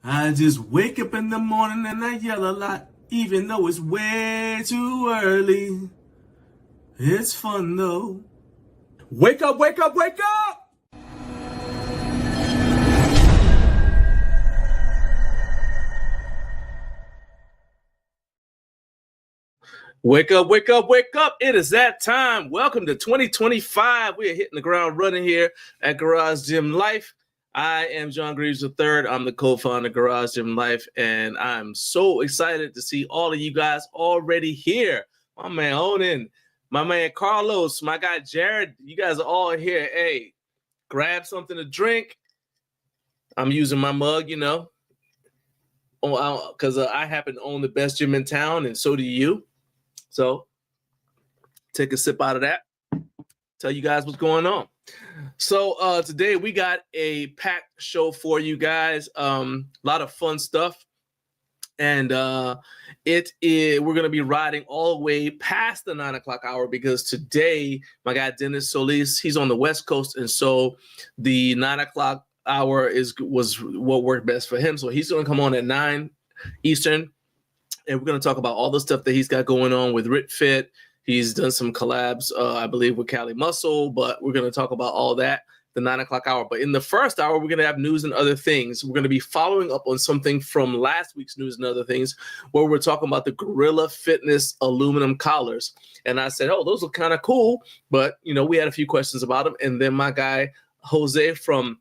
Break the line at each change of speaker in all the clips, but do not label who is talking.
I just wake up in the morning and I yell a lot, even though it's way too early. It's fun though. Wake up, wake up, wake up! Wake up, wake up, wake up. It is that time. Welcome to 2025. We are hitting the ground running here at Garage Gym Life. I am John Greaves III. I'm the co-founder of Garage Gym Life, and I'm so excited to see all of you guys already here. My man Onan, my man Carlos, my guy Jared, you guys are all here. Hey, grab something to drink. I'm using my mug, you know, because I happen to own the best gym in town, and so do you. So take a sip out of that. Tell you guys what's going on. So today we got a packed show for you guys. A lot of fun stuff. And we're going to be riding all the way past the 9 o'clock hour because today my guy Dennis Solis, he's on the West Coast. And so the 9 o'clock hour was what worked best for him. So he's going to come on at 9 Eastern. And we're going to talk about all the stuff that he's got going on with Ritfit. He's done some collabs, I believe, with Cali Muscle, but we're going to talk about all that, the 9 o'clock hour. But in the first hour, we're going to have news and other things. We're going to be following up on something from last week's news and other things, where we're talking about the Gorila Fitness aluminum collars. And I said, oh, those look kind of cool. But, you know, we had a few questions about them. And then my guy, Jose from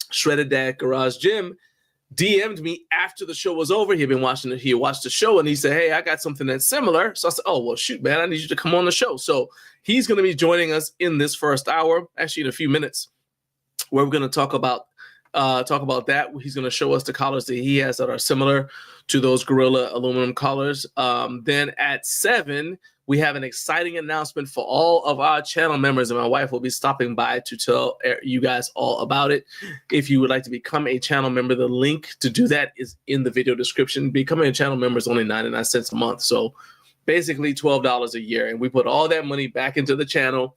Shredded Dad Garage Gym, DM'd me after the show was over. He watched the show and he said, hey, I got something that's similar. So I said, oh, well, shoot, man, I need you to come on the show. So he's going to be joining us in this first hour, actually in a few minutes, where we're going to talk about that. He's going to show us the collars that he has that are similar to those Gorila aluminum collars. Then at 7, we have an exciting announcement for all of our channel members, and my wife will be stopping by to tell you guys all about it. If you would like to become a channel member, the link to do that is in the video description. Becoming a channel member is only 99 cents a month, so basically $12 a year, and we put all that money back into the channel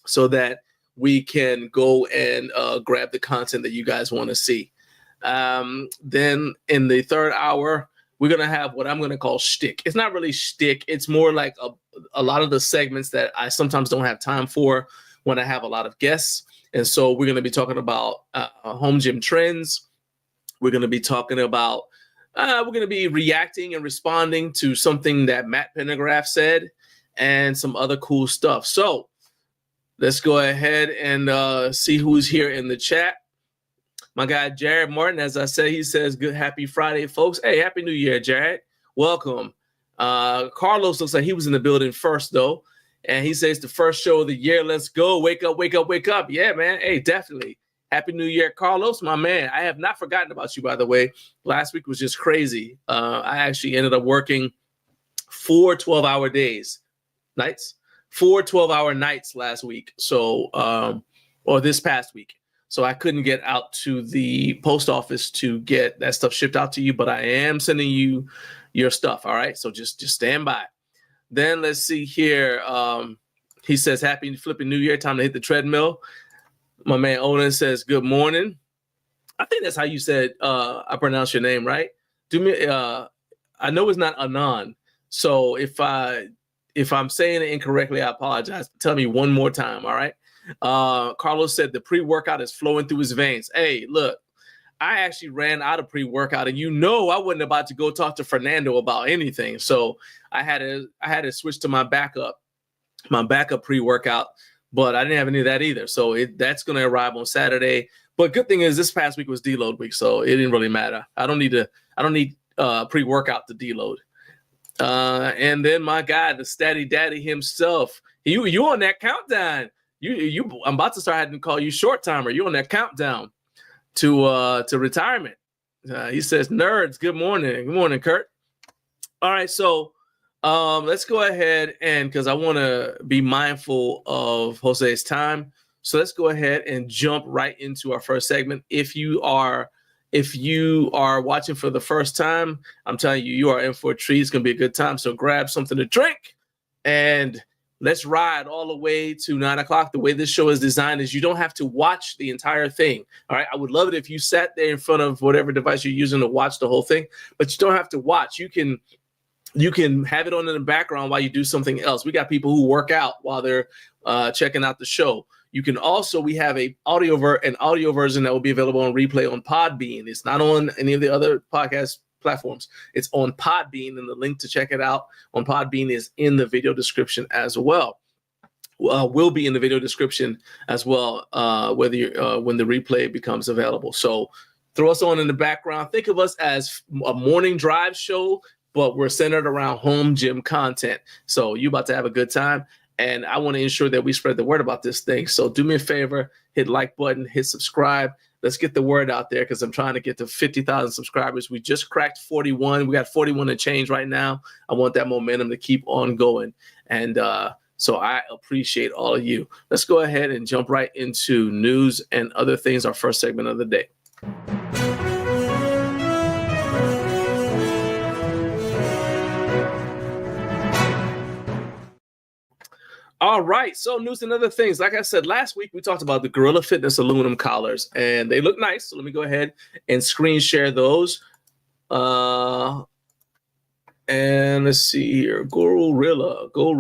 so that we can go and grab the content that you guys want to see. Then in the third hour, we're going to have what I'm going to call shtick. It's not really shtick. It's more like a lot of the segments that I sometimes don't have time for when I have a lot of guests. And so we're going to be talking about home gym trends. We're going to be talking about, we're going to be reacting and responding to something that Matt Pendergraph said and some other cool stuff. So let's go ahead and see who's here in the chat. My guy, Jared Martin, as I said, he says, good, happy Friday, folks. Hey, happy New Year, Jared. Welcome. Carlos looks like he was in the building first, though. And he says the first show of the year. Let's go. Wake up, wake up, wake up. Yeah, man. Hey, definitely. Happy New Year, Carlos, my man. I have not forgotten about you, by the way. Last week was just crazy. I actually ended up working 4 12-hour nights 12-hour nights last week. So, or this past week. So I couldn't get out to the post office to get that stuff shipped out to you, but I am sending you your stuff. All right. So just stand by. Then let's see here. He says, happy flipping New Year. Time to hit the treadmill. My man Onan says, good morning. I think that's how you said, I pronounce your name, right? Do me. I know it's not Anan. So if I'm saying it incorrectly, I apologize. Tell me one more time. All right. Carlos said the pre-workout is flowing through his veins. Hey, look, I actually ran out of pre-workout, and you know I wasn't about to go talk to Fernando about anything. So I had to switch to my backup pre-workout, but I didn't have any of that either. So that's going to arrive on Saturday. But good thing is this past week was deload week, so it didn't really matter. I don't need pre-workout to deload. And then my guy, the Statty Daddy himself, you on that countdown. I'm about to start having to call you short timer. You on that countdown to retirement. He says, nerds, good morning. Good morning, Kurt. All right, so let's go ahead and, because I want to be mindful of Jose's time. So let's go ahead and jump right into our first segment. If you are watching for the first time, I'm telling you, you are in for a treat. It's going to be a good time. So grab something to drink and let's ride all the way to 9 o'clock. The way this show is designed is you don't have to watch the entire thing. All right. I would love it if you sat there in front of whatever device you're using to watch the whole thing, but you don't have to watch. You can have it on in the background while you do something else. We got people who work out while they're checking out the show. You can also, we have an audio version that will be available on replay on Podbean. It's not on any of the other podcast platforms. It's on Podbean, and the link to check it out on Podbean is in the video description as well. Will be in the video description as well, whether you're, when the replay becomes available. So throw us on in the background. Think of us as a morning drive show, but we're centered around home gym content. So you're about to have a good time. And I want to ensure that we spread the word about this thing. So do me a favor, hit like button, hit subscribe. Let's get the word out there because I'm trying to get to 50,000 subscribers. We just cracked 41. We got 41 and change right now. I want that momentum to keep on going. And so I appreciate all of you. Let's go ahead and jump right into news and other things, our first segment of the day. All right, so news and other things. Like I said, last week we talked about the Gorilla Fitness aluminum collars, and they look nice. So let me go ahead and screen share those. And let's see here, Gorilla. All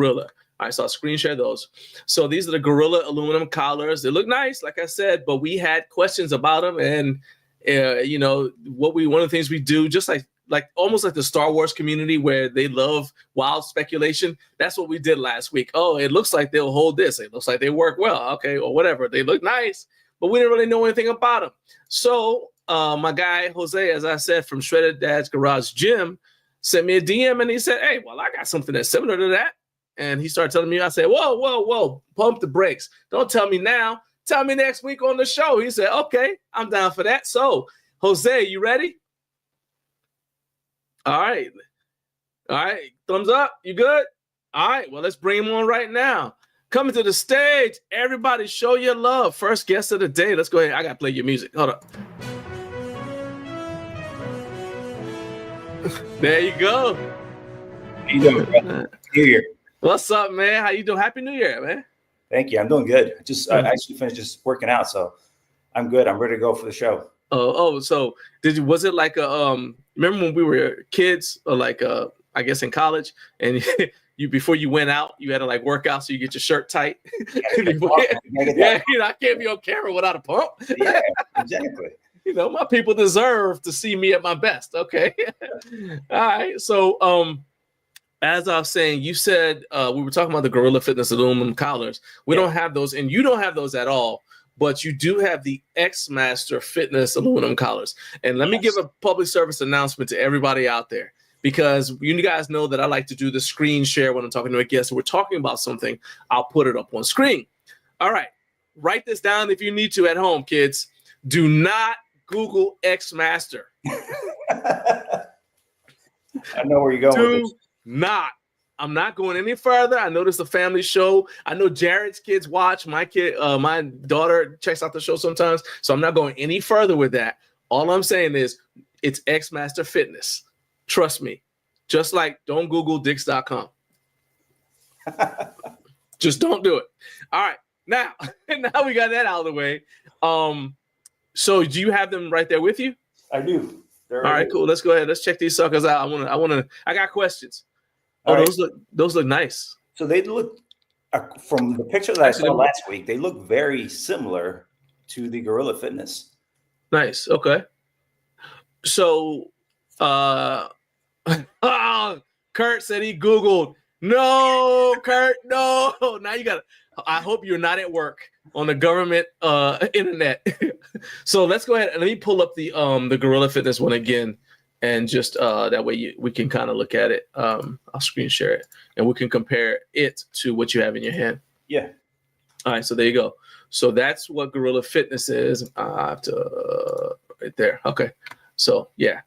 right, so I'll screen share those. So these are the Gorilla aluminum collars. They look nice, like I said, but we had questions about them, and you know one of the things we do, just like almost like the Star Wars community where they love wild speculation. That's what we did last week. Oh, it looks like they'll hold this. It looks like they work well. Okay, or whatever. They look nice, but we didn't really know anything about them. So my guy, Jose, as I said, from Shredded Dad's Garage Gym, sent me a DM and he said, hey, well, I got something that's similar to that. And he started telling me, I said, whoa, pump the brakes. Don't tell me now. Tell me next week on the show. He said, okay, I'm down for that. So, Jose, you ready? All right. Thumbs up. You good? All right. Well, let's bring him on right now. Coming to the stage. Everybody show your love. First guest of the day. Let's go ahead. I got to play your music. Hold up. There you go.
How you doing, brother? New Year.
What's up, man? How you doing? Happy New Year, man.
Thank you. I'm doing good. I actually finished just working out, so I'm good. I'm ready to go for the show.
So was it like remember when we were kids, or like I guess in college, and you before you went out, you had to like work out so you get your shirt tight? Yeah, I can't be on camera without a pump.
Yeah, exactly.
My people deserve to see me at my best. Okay. All right. So as I was saying, you said we were talking about the Gorilla Fitness aluminum collars. We don't have those, and you don't have those at all. But you do have the Xmaster Fitness aluminum collars. And let me give a public service announcement to everybody out there, because you guys know that I like to do the screen share when I'm talking to a guest. We're talking about something, I'll put it up on screen. All right. Write this down if you need to at home, kids. Do not Google Xmaster.
I know where you're going with this.
Not. I'm not going any further. I know this is a family show. I know Jared's kids watch. My daughter checks out the show sometimes. So I'm not going any further with that. All I'm saying is it's Xmaster Fitness. Trust me. Just like don't Google Dix.com. Just don't do it. All right. Now we got that out of the way. So do you have them right there with you?
I do.
All right, cool. Let's go ahead. Let's check these suckers out. I got questions. Oh, right. Those look nice.
So they look, from the picture that I saw last week, they look very similar to the Gorilla Fitness.
Nice. Okay. So, Kurt said he Googled. No, Kurt, no. Now you got. I hope you're not at work on the government internet. So let's go ahead and let me pull up the Gorilla Fitness one again. And just that way we can kind of look at it. I'll screen share it, and we can compare it to what you have in your hand.
Yeah.
All right, so there you go. So that's what Gorilla Fitness is. I have to right there. Okay. So yeah,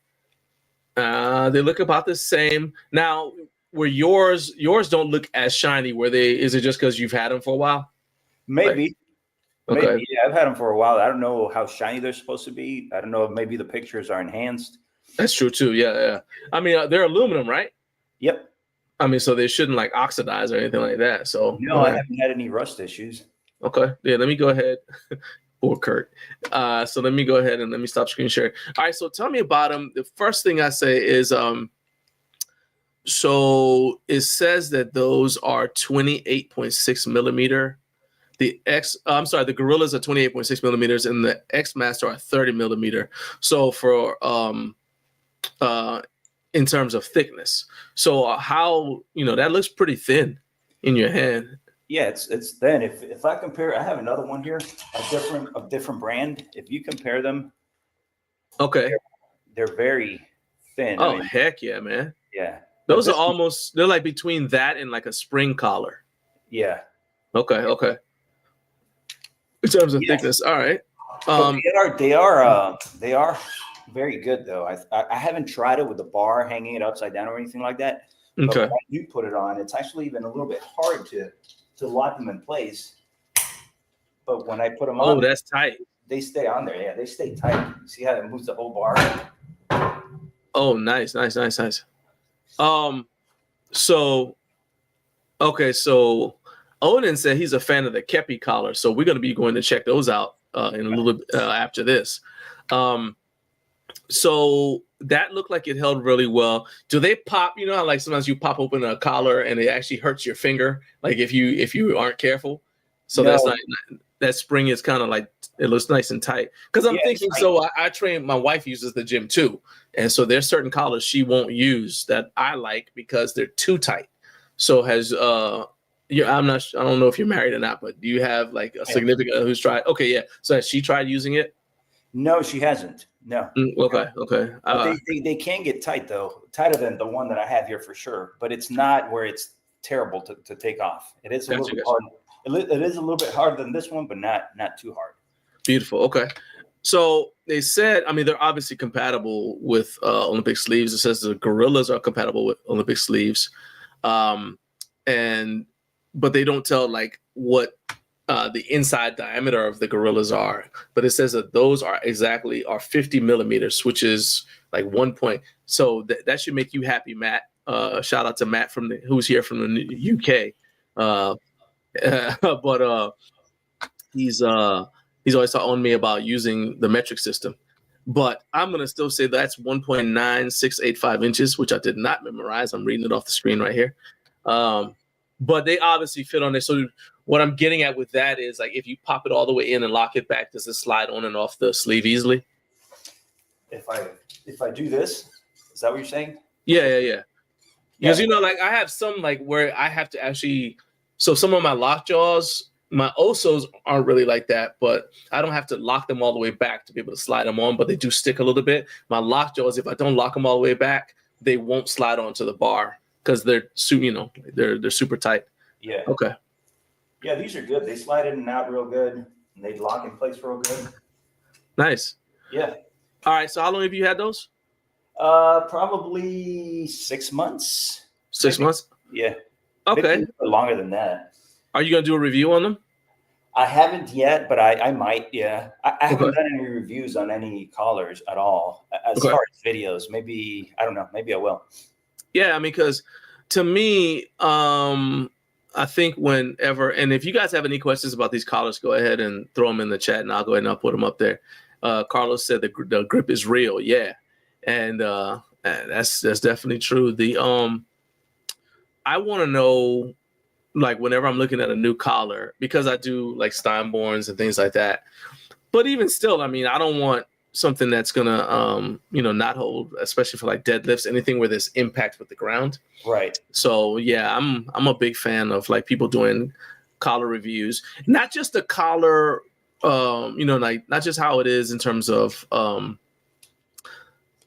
they look about the same. Now, were yours don't look as shiny? Were they? Is it just because you've had them for a while?
Maybe.
Okay.
Maybe. Yeah, I've had them for a while. I don't know how shiny they're supposed to be. I don't know if maybe the pictures are enhanced.
That's true too. Yeah. I mean, they're aluminum, right?
Yep.
I mean, so they shouldn't like oxidize or anything like that. So
No, I haven't had any rust issues.
okay, yeah. Let me go ahead. Or Kurt. So let me go ahead and let me stop screen sharing. All right. So tell me about them. The first thing I say is, so it says that those are 28.6 millimeter. The Gorillas are 28.6 millimeters, and the Xmaster are 30 millimeter. So for in terms of thickness, so how that looks pretty thin in your hand.
Yeah, it's thin. If I compare, I have another one here, a different brand. If you compare them,
Okay.
they're very thin.
Oh, I mean, heck yeah, man.
Yeah.
Those are almost, they're like between that and like a spring collar.
Yeah.
Okay. In terms of thickness. All right.
They are very good though. I haven't tried it with the bar hanging it upside down or anything like that.
Okay.
But when you put it on, it's actually even a little bit hard to lock them in place. But when I put them on,
that's tight.
They stay on there. Yeah, they stay tight. See how it moves the whole bar?
Oh, nice. So Odin said he's a fan of the Kepi collar, so we're going to be going to check those out in a little bit after this. So that looked like it held really well. Do they pop? You know how like sometimes you pop open a collar and it actually hurts your finger, like if you aren't careful. So no. That's not that spring is kind of like it looks nice and tight. Because I'm thinking, so I train. My wife uses the gym too, and so there's certain collars she won't use that I like because they're too tight. So has I don't know if you're married or not, but do you have like a significant who's tried? Okay, yeah. So has she tried using it?
No, she hasn't. No.
Okay.
They can get tight though, tighter than the one that I have here for sure. But it's not where it's terrible to take off. It is a little bit hard. It is a little bit harder than this one, but not too hard.
Beautiful. Okay. So they said, I mean, they're obviously compatible with Olympic sleeves. It says the Gorillas are compatible with Olympic sleeves, but they don't tell like what the inside diameter of the Gorillas are. But it says that those are 50 millimeters, which is like 1 point. So that should make you happy, Matt. Shout out to Matt who's here from the UK. But he's always on me about using the metric system. But I'm gonna still say that's 1.9685 inches, which I did not memorize. I'm reading it off the screen right here. But they obviously fit on there. So what I'm getting at with that is like if you pop it all the way in and lock it back, does it slide on and off the sleeve easily?
If I do this, is that what you're saying?
Yeah. Because like I have some like where I have to actually. So some of my lockjaws, my Osos aren't really like that, but I don't have to lock them all the way back to be able to slide them on, but they do stick a little bit. My lockjaws, if I don't lock them all the way back, they won't slide onto the bar because they're super tight.
Yeah.
Okay.
Yeah, these are good. They slide in and out real good, and they lock in place real good.
Nice.
Yeah.
All right. So how long have you had those?
Probably 6 months.
6 months?
Yeah.
Okay.
Longer than that.
Are you going to do a review on them?
I haven't yet, but I might. Yeah. I haven't done any reviews on any collars at all as far as videos. Maybe, I don't know. Maybe I will.
Yeah. I mean, because to me, I think whenever, and if you guys have any questions about these collars, go ahead and throw them in the chat and I'll go ahead and I'll put them up there. Carlos said the grip is real. Yeah. And that's definitely true. I want to know, like, whenever I'm looking at a new collar, because I do like Steinborns and things like that. But even still, I mean, I don't want something that's gonna, not hold, especially for like deadlifts, anything where there's impact with the ground.
Right.
So yeah, I'm a big fan of like people doing collar reviews, not just the collar, like not just how it is in terms of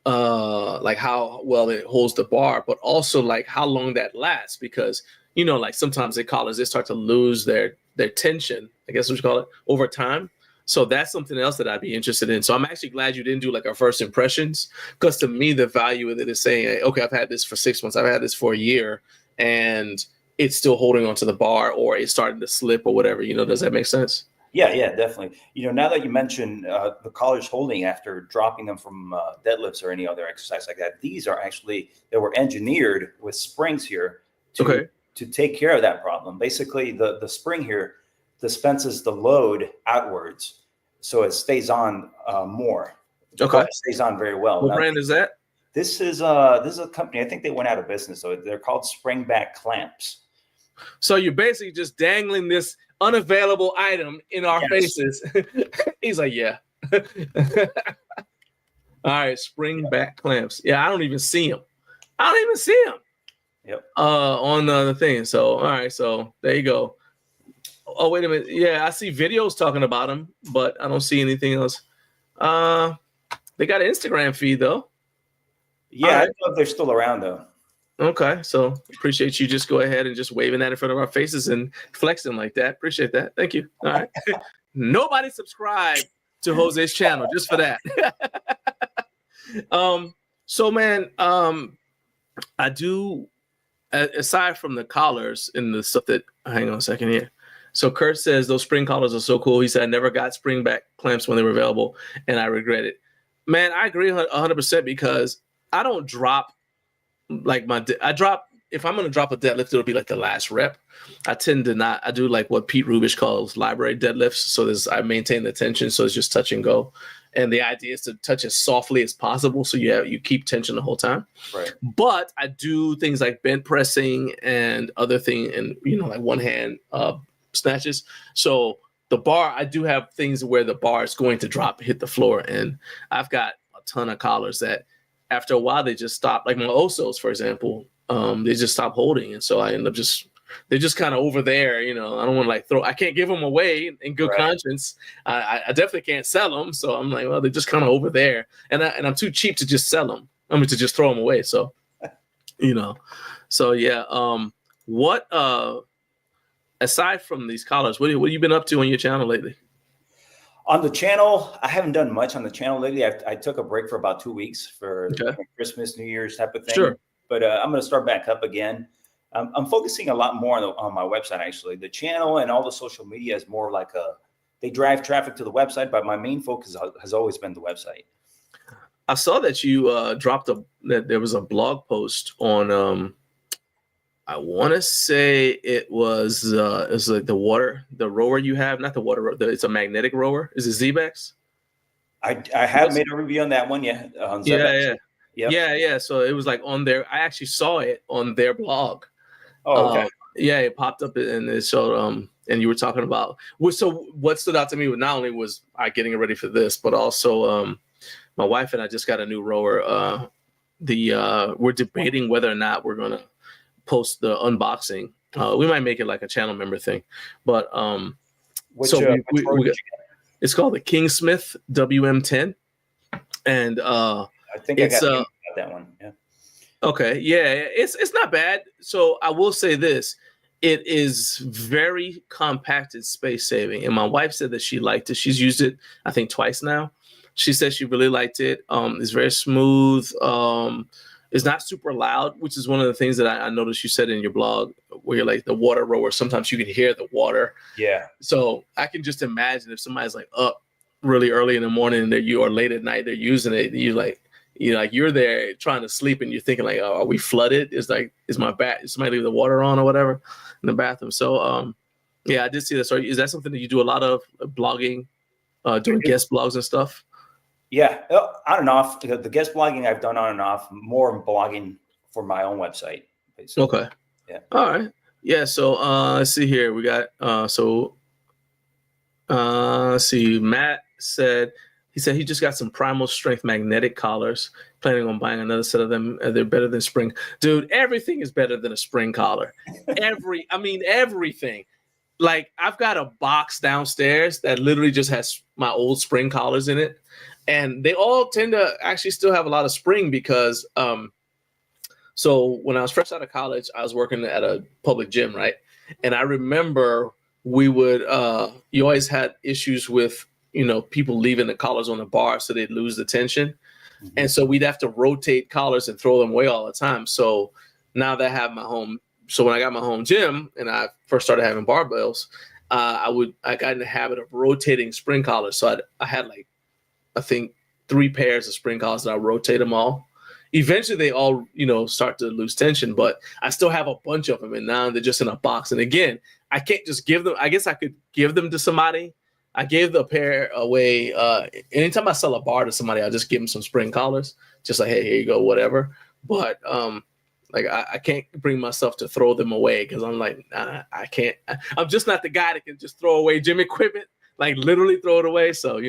like how well it holds the bar, but also like how long that lasts, because like sometimes the collars, they start to lose their tension, I guess what you call it, over time. So that's something else that I'd be interested in. So I'm actually glad you didn't do like our first impressions, because to me the value of it is saying, okay, I've had this for 6 months, I've had this for a year, and it's still holding onto the bar, or it's starting to slip or whatever. Does that make sense?
Yeah, definitely. Now that you mentioned the collars holding after dropping them from deadlifts or any other exercise like that, these are actually, they were engineered with springs here to take care of that problem. Basically, the spring here dispenses the load outwards, so it stays on more.
Okay.
It stays on very well.
What brand is that?
This is a company. I think they went out of business. So they're called spring-back clamps.
So you're basically just dangling this unavailable item in our faces. He's like, yeah. All right, spring-back clamps. Yeah, I don't even see them.
Yep.
On the thing. So, all right. So there you go. Oh, wait a minute. Yeah, I see videos talking about them, but I don't see anything else. They got an Instagram feed though.
Yeah, right. I don't know if they're still around though.
Okay, so appreciate you just go ahead and just waving that in front of our faces and flexing like that. Appreciate that. Thank you. All right. Nobody subscribed to Jose's channel just for that. So man, I do, aside from the collars and the stuff that, hang on a second here. So Kurt says those spring collars are so cool. He said, I never got spring back clamps when they were available and I regret it. Man, I agree 100% because I don't drop like if I'm going to drop a deadlift, it'll be like the last rep. I tend to not, I do like what Pete Rubish calls library deadlifts. So I maintain the tension. So it's just touch and go. And the idea is to touch as softly as possible. So you keep tension the whole time.
Right.
But I do things like bent pressing and other things and, like one hand snatches. So the bar, I do have things where the bar is going to hit the floor. And I've got a ton of collars that after a while, they just stop. Like my Osos, for example, they just stop holding. And so I end up they're just kind of over there. I don't want to I can't give them away in good conscience. I definitely can't sell them. So I'm like, well, they're just kind of over there. And I'm too cheap to just sell them. To just throw them away. So, so yeah. What, aside from these collars, what have you been up to on your channel lately?
On the channel, I haven't done much on the channel lately. I took a break for about 2 weeks for Christmas, New Year's type of thing.
Sure.
But I'm going to start back up again. I'm focusing a lot more on my website, actually. The channel and all the social media is more like they drive traffic to the website, but my main focus has always been the website.
I saw that you dropped that there was a blog post on, I want to say it was like the rower you have, not the water, it's a magnetic rower. Is it Z-Bex?
I have made a review on that one. Yeah. On
Z-Bex. Yeah. So it was like on their, I actually saw it on their blog.
Oh, okay.
It popped up and it showed, and you were talking about, so what stood out to me not only was I getting ready for this, but also my wife and I just got a new rower. We're debating whether or not we're going to post the unboxing. We might make it like a channel member thing, but it's called the Kingsmith WM10, and
I think I got that one. Yeah.
Okay. Yeah, it's not bad. So I will say this: it is very compacted, space saving, and my wife said that she liked it. She's used it, I think, twice now. She said she really liked it. It's very smooth. It's not super loud, which is one of the things that I noticed you said in your blog, where you're like the water rower. Sometimes you can hear the water.
Yeah.
So I can just imagine if somebody's like up really early in the morning or late at night, they're using it. You're there trying to sleep and you're thinking like, oh, are we flooded? It's like, is somebody leave the water on or whatever in the bathroom? So yeah, I did see that. So is that something that you do a lot of, blogging, doing guest blogs and stuff?
Yeah, on and off. The guest blogging I've done on and off, more blogging for my own website. Basically.
Okay.
Yeah.
All right. Yeah. So let's see here. We got let's see. Matt said he just got some Primal Strength magnetic collars. Planning on buying another set of them. They're better than spring. Dude, everything is better than a spring collar. Everything. Like I've got a box downstairs that literally just has my old spring collars in it. And they all tend to actually still have a lot of spring because so when I was fresh out of college, I was working at a public gym, right? And I remember we would you always had issues with, people leaving the collars on the bar so they'd lose the tension. Mm-hmm. And so we'd have to rotate collars and throw them away all the time. So now that I have so when I got my home gym and I first started having barbells, I got in the habit of rotating spring collars. So I had like, I think 3 pairs of spring collars that I rotate them all, eventually they all, start to lose tension, but I still have a bunch of them, and now they're just in a box. And again, I can't just give them. I guess I could give them to somebody. I gave the pair away. Anytime I sell a bar to somebody, I'll just give them some spring collars, just like, hey, here you go, whatever. But like I can't bring myself to throw them away because I'm like, nah, I can't. I'm just not the guy that can just throw away gym equipment, like literally throw it away. So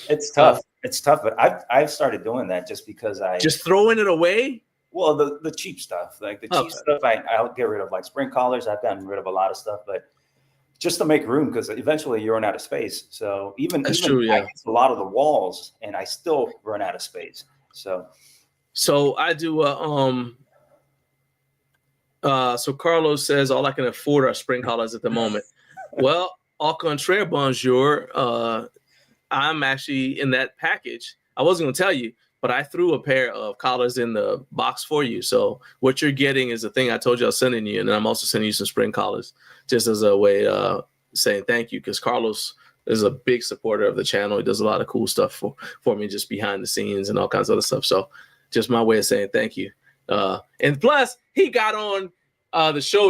it's tough. It's tough, but I've started doing that just because
just throwing it away.
Well, the cheap stuff, like the cheap stuff, I'll get rid of, like spring collars. I've gotten rid of a lot of stuff, but just to make room, because eventually you run out of space. So even
true, yeah.
I get a lot of the walls, and I still run out of space. So
I do. So Carlos says all I can afford are spring collars at the moment. Well, au contraire, bonjour. I'm actually in that package. I wasn't going to tell you, but I threw a pair of collars in the box for you. So what you're getting is the thing I told you I was sending you, and I'm also sending you some spring collars just as a way saying thank you, because Carlos is a big supporter of the channel. He does a lot of cool stuff for me just behind the scenes and all kinds of other stuff. So just my way of saying thank you. And plus, he got on the show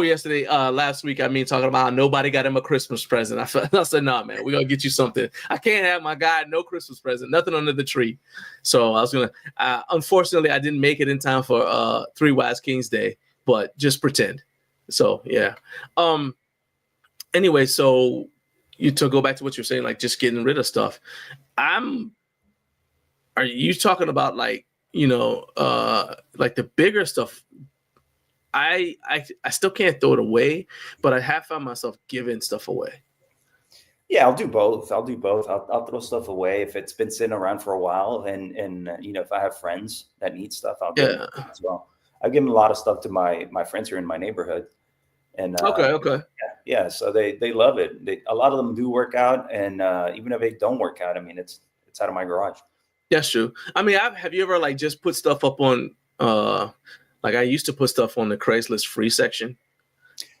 last week, talking about how nobody got him a Christmas present. I said, nah, man, we're going to get you something. I can't have my guy no Christmas present, nothing under the tree. So I was going to, unfortunately, I didn't make it in time for Three Wise Kings Day, but just pretend. So, yeah. Anyway, so to go back to what you're saying, like just getting rid of stuff. Are you talking about like the bigger stuff? I still can't throw it away, but I have found myself giving stuff away.
Yeah, I'll do both. I'll throw stuff away if it's been sitting around for a while, and if I have friends that need stuff, I'll give them as well. I give them a lot of stuff to my friends here in my neighborhood, and
okay,
yeah. So they love it. A lot of them do work out, and even if they don't work out, it's out of my garage.
That's true. Have you ever like just put stuff up on like I used to put stuff on the Craigslist free section.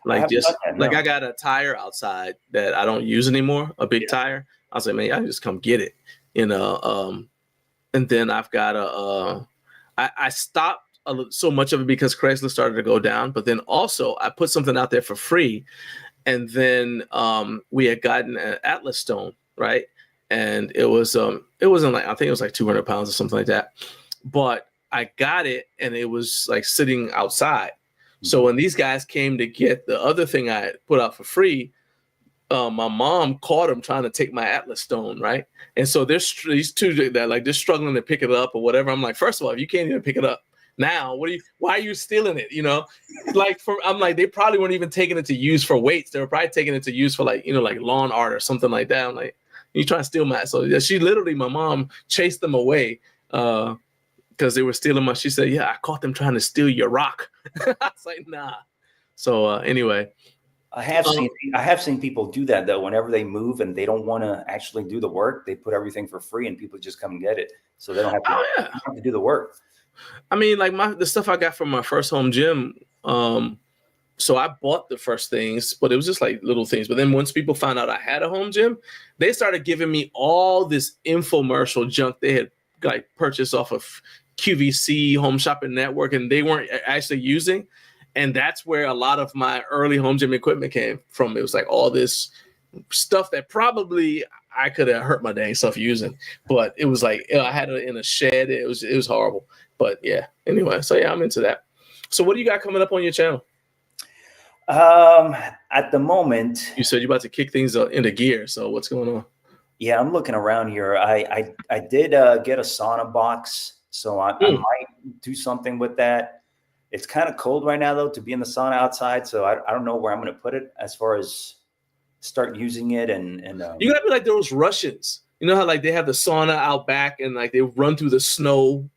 Like just like I got a tire outside that I don't use anymore, a big tire. I was like, man, I just come get it, and then I've got I stopped so much of it because Craigslist started to go down, but then also I put something out there for free, and then we had gotten an Atlas stone, right? And it wasn't like, I think it was like 200 pounds or something like that, but I got it and it was like sitting outside. So when these guys came to get the other thing I put out for free, my mom caught them trying to take my Atlas stone, right? And so there's these two that like they're struggling to pick it up or whatever. I'm like, first of all, if you can't even pick it up now, why are you stealing it? I'm like, they probably weren't even taking it to use for weights. They were probably taking it to use for like lawn art or something like that. I'm like, you trying to steal my? So yeah, my mom chased them away because they were stealing she said, yeah, I caught them trying to steal your rock. I was like, nah. So anyway.
I have seen people do that though. Whenever they move and they don't want to actually do the work, they put everything for free and people just come and get it. So they don't have to do the work.
Like the stuff I got from my first home gym. So I bought the first things, but it was just like little things. But then once people found out I had a home gym, they started giving me all this infomercial junk they had like purchased off of QVC, Home Shopping Network, and they weren't actually using. And that's where a lot of my early home gym equipment came from. It was like all this stuff that probably I could have hurt my dang self using, but it was like I had it in a shed. It was horrible. But yeah, anyway, so yeah, I'm into that. So what do you got coming up on your channel?
At the moment,
you said you're about to kick things into gear. So what's going on?
Yeah, I'm looking around here. I did get a sauna box, so I might do something with that. It's kind of cold right now, though, to be in the sauna outside. So I don't know where I'm going to put it as far as start using it. And
you got to be like those Russians. You know how like they have the sauna out back and like they run through the snow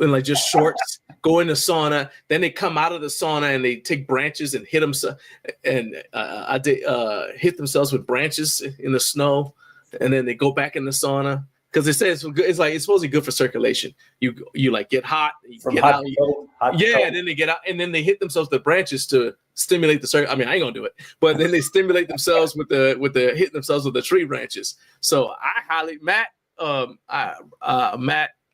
in like just shorts, go in the sauna. Then they come out of the sauna and they take branches and hit themselves hit themselves with branches in the snow. And then they go back in the sauna. Because they say it's like it's supposed to be good for circulation. You like get hot, you get out, and then they get out, and then they hit themselves with the branches to stimulate the circulation. I ain't gonna do it, but then they stimulate themselves with the hitting themselves with the tree branches. So I highly Matt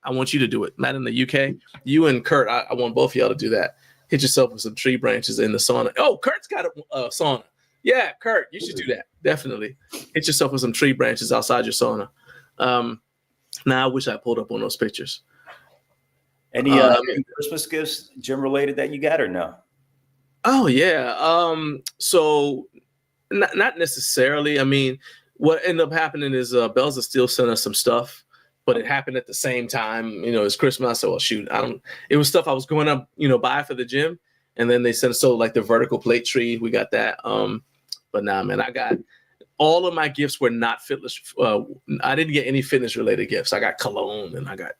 I want you to do it. Not in the UK. You and Kurt, I want both of y'all to do that. Hit yourself with some tree branches in the sauna. Oh, Kurt's got a sauna. Yeah, Kurt, you should do that. Definitely. Hit yourself with some tree branches outside your sauna. Now I wish I pulled up on those pictures.
Any Christmas gifts gym related that you got or no?
Oh yeah. So not necessarily. I mean, what ended up happening is Bells is still sending us some stuff, but it happened at the same time. It's Christmas. I said, well, shoot, it was stuff I was going up, buy for the gym, and then they sent us like the vertical plate tree. We got that. But nah, man, I got all of my gifts were not fitness. I didn't get any fitness related gifts. I got cologne and I got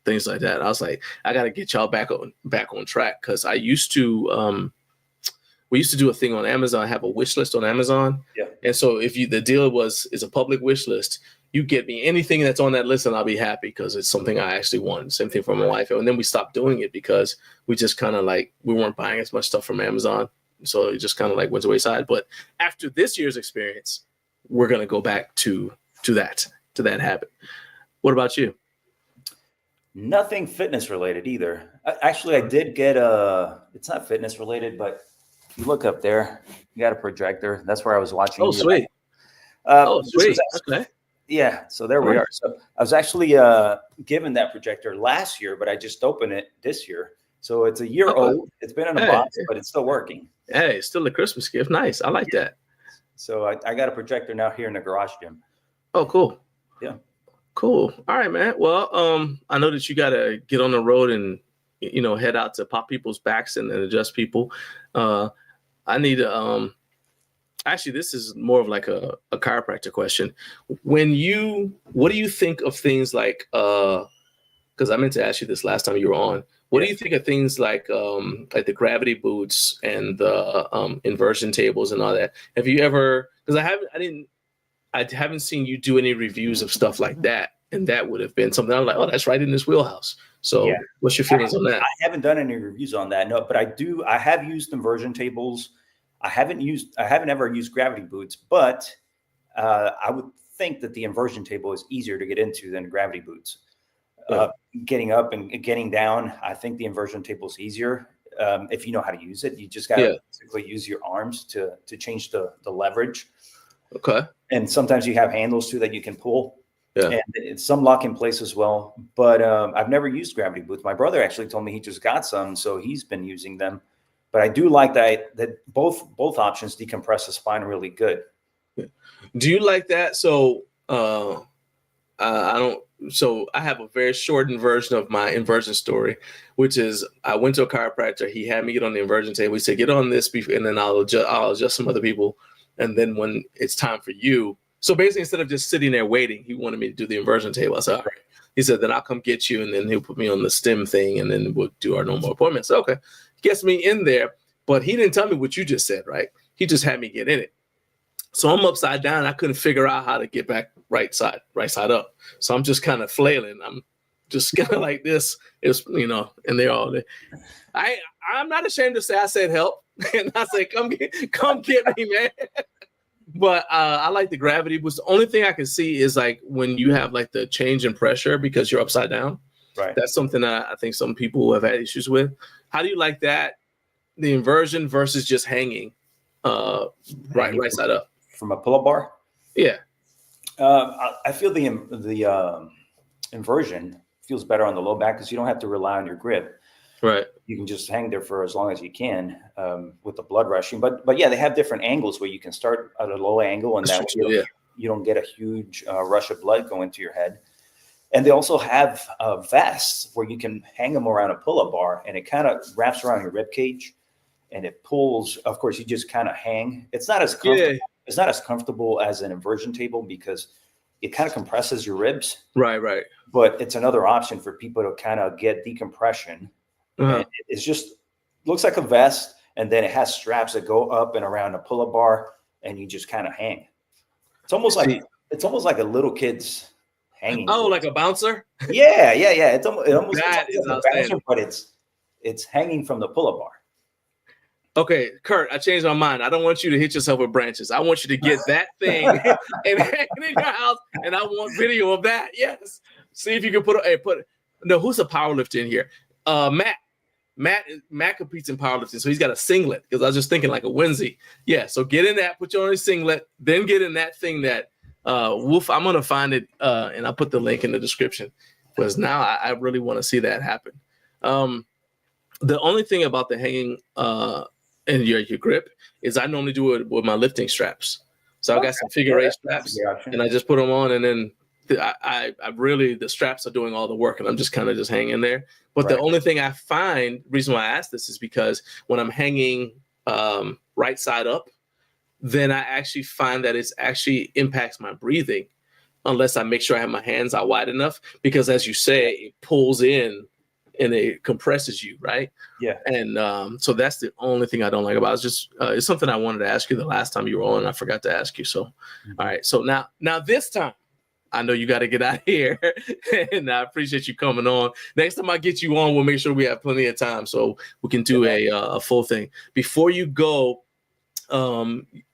things like that. I was like, I got to get y'all back on track because I used to. We used to do a thing on Amazon. I have a wish list on Amazon. Yeah. And so the deal is a public wish list. You get me anything that's on that list and I'll be happy because it's something I actually want. Same thing for my wife. And then we stopped doing it because we just kind of we weren't buying as much stuff from Amazon. So it just kind of went to wayside. But after this year's experience, we're going to go back to that habit. What about you?
Nothing fitness related either. Actually, I did get it's not fitness related, but you look up there, you got a projector. That's where I was watching.
Oh, sweet.
Sweet.
Okay.
Yeah. So there we are. So I was actually given that projector last year, but I just opened it this year. So it's a year old. It's been in a box, but it's still working.
Hey, it's still a Christmas gift. Nice. I like that.
So I got a projector now here in the garage gym.
Oh, cool.
Yeah.
Cool. All right, man. Well, I know that you got to get on the road and, head out to pop people's backs and adjust people. I need to, actually, this is more of like a chiropractor question. What do you think of things like, because I meant to ask you this last time you were on, what do you think of things like the gravity boots and the inversion tables and all that? Have you ever, because I haven't seen you do any reviews of stuff like that. And that would have been something I'm like, oh, that's right in this wheelhouse. So what's your feelings on that?
I haven't done any reviews on that. No, but I have used inversion tables. I haven't ever used gravity boots, but I would think that the inversion table is easier to get into than gravity boots. Getting up and getting down, I think the inversion table is easier. If you know how to use it, you just got to basically use your arms to change the leverage.
Okay.
And sometimes you have handles too that you can pull.
Yeah.
And it's some lock in place as well. But I've never used gravity boots. My brother actually told me he just got some, so he's been using them. But I do like that both options decompress the spine really good.
Do you like that? So So I have a very shortened version of my inversion story, which is I went to a chiropractor. He had me get on the inversion table. He said, get on this, and then I'll adjust some other people. And then when it's time for you. So basically, instead of just sitting there waiting, he wanted me to do the inversion table. I said, all right. He said, then I'll come get you. And then he'll put me on the stem thing. And then we'll do our normal appointment. So, okay. Gets me in there. But he didn't tell me what you just said, right? He just had me get in it. So I'm upside down. I couldn't figure out how to get back right side up. So I'm just kind of flailing. I'm just kind of like this. It's, and they're all there. I'm not ashamed to say I said help. And I say, come get me, man. But I like the gravity boost. The only thing I can see is like when you have like the change in pressure because you're upside down.
Right.
That's something that I think some people have had issues with. How do you like that? The inversion versus just hanging right side up.
From a pull-up bar?
Yeah.
I feel the inversion feels better on the low back because you don't have to rely on your grip.
Right.
You can just hang there for as long as you can with the blood rushing. But yeah, they have different angles where you can start at a low angle and that way you don't get a huge rush of blood going to your head. And they also have vests where you can hang them around a pull-up bar and it kind of wraps around your rib cage and it pulls. Of course, you just kind of hang. It's not as comfortable. Yeah. It's not as comfortable as an inversion table because it kind of compresses your ribs.
Right.
But it's another option for people to kind of get decompression. Uh-huh. And it's just looks like a vest, and then it has straps that go up and around a pull-up bar, and you just kind of hang. It's almost like a little kid's hanging.
Oh, like a bouncer?
Yeah. It almost like a bouncer, but it's hanging from the pull-up bar.
Okay, Kurt, I changed my mind. I don't want you to hit yourself with branches. I want you to get that thing and hang it in your house, and I want video of that. Yes. See if you can put no, who's a powerlifter in here? Matt competes in powerlifting, so he's got a singlet. Because I was just thinking like a onesie. Yeah, so get in that, put you on a singlet, then get in that thing that Wolf. I'm gonna find it, and I'll put the link in the description because now I really want to see that happen. The only thing about the hanging and your grip is I normally do it with my lifting straps. So I've got some figure eight straps, and I just put them on, and then I really, the straps are doing all the work, and I'm just kind of just hanging there. But the only thing I find, reason why I asked this is because when I'm hanging right side up, then I actually find that it's actually impacts my breathing unless I make sure I have my hands out wide enough, because as you say, it pulls in and it compresses you, right?
Yeah.
And so that's the only thing I don't like about it. It's just it's something I wanted to ask you the last time you were on, and I forgot to ask you. So, all right. So now this time, I know you got to get out of here, and I appreciate you coming on. Next time I get you on, we'll make sure we have plenty of time so we can do a full thing. Before you go,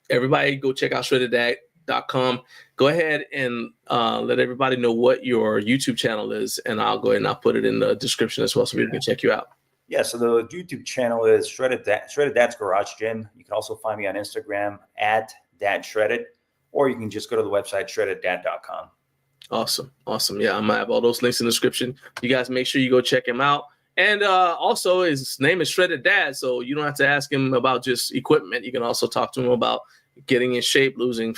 everybody go check out shredded.com. Go ahead and let everybody know what your YouTube channel is, and I'll go ahead and I'll put it in the description as well so people can check you out.
Yeah, so the YouTube channel is Shredded Dad's Garage Gym. You can also find me on Instagram at Dad Shredded, or you can just go to the website shreddeddad.com.
Awesome. Yeah, I'm gonna have all those links in the description. You guys make sure you go check him out. And also his name is Shredded Dad, so you don't have to ask him about just equipment. You can also talk to him about getting in shape, losing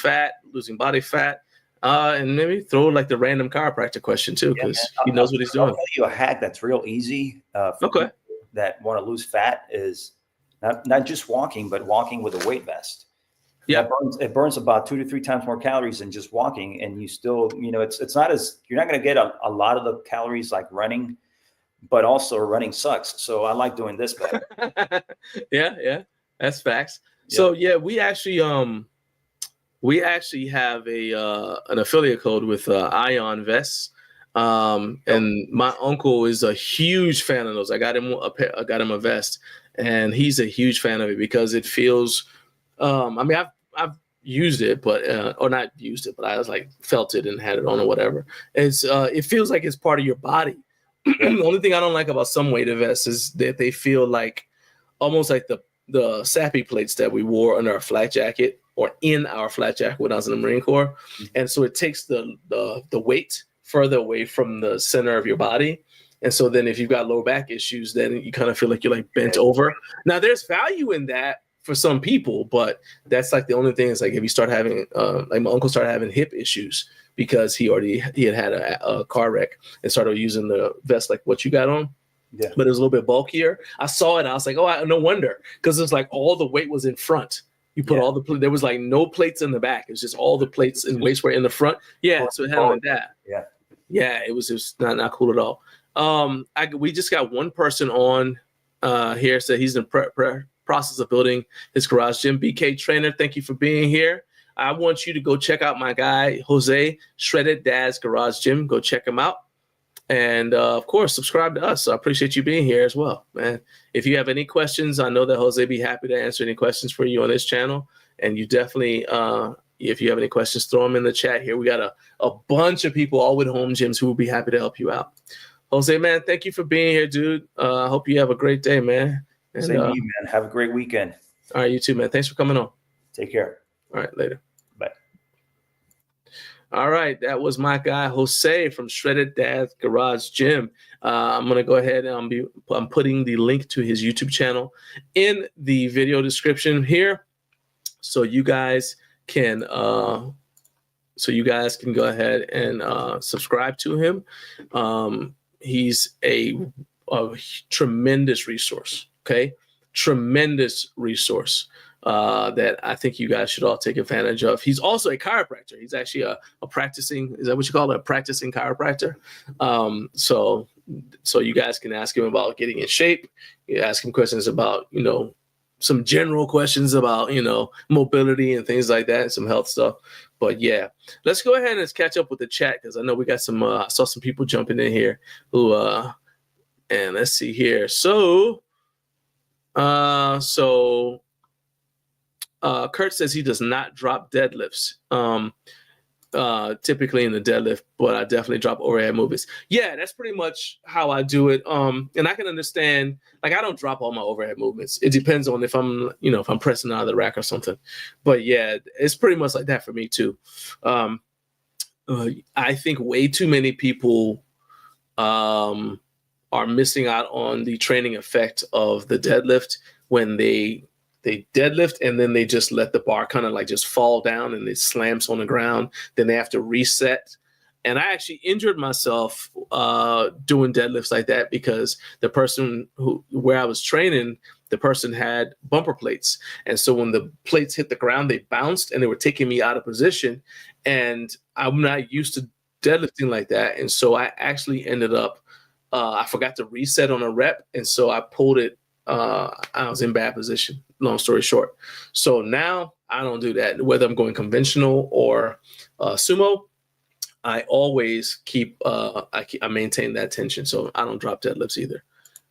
body fat, and maybe throw like the random chiropractor question too, because he knows what he's doing.
I'll tell you a hack that's real easy for people that want to lose fat is not just walking, but walking with a weight vest. Yeah, it burns about 2 to 3 times more calories than just walking, and you still, it's not as, you're not going to get a lot of the calories like running, but also running sucks. So I like doing this better.
Yeah, that's facts. Yeah. So yeah, we actually have an affiliate code with Ion Vests, and my uncle is a huge fan of those. I got him a vest, and he's a huge fan of it because it feels. I mean, I've used it, but or not used it, but I was like felt it and had it on or whatever. It feels like it's part of your body. The only thing I don't like about some weighted vests is that they feel like almost like the sappy plates that we wore on our flat jacket or in our flat jacket when I was in the Marine Corps. And so it takes the weight further away from the center of your body. And so then if you've got lower back issues, then you kind of feel like you're like bent over. Now there's value in that for some people, but that's like the only thing is like if you start having like my uncle started having hip issues because he had a car wreck and started using the vest like what you got on. Yeah. But it was a little bit bulkier. I saw it and I was like, no wonder, because it's like all the weight was in front. You put there was like no plates in the back. It was just all the plates and weights were in the front. Yeah, so it had like that. Yeah, it was not cool at all. We just got one person on here said he's in process of building his garage gym. BK Trainer, thank you for being here. I want you to go check out my guy Jose, Shredded Dad's Garage Gym. Go check him out, and of course subscribe to us. So I appreciate you being here as well, man. If you have any questions, I know that Jose be happy to answer any questions for you on this channel, and you definitely if you have any questions, throw them in the chat here. We got a bunch of people all with home gyms who will be happy to help you out. Jose, man, thank you for being here, dude. I hope you have a great day, man. And,
same to you, man. Have a great weekend.
All right, you too, man. Thanks for coming on.
Take care.
All right, later.
Bye.
All right, that was my guy Jose from Shredded Dad's Garage Gym. I'm gonna go ahead and I'm putting the link to his YouTube channel in the video description here, so you guys can go ahead and subscribe to him. He's a tremendous resource. Okay, tremendous resource that I think you guys should all take advantage of. He's also a chiropractor. He's actually a practicing, is that what you call it? A practicing chiropractor. So you guys can ask him about getting in shape. You ask him questions about, some general questions about, mobility and things like that, and some health stuff. But yeah, let's go ahead and let's catch up with the chat, because I know we got some, I saw some people jumping in here who, and let's see here. So Kurt says he does not drop deadlifts. typically in the deadlift, but I definitely drop overhead movements. Yeah, that's pretty much how I do it. And I can understand, like, I don't drop all my overhead movements. It depends on if I'm pressing out of the rack or something. But yeah, it's pretty much like that for me too. I think way too many people are missing out on the training effect of the deadlift when they deadlift and then they just let the bar kind of like just fall down and it slams on the ground. Then they have to reset. And I actually injured myself doing deadlifts like that because the person where I was training, the person had bumper plates. And so when the plates hit the ground, they bounced and they were taking me out of position. And I'm not used to deadlifting like that. And so I actually ended up, I forgot to reset on a rep. And so I pulled it. I was in bad position, long story short. So now I don't do that. Whether I'm going conventional or sumo, I always keep, I maintain that tension. So I don't drop deadlifts either.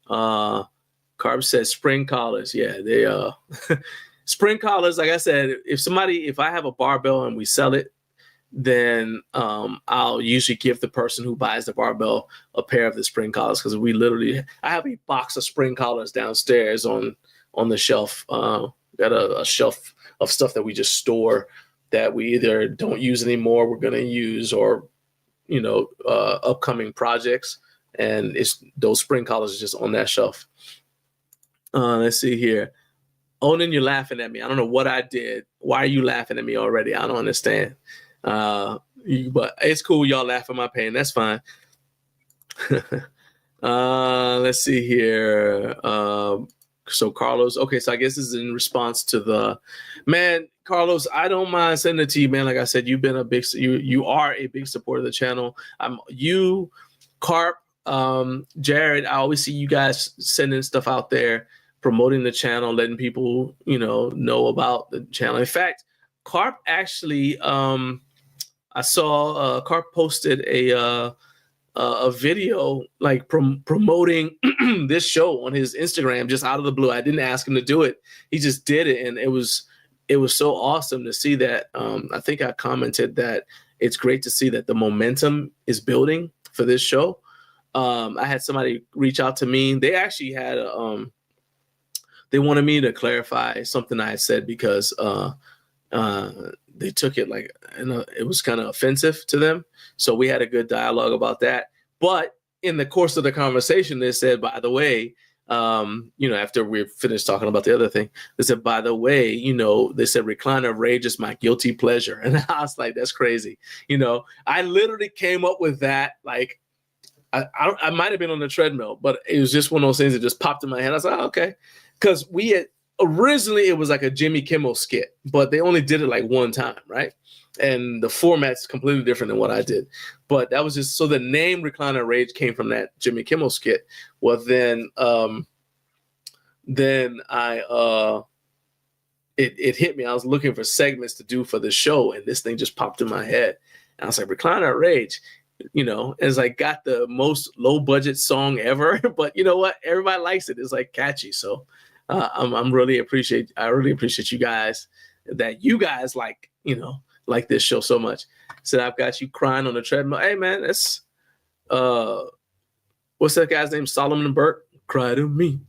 Carb says spring collars. Yeah, they spring collars. Like I said, if I have a barbell and we sell it, then I'll usually give the person who buys the barbell a pair of the spring collars because I have a box of spring collars downstairs on the shelf. Got a shelf of stuff that we just store that we either don't use anymore, we're going to use, or upcoming projects, and those spring collars are just on that shelf. Let's see here. Onan, you're laughing at me. I don't know what I did. Why are you laughing at me already? I don't understand. But it's cool. Y'all laugh at my pain. That's fine. Let's see here. So Carlos, okay. So I guess this is in response to Carlos, I don't mind sending it to you, man. Like I said, you've been you are a big supporter of the channel. You, Carp, Jared, I always see you guys sending stuff out there, promoting the channel, letting people, know about the channel. In fact, Carp actually, I saw Carp posted a video like promoting this show on his Instagram just out of the blue. I didn't ask him to do it. He just did it. And it was so awesome to see that. I think I commented that it's great to see that the momentum is building for this show. I had somebody reach out to me. They actually had they wanted me to clarify something I had said because they took it like, it was kind of offensive to them. So we had a good dialogue about that. But in the course of the conversation, they said, by the way, after we finished talking about the other thing, they said, by the way, they said Recliner Rage is my guilty pleasure. And I was like, that's crazy. I literally came up with that. Like, I might've been on the treadmill, but it was just one of those things that just popped in my head. I was like, oh, okay. Cause originally it was like a Jimmy Kimmel skit, but they only did it like one time. Right. And the format's completely different than what I did, but that was just, so the name Recliner Rage came from that Jimmy Kimmel skit. Well, then it hit me. I was looking for segments to do for the show, and this thing just popped in my head. And I was like, Recliner Rage, it's like got the most low budget song ever, but you know what? Everybody likes it. It's like catchy. So I really appreciate you guys that you guys like this show so much. So I've got you crying on the treadmill. Hey man, that's what's that guy's name? Solomon Burke. Cry to me.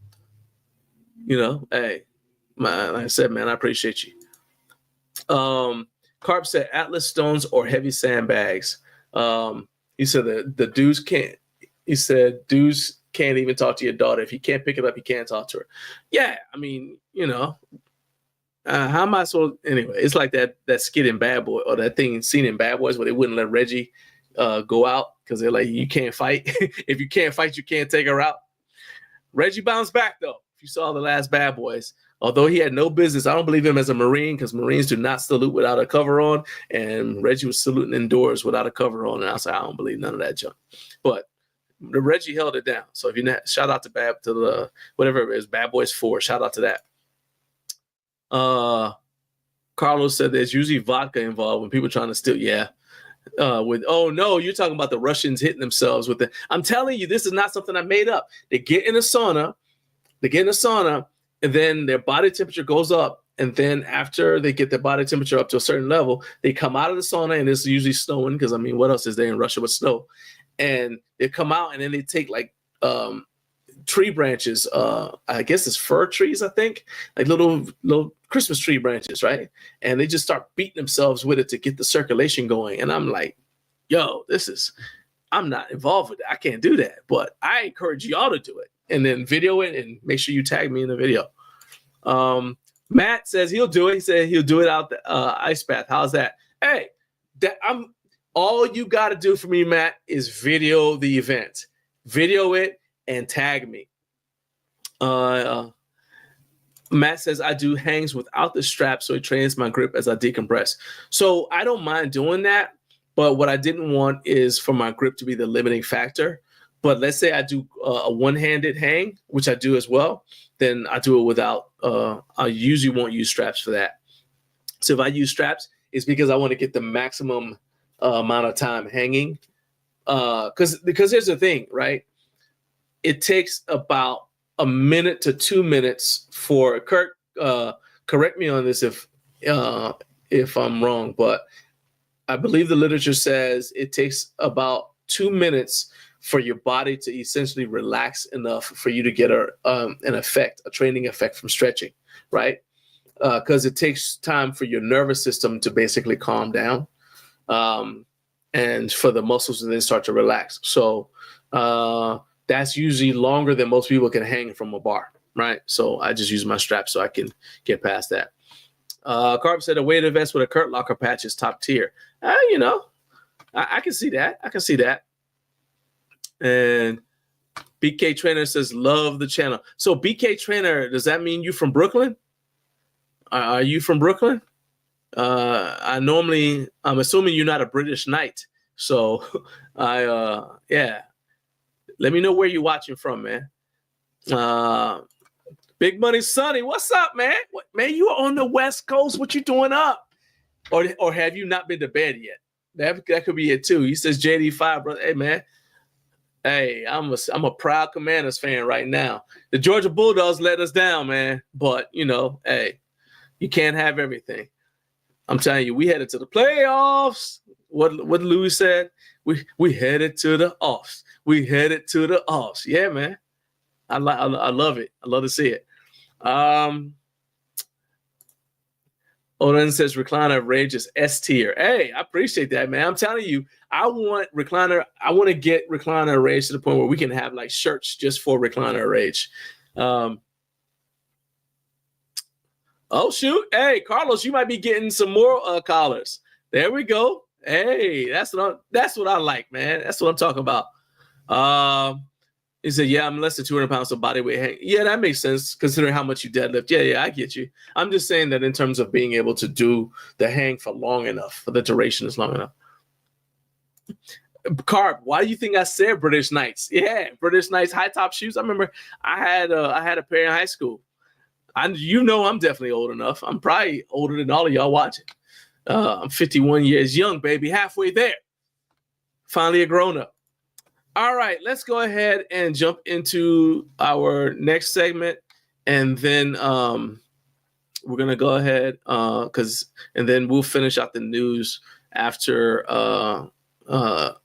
Hey, like I said, man, I appreciate you. Carp said Atlas stones or heavy sandbags. He said the dudes can't. He said dudes can't even talk to your daughter. If you can't pick it up, you can't talk to her. Yeah, I mean, how am I so? Anyway, it's like that skit in Bad Boy, or that thing seen in Bad Boys where they wouldn't let Reggie go out because they're like, you can't fight. If you can't fight, you can't take her out. Reggie bounced back though. If you saw the last Bad Boys, although he had no business, I don't believe him as a Marine because Marines do not salute without a cover on, and Reggie was saluting indoors without a cover on, and I was like, I don't believe none of that junk. But the Reggie held it down. So if you shout out to the whatever it is, Bad Boys 4, shout out to that. Carlos said there's usually vodka involved when people are trying to steal. Yeah. Oh no, you're talking about the Russians hitting themselves with I'm telling you, this is not something I made up. They get in a sauna, and then their body temperature goes up, And then after they get their body temperature up to a certain level, they come out of the sauna, and it's usually snowing because, I mean, what else is there in Russia with snow? And they come out, and then they take like tree branches. I guess it's fir trees, I think, like little Christmas tree branches, right? And they just start beating themselves with it to get the circulation going. And I'm like, yo, I'm not involved with it. I can't do that. But I encourage y'all to do it. And then video it and make sure you tag me in the video. Matt says he'll do it. He said he'll do it out the ice bath. How's that? Hey, all you got to do for me, Matt, is video the event. Video it and tag me. Matt says I do hangs without the strap, so it trains my grip as I decompress. So I don't mind doing that, but what I didn't want is for my grip to be the limiting factor. But let's say I do a one-handed hang, which I do as well, then I do it without, I usually won't use straps for that. So if I use straps, it's because I want to get the maximum amount of time hanging. Because here's the thing, right? It takes about a minute to 2 minutes for Kurt. Correct me on this if I'm wrong, but I believe the literature says it takes about 2 minutes for your body to essentially relax enough for you to get an effect, a training effect from stretching, right? Because it takes time for your nervous system to basically calm down, and for the muscles to then start to relax. So that's usually longer than most people can hang from a bar, right? So I just use my strap so I can get past that. Carp said a weighted vest with a Kurt Locker patch is top tier. I can see that. I can see that. And BK Trainer says, love the channel. So BK Trainer, does that mean you from Brooklyn? Are you from Brooklyn? I'm assuming you're not a British knight. So yeah. Let me know where you're watching from, man. Big Money Sonny, what's up, man? Man, you are on the West Coast. What you doing up? Or have you not been to bed yet? That could be it too. He says JD5, brother. Hey, man. Hey, I'm a proud Commanders fan right now. The Georgia Bulldogs let us down, man. But, hey, you can't have everything. I'm telling you, we headed to the playoffs. What Louis said, we headed to the offs. We headed to the offs. Yeah, man. I love it. I love to see it. Odin says Recliner Rage is S tier. Hey, I appreciate that, man. I'm telling you, I want to get Recliner Rage to the point where we can have like shirts just for Recliner Rage. Oh shoot. Hey, Carlos, you might be getting some more collars. There we go. Hey, that's what I like, man. That's what I'm talking about. He said, yeah, I'm less than 200 pounds of body weight hang. Yeah, that makes sense considering how much you deadlift. Yeah, I get you. I'm just saying that in terms of being able to do the hang for long enough, for the duration is long enough. Carp, why do you think I said British Knights? Yeah, British Knights high top shoes. I remember I had a pair in high school. I'm definitely old enough. I'm probably older than all of y'all watching. I'm 51 years young, baby, halfway there. Finally a grown up. All right, let's go ahead and jump into our next segment, and then we're gonna go ahead and then we'll finish out the news after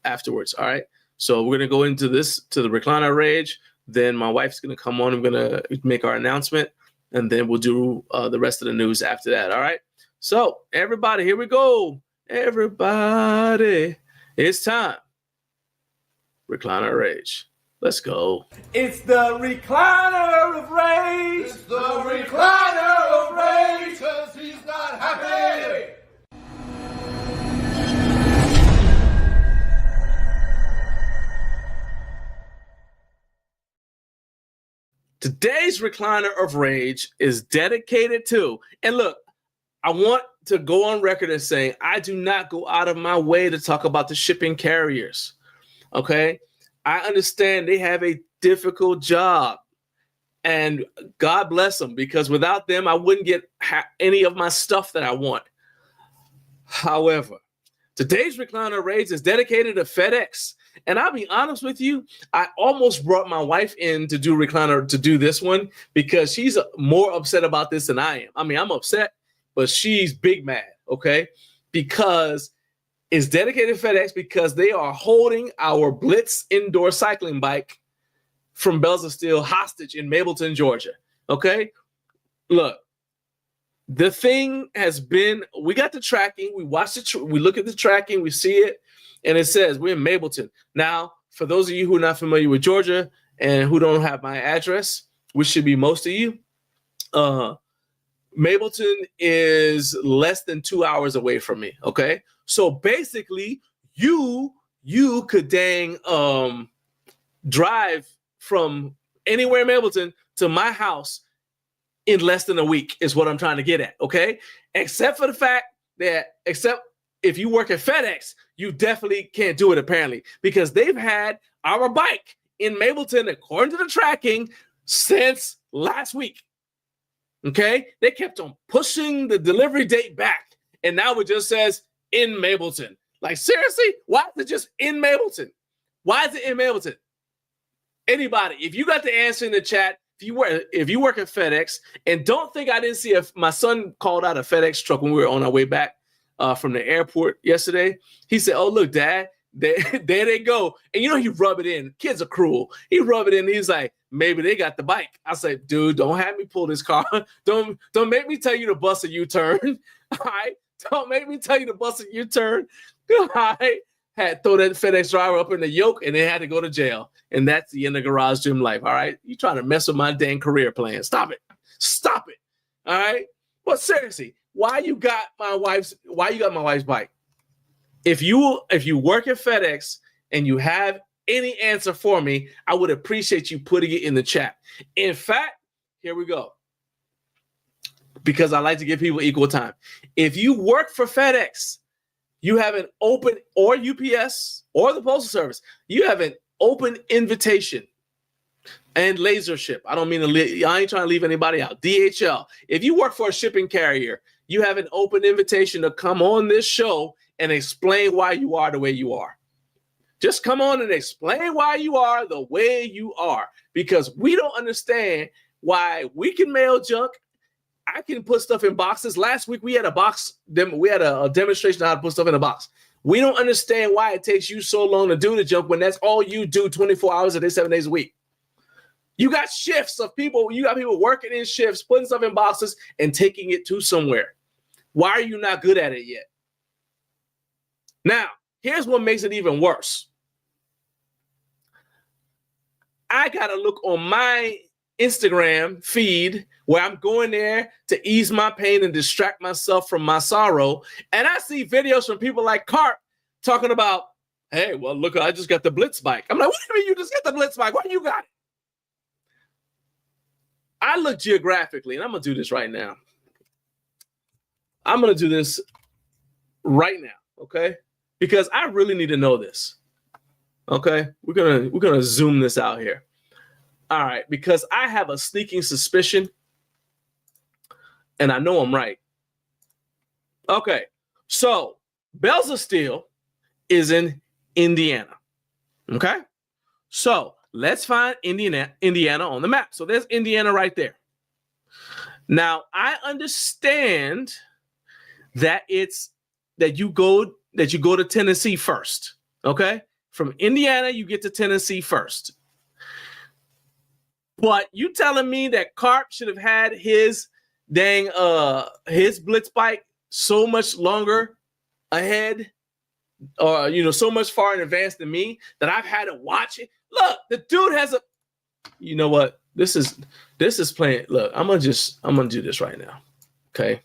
afterwards. All right, so we're gonna go into the Recliner Rage. Then my wife's gonna come on. I'm gonna make our announcement, and then we'll do the rest of the news after that. All right. So everybody, here we go. Everybody, it's time. Recliner Rage. Let's go.
It's the Recliner of Rage.
It's the Recliner of Rage, 'cause he's not happy.
Today's Recliner of Rage is dedicated to, and look, I want to go on record as saying I do not go out of my way to talk about the shipping carriers. Okay, I understand they have a difficult job, and God bless them, because without them, I wouldn't get any of my stuff that I want. However, today's Recliner Rage is dedicated to FedEx. And I'll be honest with you, I almost brought my wife in to do Recliner to do this one because she's more upset about this than I am. I mean, I'm upset, but she's big mad, okay? Because it's dedicated FedEx because they are holding our Blitz indoor cycling bike from Bells of Steel hostage in Mableton, Georgia, okay? Look, the thing has been, we got the tracking, we watched it, we look at the tracking, we see it, and it says we're in Mableton. Now, for those of you who are not familiar with Georgia and who don't have my address, which should be most of you, Mableton is less than 2 hours away from me, okay? So basically, you could dang drive from anywhere in Mableton to my house in less than a week is what I'm trying to get at, okay? Except for the fact that, except if you work at FedEx, you definitely can't do it apparently because they've had our bike in Mableton, according to the tracking, since last week, okay? They kept on pushing the delivery date back, and now it just says in Mableton. Like, seriously? Why is it just in Mableton? Why is it in Mableton? Anybody, if you got the answer in the chat, if you work at FedEx, and don't think I didn't see my son called out a FedEx truck when we were on our way back from the airport yesterday. He said, "Oh, look, Dad, there they go." And you know, he rub it in. Kids are cruel. He rub it in. He's like, maybe they got the bike. I said, dude, don't have me pull this car. Don't make me tell you to bust a U-turn. All right? Don't make me tell you to bust a U-turn. All right? Had throw that FedEx driver up in the yoke and they had to go to jail. And that's the end of Garage Gym life. All right. You trying to mess with my dang career plan. Stop it. Stop it. All right. But seriously, why you got my wife's bike? If you work at FedEx and you have any answer for me, I would appreciate you putting it in the chat. In fact, here we go. Because I like to give people equal time. If you work for FedEx, you have an open, or UPS or the Postal Service, you have an open invitation. And laser ship. I don't mean to I ain't trying to leave anybody out. DHL. If you work for a shipping carrier, you have an open invitation to come on this show and explain why you are the way you are. Just come on and explain why you are the way you are. Because we don't understand why we can mail junk. I can put stuff in boxes. Last week we had a demonstration on how to put stuff in a box. We don't understand why it takes you so long to do the junk when that's all you do 24 hours a day, 7 days a week. You got shifts of people. You got people working in shifts, putting stuff in boxes and taking it to somewhere. Why are you not good at it yet? Now, here's what makes it even worse. I got to look on my Instagram feed where I'm going there to ease my pain and distract myself from my sorrow. And I see videos from people like Carp talking about, hey, well, look, I just got the Blitz bike. I'm like, what do you mean you just got the Blitz bike? Why you got it? I look geographically, and I'm going to do this right now. I'm going to do this right now, okay? Because I really need to know this. Okay? We're gonna zoom this out here. All right, because I have a sneaking suspicion, and I know I'm right. Okay, so Bells of Steel is in Indiana. Okay, so let's find Indiana on the map. So there's Indiana right there. Now I understand that you go to Tennessee first. Okay, from Indiana you get to Tennessee first. But you telling me that Carp should have had his dang his Blitz bike so much longer ahead, or so much far in advance than me that I've had to watch it. Look, the dude has a. You know what? This is playing. Look, I'm gonna do this right now. Okay.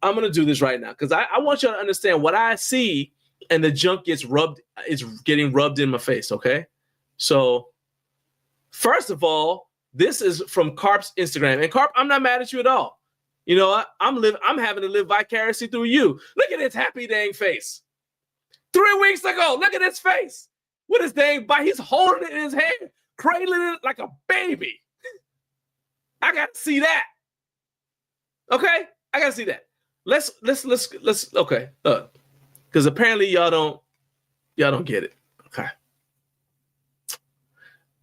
I'm gonna do this right now because I want you to understand what I see, and the junk gets rubbed. It's getting rubbed in my face. Okay, so. First of all, this is from Carp's Instagram. And Carp, I'm not mad at you at all. You know what? I'm having to live vicariously through you. Look at his happy dang face. 3 weeks ago, look at his face. With his dang bike, he's holding it in his hand, cradling it like a baby. I got to see that. Okay? I got to see that. Let's okay. Because apparently y'all don't. Y'all don't get it. Okay.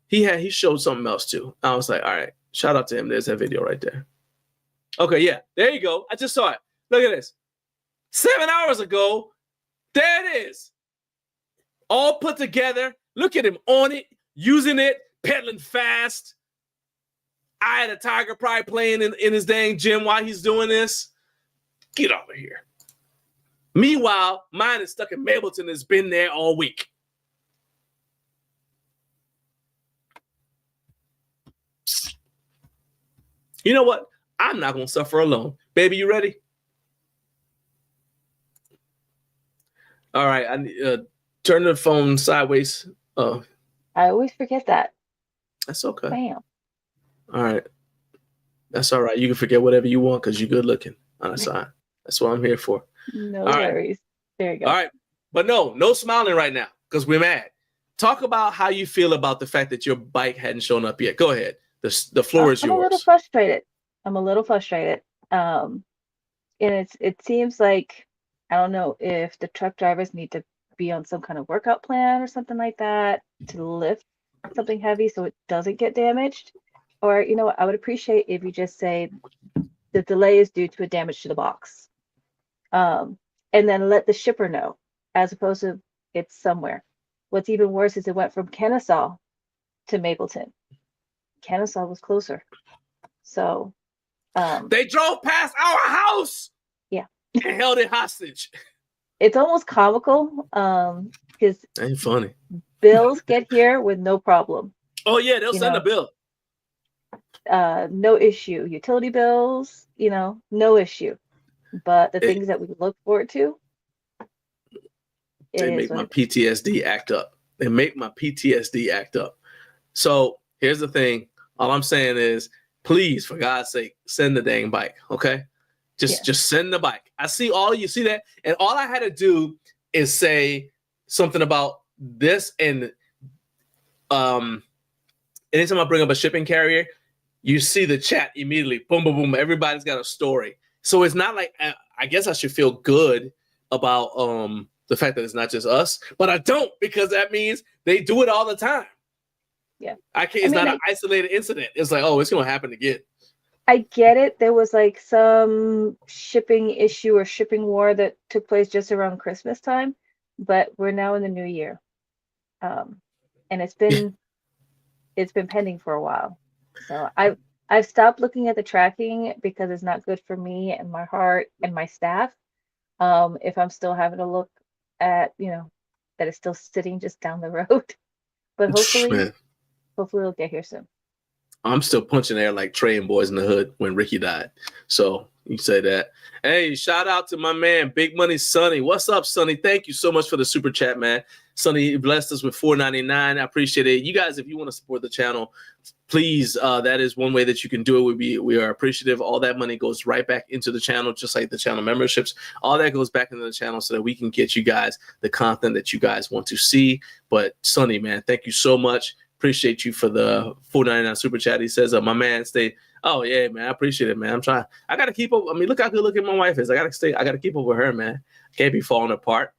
He showed something else too. I was like, all right, shout out to him. There's that video right there. Okay, yeah, there you go. I just saw it. Look at this. 7 hours ago, there it is. All put together. Look at him on it, using it, pedaling fast. I had a tiger probably playing in his dang gym while he's doing this. Get over here. Meanwhile, mine is stuck in Mableton. It's been there all week. You know what? I'm not going to suffer alone. Baby, you ready? All right. I turn the phone sideways.
I always forget that.
That's okay.
Bam.
All right. That's all right. You can forget whatever you want because you're good looking on the side. That's what I'm here for.
No
all
worries.
Right.
There you go.
All right. But no smiling right now because we're mad. Talk about how you feel about the fact that your bike hadn't shown up yet. Go ahead. The floor is yours.
I'm a little frustrated. And it seems like, I don't know if the truck drivers need to be on some kind of workout plan or something like that to lift something heavy so it doesn't get damaged. Or, you know what, I would appreciate if you just say the delay is due to a damage to the box. And then let the shipper know, as opposed to it's somewhere. What's even worse is it went from Kennesaw to Mapleton. Kennesaw was closer. So
they drove past our house.
Yeah.
And held it hostage.
It's almost comical because
ain't funny.
Bills get here with no problem.
Oh yeah, they'll send a bill.
No issue. Utility bills, no issue. But the things that we look forward to,
they make my PTSD act up. So here's the thing. All I'm saying is, please, for God's sake, send the dang bike. Okay. Just send the bike. I see that. And all I had to do is say something about this. And anytime I bring up a shipping carrier, you see the chat immediately. Boom, boom, boom. Everybody's got a story. So it's not like, I guess I should feel good about the fact that it's not just us, but I don't, because that means they do it all the time.
Yeah.
It's not an isolated incident. It's like, oh, it's going to happen again.
I get it. There was like some shipping issue or shipping war that took place just around Christmas time, but we're now in the new year. And it's been pending for a while. So I've stopped looking at the tracking because it's not good for me and my heart and my staff. If I'm still having to look at, that it's still sitting just down the road, but hopefully it'll get here soon.
I'm still punching air like Trey and Boys in the Hood when Ricky died. So you say that. Hey, shout out to my man, Big Money Sonny. What's up, Sonny? Thank you so much for the super chat, man. Sonny blessed us with $4.99. I appreciate it. You guys, if you want to support the channel, please, that is one way that you can do it. We are appreciative. All that money goes right back into the channel, just like the channel memberships. All that goes back into the channel so that we can get you guys the content that you guys want to see. But Sonny, man, thank you so much. Appreciate you for the $4.99 super chat. He says, my man stay. Oh yeah, man. I appreciate it, man. I'm trying. I got to keep up. I mean, look how good looking my wife is. I got to keep up with her, man. Can't be falling apart.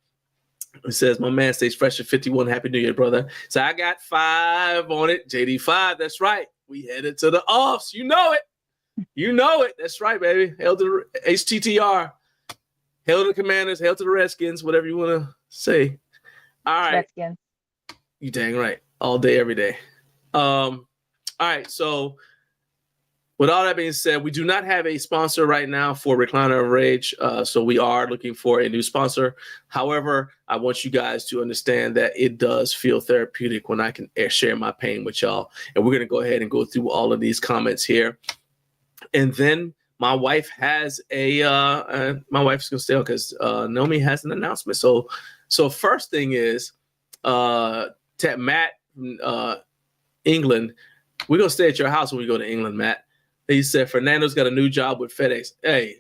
It says, my man stays fresh at 51. Happy New Year, brother. So I got 5 on it. JD5. That's right. We headed to the offs. You know it. That's right, baby. Hail to the HTTR. Hail to the Commanders. Hail to the Redskins. Whatever you want to say. All right.
Redskins.
You dang right. All day, every day. All right. So with all that being said, we do not have a sponsor right now for Recliner of Rage. So we are looking for a new sponsor. However, I want you guys to understand that it does feel therapeutic when I can share my pain with y'all. And we're going to go ahead and go through all of these comments here. And then my wife has my wife's going to stay on because Nomi has an announcement. So first thing is Matt, England, we're going to stay at your house when we go to England, Matt. He said, Fernando's got a new job with FedEx. Hey,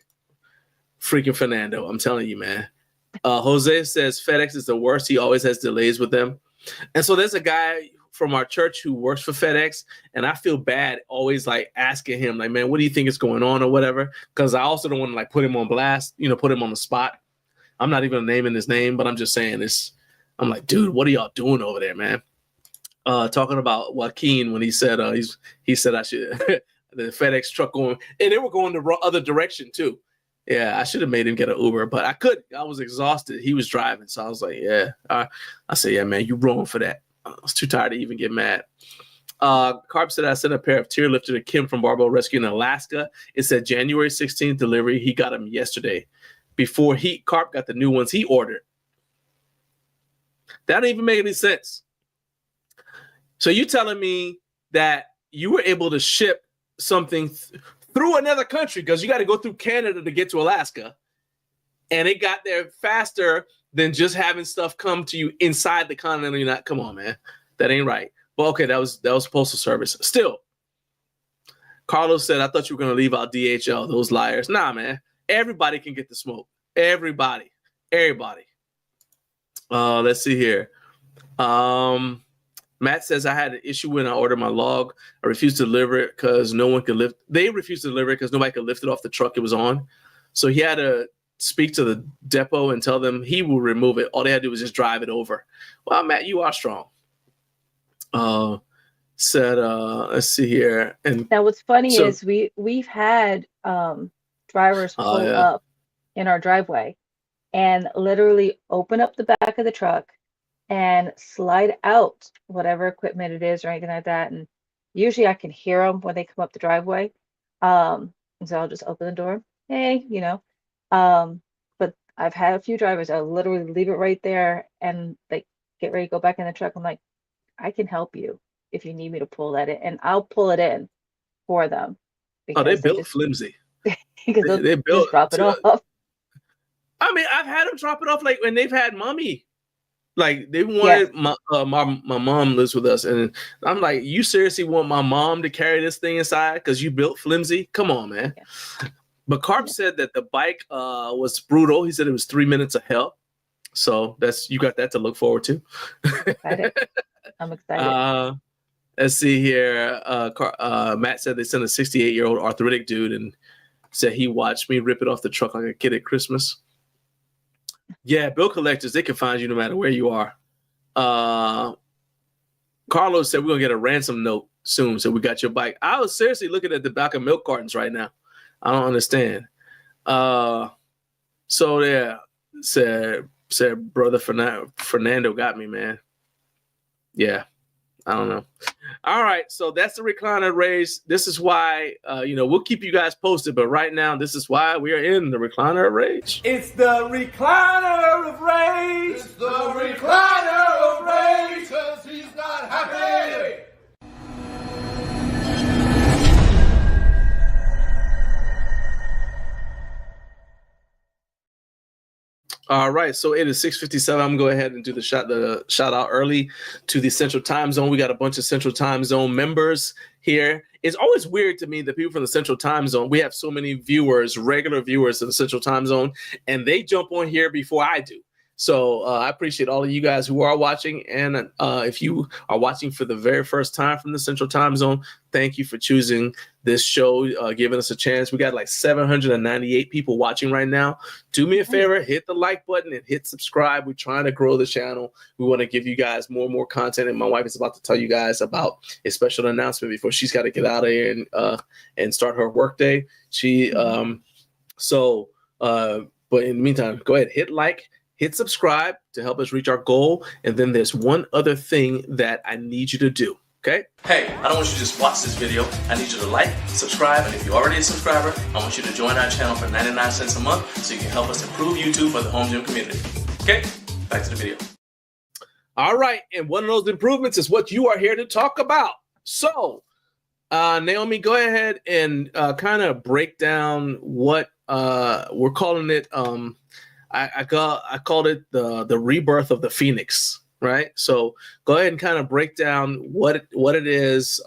freaking Fernando. I'm telling you, man. Jose says FedEx is the worst. He always has delays with them. And so there's a guy from our church who works for FedEx, and I feel bad always like asking him, like, man, what do you think is going on or whatever? Because I also don't want to like put him on blast, put him on the spot. I'm not even naming his name, but I'm just saying this. I'm like, dude, what are y'all doing over there, man? Talking about Joaquin when he said he said I should the FedEx truck going, and they were going the other direction too. Yeah, I should have made him get an Uber, but I couldn't. I was exhausted. He was driving, so I was like, yeah. I said, yeah, man, you wrong for that. I was too tired to even get mad. Carp said I sent a pair of tier lifter to Kim from Barbell Rescue in Alaska. It said January 16th delivery. He got them yesterday. Before Carp got the new ones he ordered. That don't even make any sense. So you telling me that you were able to ship something through another country, because you got to go through Canada to get to Alaska, and it got there faster than just having stuff come to you inside the continent? You're not, come on, man, that ain't right. Well, okay, that was Postal Service. Still, Carlos said, I thought you were gonna leave out DHL. Those liars. Nah, man. Everybody can get the smoke. Everybody. Let's see here. Matt says, I had an issue when I ordered my log. I refused to deliver it because no one could lift. They refused to deliver it because nobody could lift it off the truck it was on. So he had to speak to the depot and tell them he will remove it. All they had to do was just drive it over. Well, Matt, you are strong. Said, let's see here. And
now what's funny is we've had drivers pull up in our driveway and literally open up the back of the truck and slide out whatever equipment it is or anything like that. And usually I can hear them when they come up the driveway. And so I'll just open the door. Hey, you know. But I've had a few drivers, I'll literally leave it right there and they get ready to go back in the truck. I'm like, I can help you if you need me to pull that in, and I'll pull it in for them.
They built flimsy.
Because they built, just drop it off.
I mean, I've had them drop it off like when they've had mommy. Like they wanted my mom lives with us, and I'm like, you seriously want my mom to carry this thing inside because you built flimsy? Come on, man. Yeah. But Carp said that the bike was brutal. He said it was 3 minutes of hell. So you got that to look forward to.
I'm excited.
Let's see here. Matt said they sent a 68-year-old arthritic dude and said he watched me rip it off the truck like a kid at Christmas. Yeah, bill collectors, they can find you no matter where you are. Carlos said we're going to get a ransom note soon, so we got your bike. I was seriously looking at the back of milk cartons right now. I don't understand. So yeah, said brother Fernando got me, man. Yeah, I don't know. All right, so that's the recliner race. This is why we'll keep you guys posted, but right now this is why we are in the recliner rage.
It's the recliner of rage.
It's the recliner of rage, 'cause he's not happy.
All right, so it is 6:57. I'm going to go ahead and do the shout out early to the Central Time Zone. We got a bunch of Central Time Zone members here. It's always weird to me that people from the Central Time Zone, we have so many viewers, regular viewers in the Central Time Zone, and they jump on here before I do. So I appreciate all of you guys who are watching. And if you are watching for the very first time from the Central Time Zone, thank you for choosing this show, giving us a chance. We got like 798 people watching right now. Do me a favor, hit the like button and hit subscribe. We're trying to grow the channel. We want to give you guys more and more content. And my wife is about to tell you guys about a special announcement before she's got to get out of here and start her work day. But in the meantime, go ahead, hit like, hit subscribe to help us reach our goal. And then there's one other thing that I need you to do. Okay? Hey, I don't want you to just watch this video. I need you to like, subscribe, and if you're already a subscriber, I want you to join our channel for 99 cents a month so you can help us improve YouTube for the home gym community. Okay? Back to the video. All right, and one of those improvements is what you are here to talk about. So, Naomi, go ahead and kind of break down what we're calling it. I called it the rebirth of the Phoenix, right? So go ahead and kind of break down what it is.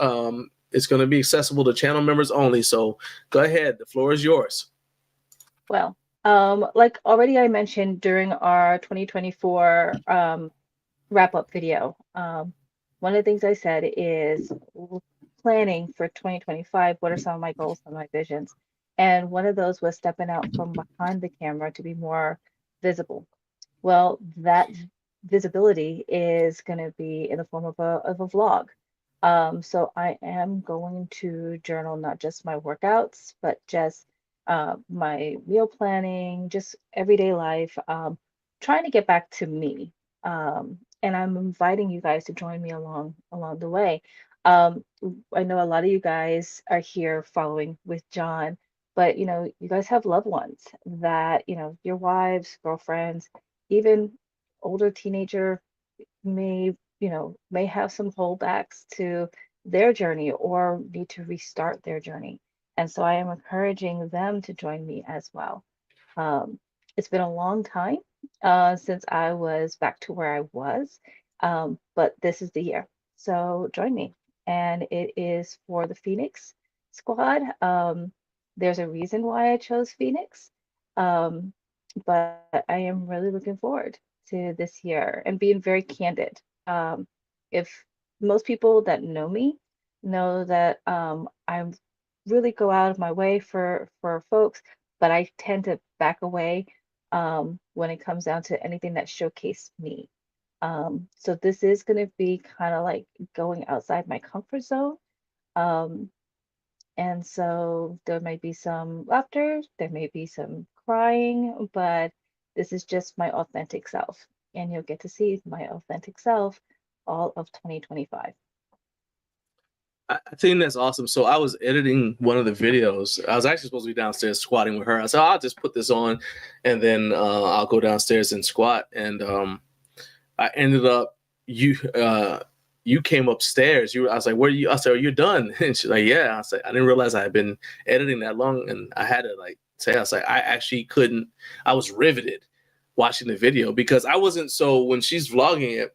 It's going to be accessible to channel members only. So go ahead. The floor is yours.
Well, like already I mentioned during our 2024 wrap-up video, one of the things I said is planning for 2025. What are some of my goals, some of my visions? And one of those was stepping out from behind the camera to be more visible. Well, that visibility is going to be in the form of a vlog. So I am going to journal not just my workouts, but just my meal planning, just everyday life, trying to get back to me. And I'm inviting you guys to join me along the way. Um, I know a lot of you guys are here following with John, but you guys have loved ones that, your wives, girlfriends, even older teenager may have some holdbacks to their journey or need to restart their journey. And so I am encouraging them to join me as well. Um, it's been a long time since I was back to where I was, but this is the year. So join me. And it is for the Phoenix squad. There's a reason why I chose Phoenix, um, but I am really looking forward to this year and being very candid. If most people that know me know that I really go out of my way for folks, but I tend to back away when it comes down to anything that showcased me. So this is going to be kind of like going outside my comfort zone. Um, and so there may be some laughter, there may be some crying, but this is just my authentic self. And you'll get to see my authentic self all of 2025.
I think that's awesome. So I was editing one of the videos. I was actually supposed to be downstairs squatting with her. I said, I'll just put this on and then I'll go downstairs and squat. And I ended up, you came upstairs. I was like, where are you? I said, you're done. And she's like, yeah. I said, I didn't realize I had been editing that long. And I had to I was like, I actually couldn't, I was riveted watching the video because I wasn't, so when she's vlogging it,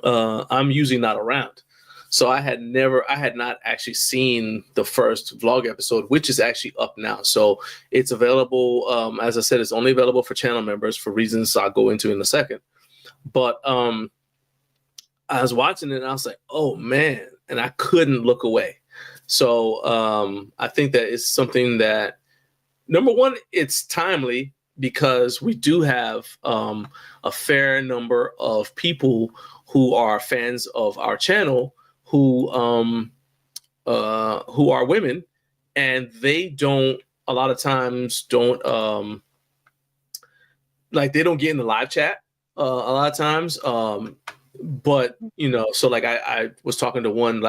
I'm usually not around. So I had not actually seen the first vlog episode, which is actually up now. So it's available. As I said, it's only available for channel members for reasons I'll go into in a second. But I was watching it and I was like, oh man, and I couldn't look away. So I think that it's something that, number one, it's timely because we do have a fair number of people who are fans of our channel who are women, and they don't a lot of times don't they don't get in the live chat a lot of times. But so like I was talking to one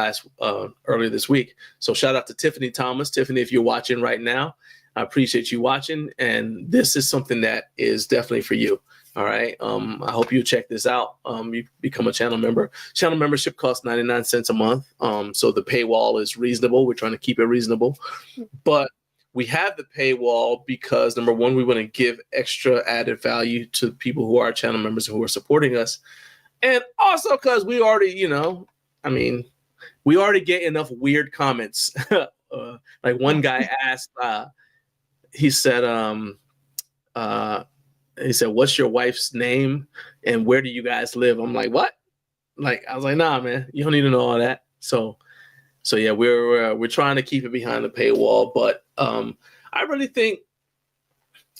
earlier this week. So shout out to Tiffany Thomas. Tiffany, if you're watching right now, I appreciate you watching, and this is something that is definitely for you. All right. I hope you check this out. You become a channel member. Channel membership costs 99 cents a month. So the paywall is reasonable. We're trying to keep it reasonable, but we have the paywall because number one, we want to give extra added value to people who are channel members and who are supporting us. And also because we already, we already get enough weird comments. Like one guy asked, he said, what's your wife's name and where do you guys live? I'm like, what? I was like, nah, man, you don't need to know all that. So yeah, we're trying to keep it behind the paywall, but I really think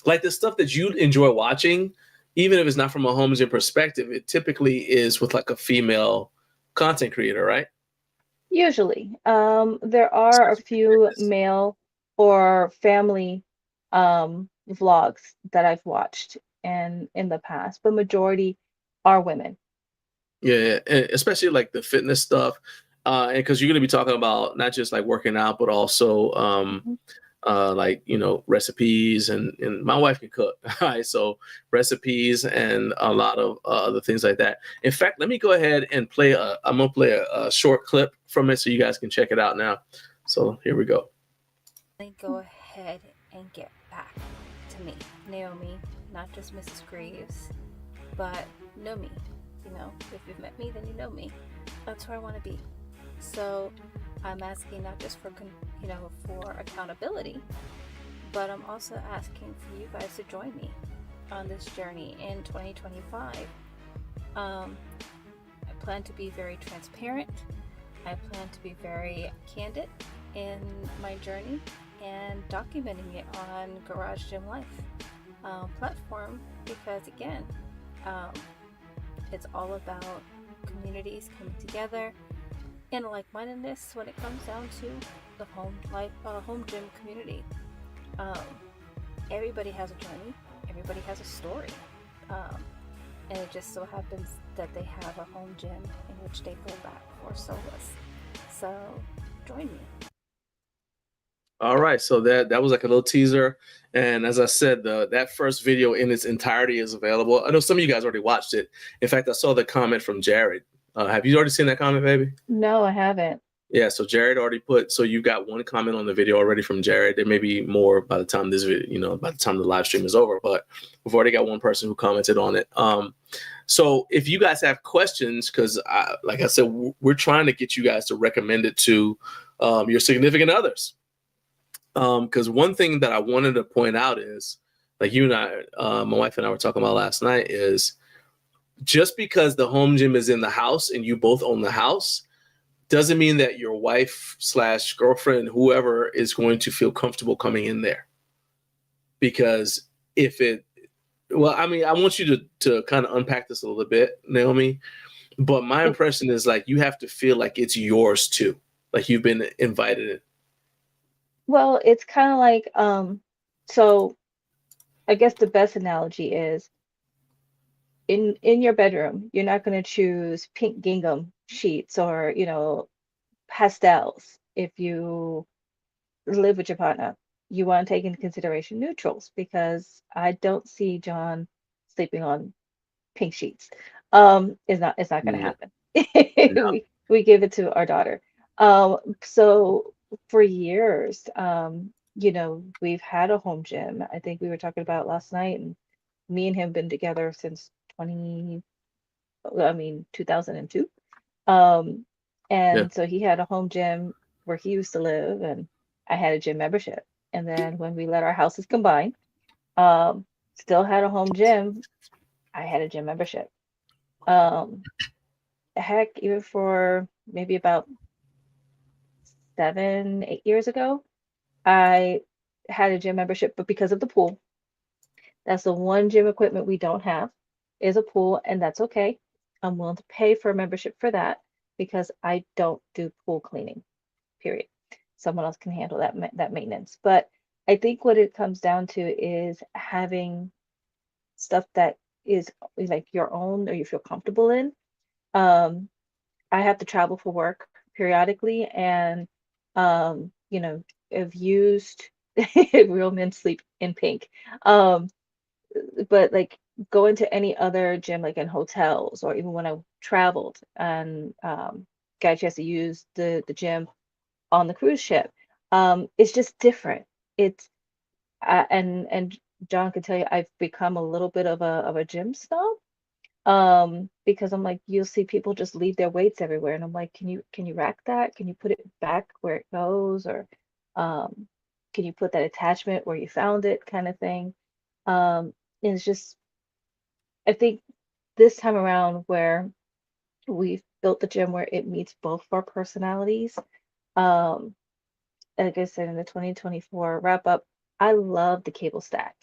like the stuff that you enjoy watching, even if it's not from a home's perspective, it typically is with like a female content creator, right?
Usually. There are a few male or family vlogs that I've watched in the past, but majority are women.
Yeah, especially like the fitness stuff, and because you're going to be talking about not just like working out, but also recipes, and my wife can cook. Right, so recipes and a lot of other things like that. In fact, let me go ahead and I'm gonna play a short clip from it so you guys can check it out now. So here we go.
Go ahead and get back to me, Naomi, not just Mrs. Greaves, but know me. If you've met me, then you know me. That's where I want to be. So I'm asking not just for for accountability, but I'm also asking for you guys to join me on this journey in 2025. I plan to be very transparent. I plan to be very candid in my journey and documenting it on Garage Gym Life platform because again, It's all about communities coming together and like-mindedness when it comes down to the home gym community. Everybody has a journey. Everybody has a story. And it just so happens that they have a home gym in which they go back for solace. So join me.
All right, so that was like a little teaser, and as I said, that first video in its entirety is available. I know some of you guys already watched it. In fact, I saw the comment from Jared. Have you already seen that comment, baby?
No, I haven't.
Yeah, so Jared already put. So you got one comment on the video already from Jared. There may be more by the time this video, by the time the live stream is over. But we've already got one person who commented on it. So if you guys have questions, because like I said, we're trying to get you guys to recommend it to your significant others. Because one thing that I wanted to point out is, like you and I, my wife and I were talking about last night, is just because the home gym is in the house and you both own the house doesn't mean that your wife / girlfriend, whoever, is going to feel comfortable coming in there. Because I want you to kind of unpack this a little bit, Naomi. But my impression is like you have to feel like it's yours too, like you've been invited in.
Well, it's kind of like, so I guess the best analogy is in your bedroom, you're not going to choose pink gingham sheets or, pastels. If you live with your partner, you want to take into consideration neutrals, because I don't see John sleeping on pink sheets. It's not going to happen.
No.
We give it to our daughter. So for years, we've had a home gym. I think we were talking about last night, and me and him been together since 2002. So he had a home gym where he used to live, and I had a gym membership. And then when we let our houses combine, still had a home gym. I had a gym membership. Heck, even for maybe about 7-8 years ago, I had a gym membership, but because of the pool, that's the one gym equipment we don't have, is a pool, and that's okay. I'm willing to pay for a membership for that because I don't do pool cleaning, period. Someone else can handle that maintenance. But I think what it comes down to is having stuff that is like your own or you feel comfortable in. I have to travel for work periodically, and I've used real men sleep in pink. But like going to any other gym, like in hotels, or even when I traveled and got a chance to use the gym on the cruise ship, it's just different. It's and John can tell you, I've become a little bit of a gym snob, because I'm like, you'll see people just leave their weights everywhere, and I'm like, can you rack that? Can you put it back where it goes, or can you put that attachment where you found it, kind of thing. And it's just, I think this time around where we've built the gym where it meets both of our personalities, like I said, in the 2024 wrap up, I love the cable stack.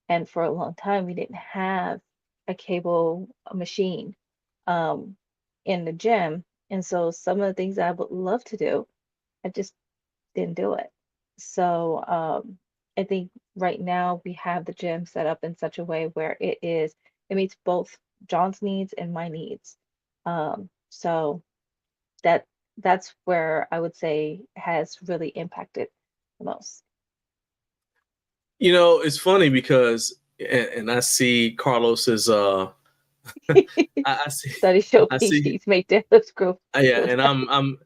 And for a long time, we didn't have a cable machine in the gym. And so some of the things I would love to do, I just didn't do it. So I think right now we have the gym set up in such a way where it meets both John's needs and my needs. So that's where I would say has really impacted the most.
It's funny because, and I see Carlos's, I see,
Study show
I see,
PTs make deadlifts grow.
yeah, and I'm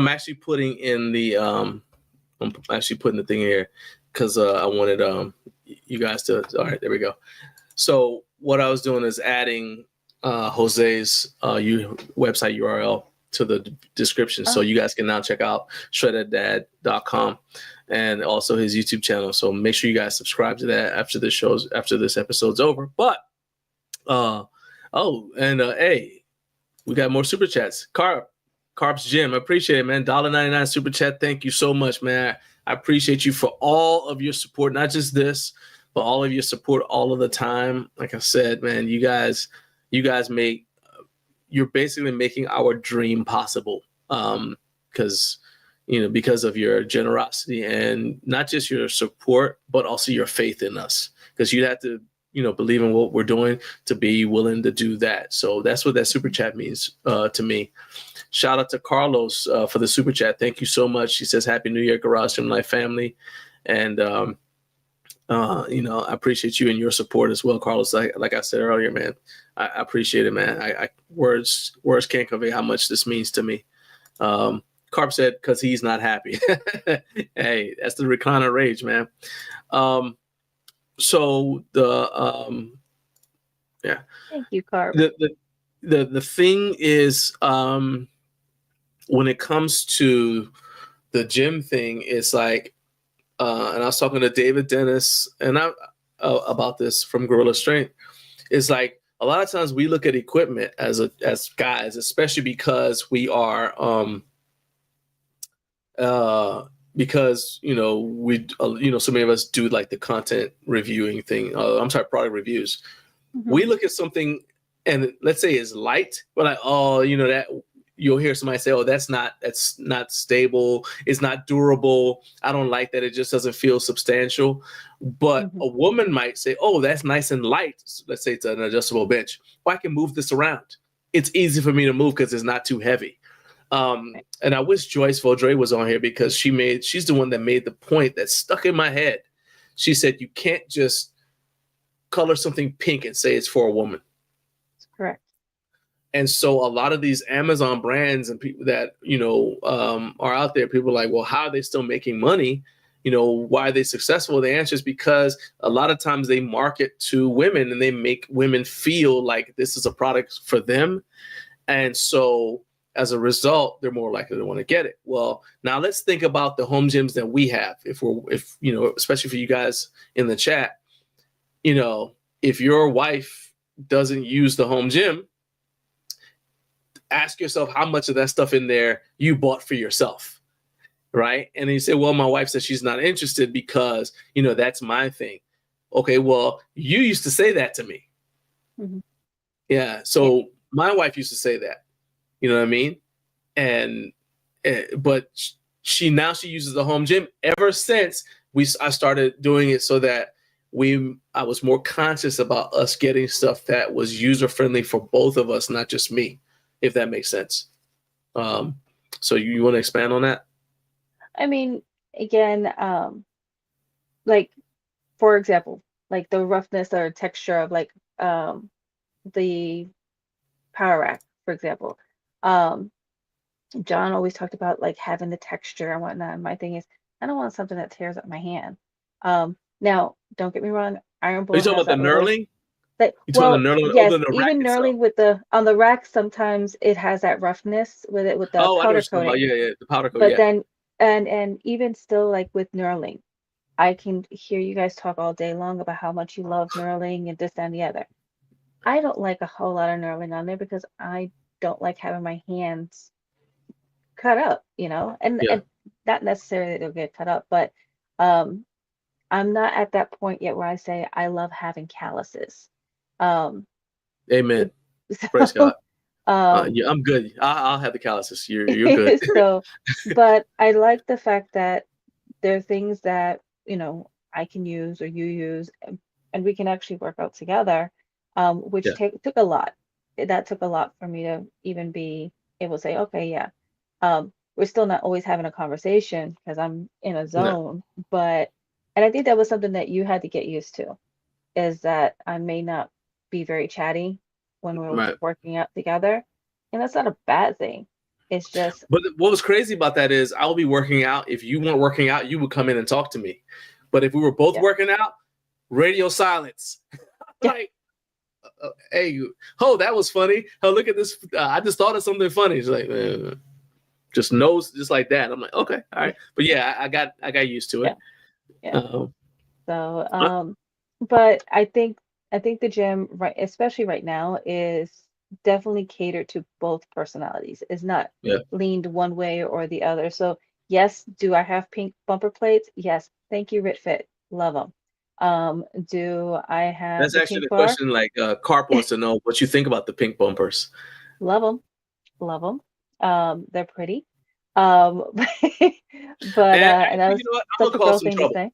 actually putting in the, I'm actually putting the thing here because I wanted you guys to, all right, there we go. So what I was doing is adding Jose's website URL to the description, so you guys can now check out shreddeddad.com and also his YouTube channel. So make sure you guys subscribe to that after this episode's over. But hey, we got more super chats. Carp's Gym, I appreciate it, man. $1.99 super chat. Thank you so much, man. I appreciate you for all of your support, not just this, but all of your support all of the time. Like I said, man, you guys make you're basically making our dream possible. Because because of your generosity and not just your support, but also your faith in us. Because you have to, believe in what we're doing to be willing to do that. So that's what that super chat means to me. Shout out to Carlos for the super chat. Thank you so much. He says, Happy New Year, Garage Gym Life family. And, I appreciate you and your support as well, Carlos. Like I said earlier, man, I appreciate it, man. I words can't convey how much this means to me. Carp said, because he's not happy. Hey, that's the Recliner rage, man. So yeah.
Thank you, Carp.
The thing is, when it comes to the gym thing, it's like, and I was talking to David Dennis and about this from Gorilla Strength. It's like a lot of times we look at equipment as guys, especially because we are because we so many of us do like the content reviewing thing. Product reviews.
Mm-hmm.
We look at something and let's say it's light, we're like, that you'll hear somebody say, oh, that's not stable, it's not durable, I don't like that, it just doesn't feel substantial. But
Mm-hmm.
a woman might say, oh, that's nice and light. Let's say it's an adjustable bench. I can move this around. It's easy for me to move because it's not too heavy. And I wish Joyce Vaudrey was on here because she's the one that made the point that stuck in my head. She said, you can't just color something pink and say it's for a woman.
That's correct.
And so a lot of these Amazon brands and people that, are out there, people are like, well, how are they still making money? Why are they successful? The answer is because a lot of times they market to women and they make women feel like this is a product for them. And so as a result, they're more likely to want to get it. Well, now let's think about the home gyms that we have. If especially for you guys in the chat, if your wife doesn't use the home gym, ask yourself how much of that stuff in there you bought for yourself, right? And then you say, well, my wife says she's not interested because, that's my thing. Okay, well, you used to say that to me.
Mm-hmm.
Yeah, so my wife used to say that. You know what I mean? And but she uses the home gym ever since I started doing it so that I was more conscious about us getting stuff that was user friendly for both of us, not just me, if that makes sense. So you want to expand on that?
I mean, again, like for example, like the roughness or texture of like the Power Rack, for example. John always talked about like having the texture and whatnot. And my thing is, I don't want something that tears up my hand. Now, don't get me wrong, Iron Bull.
Are you talking about the knurling?
Yes, even knurling with on the rack, sometimes it has that roughness with it with the powder coating.
Yeah, the powder coat.
But then, and even still, like with knurling, I can hear you guys talk all day long about how much you love knurling and this and the other. I don't like a whole lot of knurling on there because I don't like having my hands cut up, and not necessarily they'll get cut up, but I'm not at that point yet where I say I love having calluses.
Amen. Praise God. Yeah, I'm good. I'll have the calluses. You're good.
So, but I like the fact that there are things that I can use or you use, and we can actually work out together, which took a lot. That took a lot for me to even be able to say, okay, yeah. We're still not always having a conversation because I'm in a zone, and I think that was something that you had to get used to, is that I may not be very chatty when we're working out together, and that's not a bad thing. It's just.
But what was crazy about that is I'll be working out. If you weren't working out, you would come in and talk to me. But if we were both working out, radio silence. Like, hey, that was funny. Oh, look at this. I just thought of something funny. It's like, just knows, just like that. I'm like, okay, all right. But yeah, I got used to it.
But I think the gym, right, especially right now, is definitely catered to both personalities. It's not leaned one way or the other. So yes, do I have pink bumper plates? Yes. Thank you, Ritfit. Love them. Do I have?
That's actually the question. Like Carp wants to know what you think about the pink bumpers.
Love them. Love them. They're pretty. Um, but
And
and that
actually,
was
you know what? I'm
such
gonna
a
cause
girl
some
thing to
trouble.
say.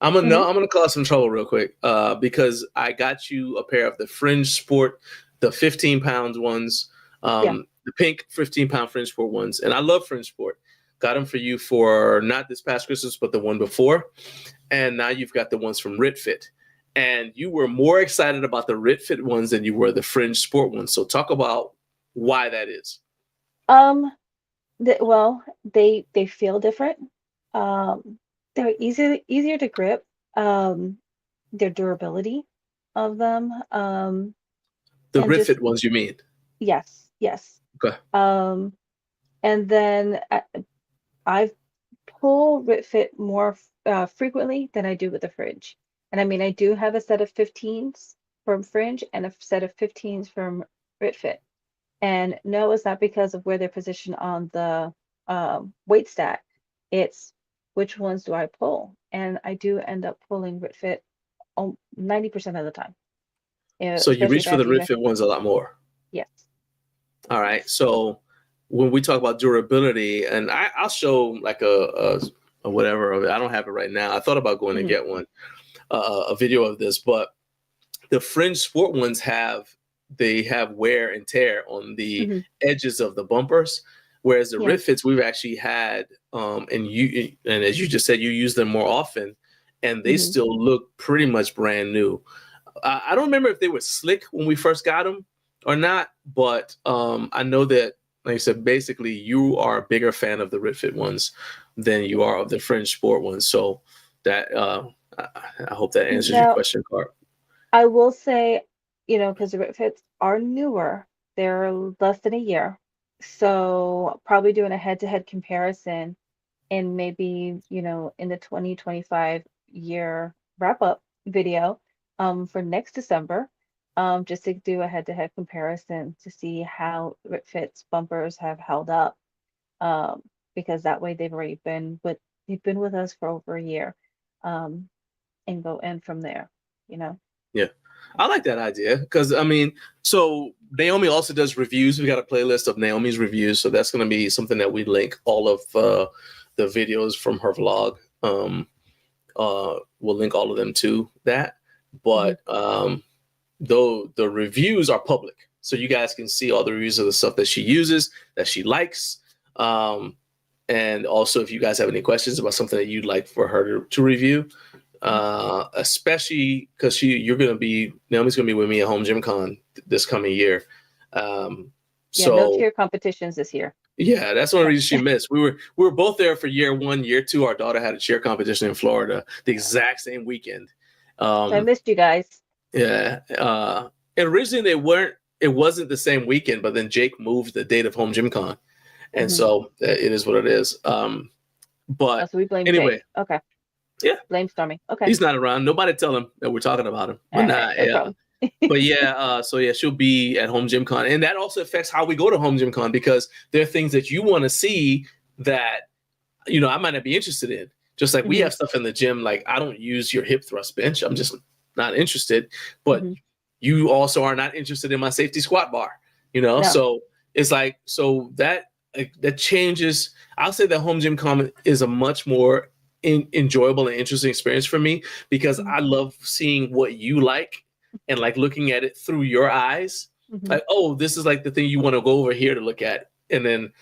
I'm gonna
Hmm.
no, I'm gonna cause some trouble real quick. Because I got you a pair of the Fringe Sport, the 15 pounds ones,
Yeah.
the pink 15-pound Fringe Sport ones, and I love Fringe Sport. Got them for you for not this past Christmas, but the one before, and now you've got the ones from Ritfit, and you were more excited about the Ritfit ones than you were the Fringe Sport ones. So talk about why that is.
Um, well, they feel different. Um, they're easier to grip. Um, their durability of them.
The
And just
Ritfit ones, you mean?
yes, yes.
Okay.
And then I've pull Ritfit more frequently than I do with the Fringe. And I mean, I do have a set of 15s from Fringe and a set of 15s from Ritfit. And no, it's not because of where they're positioned on the weight stat. It's which ones do I pull? And I do end up pulling Ritfit 90% of the time,
So you
especially
reach
if I
for
have
the
to use my,
Ritfit ones a lot more.
yes.
All right. So when we talk about durability, and I'll show like a whatever of it. I don't have it right now. I thought about going to
Hmm.
get one, a video of this, but the Fringe Sport ones they have wear and tear on the
Hmm.
edges of the bumpers, whereas the
Yeah.
Ritfits we've actually had, and as you just said, you use them more often, and they
Hmm.
still look pretty much brand new. I don't remember if they were slick when we first got them or not, but I know that, like I said, basically you are a bigger fan of the Ritfit ones than you are of the Fringe Sport ones. So that I hope that answers your
Now,
question, Cart.
I will say, because the Ritfits are newer, they're less than a year. So probably doing a head-to-head comparison and maybe, in the 2025 year wrap-up video for next December, just to do a head-to-head comparison to see how Ritfit's bumpers have held up. Um, because that way they've been with us for over a year. Um, and go in from there, you know.
Yeah. I like that idea because I mean, so Naomi also does reviews. We got a playlist of Naomi's reviews, so that's going to be something that we link all of the videos from her vlog. We'll link all of them to that.
Mhm.
But though the reviews are public, so you guys can see all the reviews of the stuff that she uses, that she likes. And also, if you guys have any questions about something that you'd like for her to review, especially because Naomi's gonna be with me at Home Gym Con this coming year.
Yeah, no
So
cheer competitions this year.
yeah, that's one
Okay.
reason she missed. We were both there for year one, year two. Our daughter had a cheer competition in Florida the exact same weekend.
So I
Um,
missed you guys.
yeah, and originally it wasn't the same weekend, but then Jake moved the date of Home Gym Con, and
Hmm.
so it is what it is.
Oh,
But
so we blame Jake.
anyway,
Okay.
yeah.
Blame Stormy. Okay.
He's not around. Nobody tell him that we're talking about him.
All
But
right.
nah,
No
yeah.
problem.
But yeah, so yeah, she'll be at Home Gym Con. And that also affects how we go to Home Gym Con because there are things that you want to see that, I might not be interested in. Just like we
Hmm.
have stuff in the gym, like I don't use your hip thrust bench. I'm just not interested. But
Hmm.
you also are not interested in my safety squat bar,
No.
So it's like, so that changes. I'll say that Home Gym Con is a much more enjoyable and interesting experience for me because
Hmm.
I love seeing what you like and like looking at it through your eyes.
Hmm.
Like, oh, this is like the thing you want to go over here to look at, and then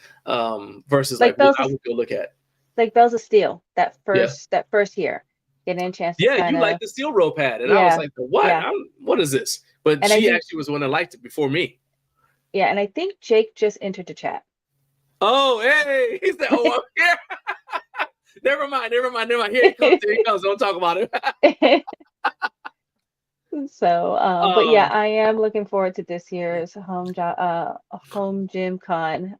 versus like
Like
what
Bells
I
of
would go look at.
like Bells of Steel. That
Yeah,
first year, getting a chance to
yeah,
kind
you like
of,
the steel rope pad, and I was
yeah,
like, what?
yeah.
What is this? But
And I
she
think,
actually was the one that liked it before me.
yeah, and I think Jake just entered the chat.
Oh, hey, he said, oh, I'm here. Never mind. Here he comes. Don't talk about it.
So, but yeah,
um,
I am looking forward to this year's home gym con.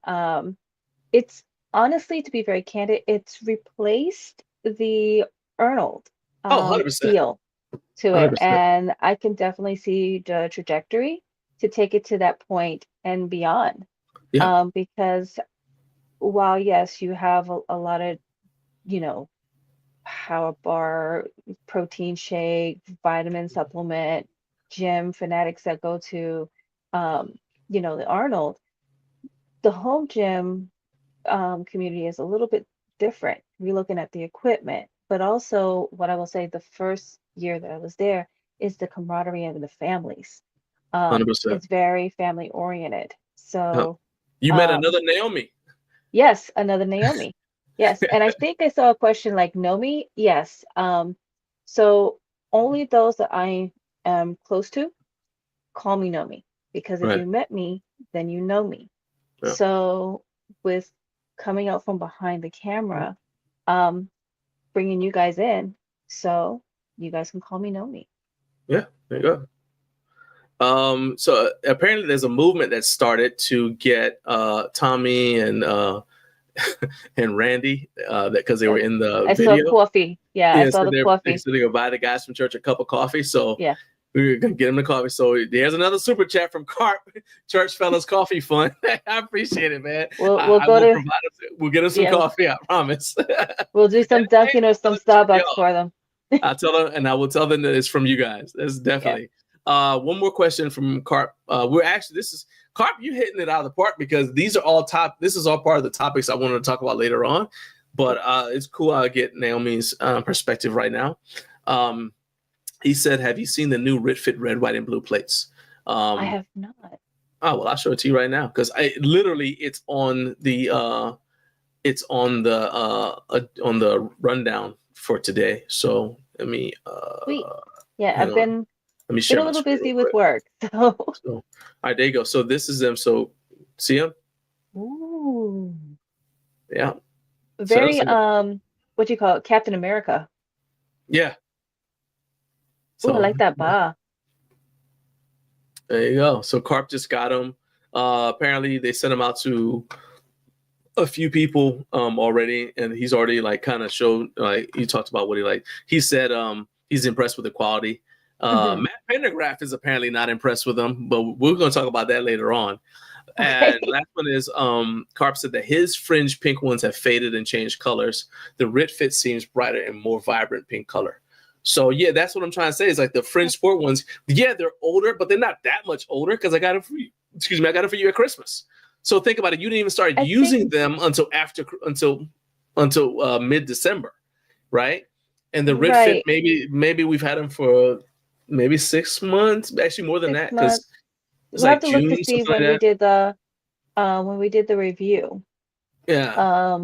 It's honestly, to be very candid, it's replaced the Arnold
oh, 100%.
feel to it,
100%.
and I can definitely see the trajectory to take it to that point and beyond.
Yeah.
Because while yes, you have a lot of, you know, power bar, protein shake, vitamin supplement, gym fanatics that go to, um, the Arnold. the home gym community is a little bit different. We're looking at the equipment, but also what I will say the first year that I was there is the camaraderie of the families.
100%.
It's very family oriented. So
You met
um,
another Naomi.
yes, another Naomi. Yes, and I think I saw a question like Nomi. Yes. So only those that I am close to call me Nomi because if
Right.
you met me, then you know me.
Yeah.
So with coming out from behind the camera, um, bringing you guys in, so you guys can call me Nomi.
Yeah, there you go. So apparently there's a movement that started to get Tommy and and Randy that because they were in the
I saw
video.
coffee. Yeah, I
Yeah,
saw
so
the coffee.
they're gonna buy the guys from church a cup of coffee. So
Yeah.
we were gonna get them the coffee. So there's another super chat from Carp, Church Fellas Coffee Fund. I appreciate it, man.
We'll
I
go
will
to
provide us, we'll get them some
yeah,
coffee, I promise.
we'll do some Dunkin' or some Starbucks
y'all.
for them.
I'll tell them, and I will tell them that it's from you guys. That's definitely. One more question from Carp. This is Carp. You hitting it out of the park because these are all this is all part of the topics I wanted to talk about later on. But it's cool. I'll get Naomi's perspective right now. He said, "Have you seen the new Ritfit red, white, and blue plates?"
I have not.
Oh well, I'll show it to you right now because it's on the on the rundown for today. So let me.
Sweet. Yeah, I've
on.
been
Let me share
a
my
little
screen
busy
real
with
quick.
work. So
All right, there you go. So this is them. So see them?
ooh.
Yeah.
Very
So
what do you call it? Captain America.
yeah.
Oh, I
So
like that bar.
there you go. So Carp just got them. Apparently they sent them out to a few people already, and he's already like kind of showed like he talked about what he liked. He said he's impressed with the quality.
Mhm.
Matt Pendergraph is apparently not impressed with them, but we're going to talk about that later on.
Okay.
And last one is Carp said that his fringe pink ones have faded and changed colors. The Ritfit seems brighter and more vibrant pink color. So yeah, that's what I'm trying to say. Is like the fringe sport ones. Yeah, they're older, but they're not that much older because I got it for you. Excuse me, I got it for you at Christmas. So think about it. You didn't even start using them until mid-December, right? And the Ritfit,
Right.
maybe we've had them for maybe 6 months, actually more than
6
that, because
months.
it's
We'll have
like
to look
June,
to see
something like that.
when we did the review.
Yeah,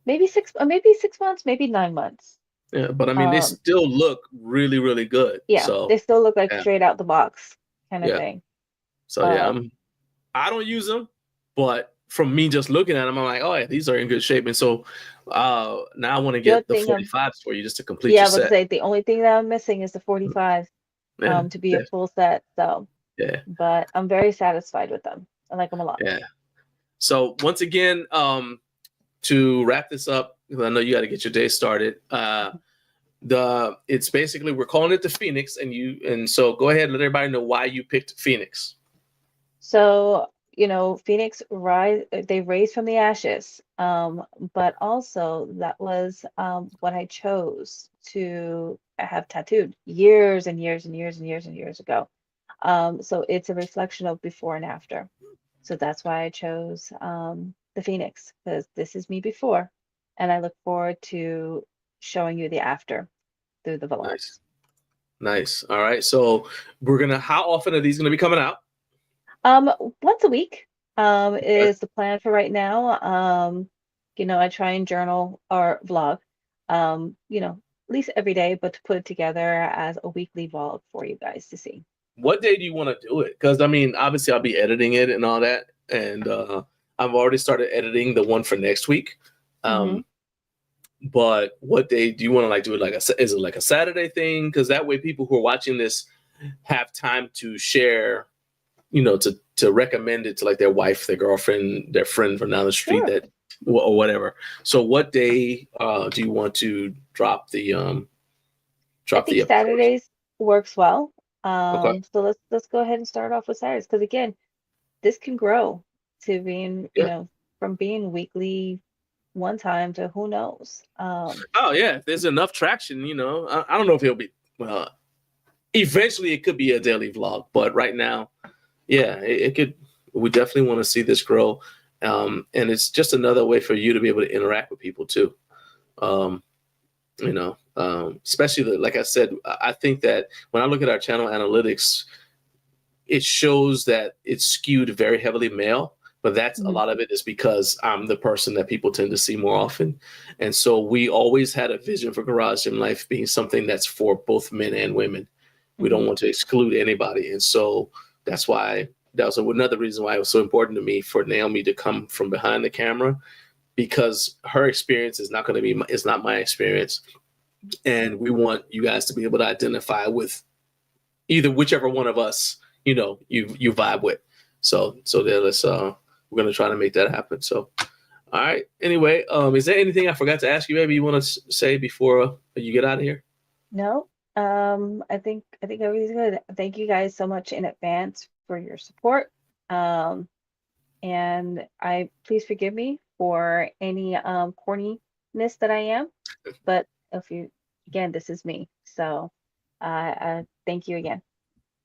Maybe 6 months, maybe 9 months.
yeah, but I mean, they
Um,
still look really, really good.
yeah,
So
they still look like
yeah,
straight out the box kind of
yeah.
thing.
So yeah,
Um,
I don't use them, but from me just looking at them, I'm like, oh yeah, these are in good shape. And so now I want to
the other
get the
thing
45s for you just to complete
yeah,
your
I was to
set.
say the only thing that I'm missing is the 45
Yeah,
to be a full set. So,
yeah,
but I'm very satisfied with them. I like them a lot.
yeah. So once again, to wrap this up, because I know you got to get your day started. It's basically we're calling it the Phoenix, and so go ahead and let everybody know why you picked Phoenix.
So, Phoenix they raised from the ashes. But also that was what I chose to have tattooed years and years and years and years and years ago. So it's a reflection of before and after. So that's why I chose the Phoenix, because this is me before, and I look forward to showing you the after through the vlogs.
Nice. All right. So how often are these gonna be coming out?
Once a week is the plan for right now. I try and journal or vlog, at least every day, but to put it together as a weekly vlog for you guys to see.
What day do you want to do it? Because I mean, obviously I'll be editing it and all that. And I've already started editing the one for next week.
Mhm.
But what day do you want to do it? Is it like a Saturday thing? Because that way people who are watching this have time to share, to recommend it to like their wife, their girlfriend, their friend from down the street
Sure.
or whatever. So what day do you want to drop the
I think
episode?
Saturdays works well.
Okay.
So let's go ahead and start off with Saturdays, because again, this can grow to being, from being weekly one time to who knows.
Oh yeah, if there's enough traction, I don't know if it'll be eventually it could be a daily vlog, but right now, yeah, it could. We definitely want to see this grow. And it's just another way for you to be able to interact with people too. Especially like I said, I think that when I look at our channel analytics, it shows that it's skewed very heavily male, but that's a lot of it is because I'm the person that people tend to see more often. And so we always had a vision for Garage Gym Life being something that's for both men and women. We don't want to exclude anybody. And so that's why that was another reason why it was so important to me for Naomi to come from behind the camera, because her experience is not going to be, it's not my experience. And we want you guys to be able to identify with either whichever one of us, you vibe with. So there, we're going to try to make that happen. So, all right. Anyway, is there anything I forgot to ask you, maybe you want to say before you get out of here?
No. I think everything's good. Thank you guys so much in advance for your support. And please forgive me for any corniness that I am. But again, this is me. So thank you again.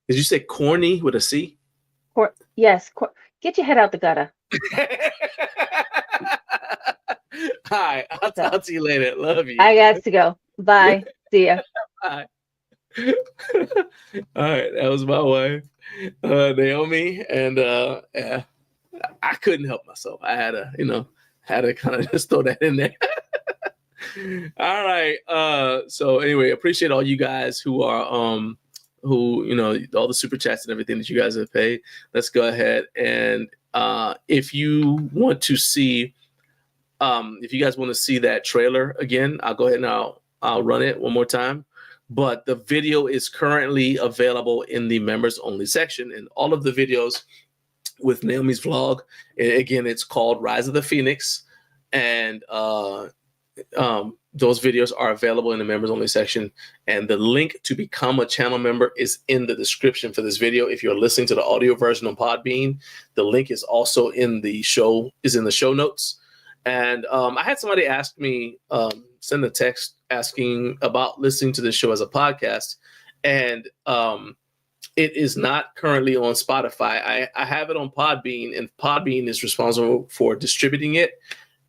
Did you say corny with a C?
Yes. Get your head out the gutter.
Hi, I'll talk to you later. Love you.
I got to go. Bye. See ya.
Bye. All right, that was my wife, Naomi, and yeah, I couldn't help myself. I had to kind of just throw that in there. All right. So anyway, appreciate all you guys who are all the super chats and everything that you guys have paid. Let's go ahead and if you want to see, if you guys want to see that trailer again, I'll go ahead and I'll run it one more time. But the video is currently available in the members only section, and all of the videos with Naomi's vlog, again, it's called Rise of the Phoenix, and those videos are available in the members only section, and the link to become a channel member is in the description for this video. If you're listening to the audio version on Podbean, the link is also in the show notes. And I had somebody ask me, send a text asking about listening to the show as a podcast, and it is not currently on Spotify. I have it on Podbean, and Podbean is responsible for distributing it,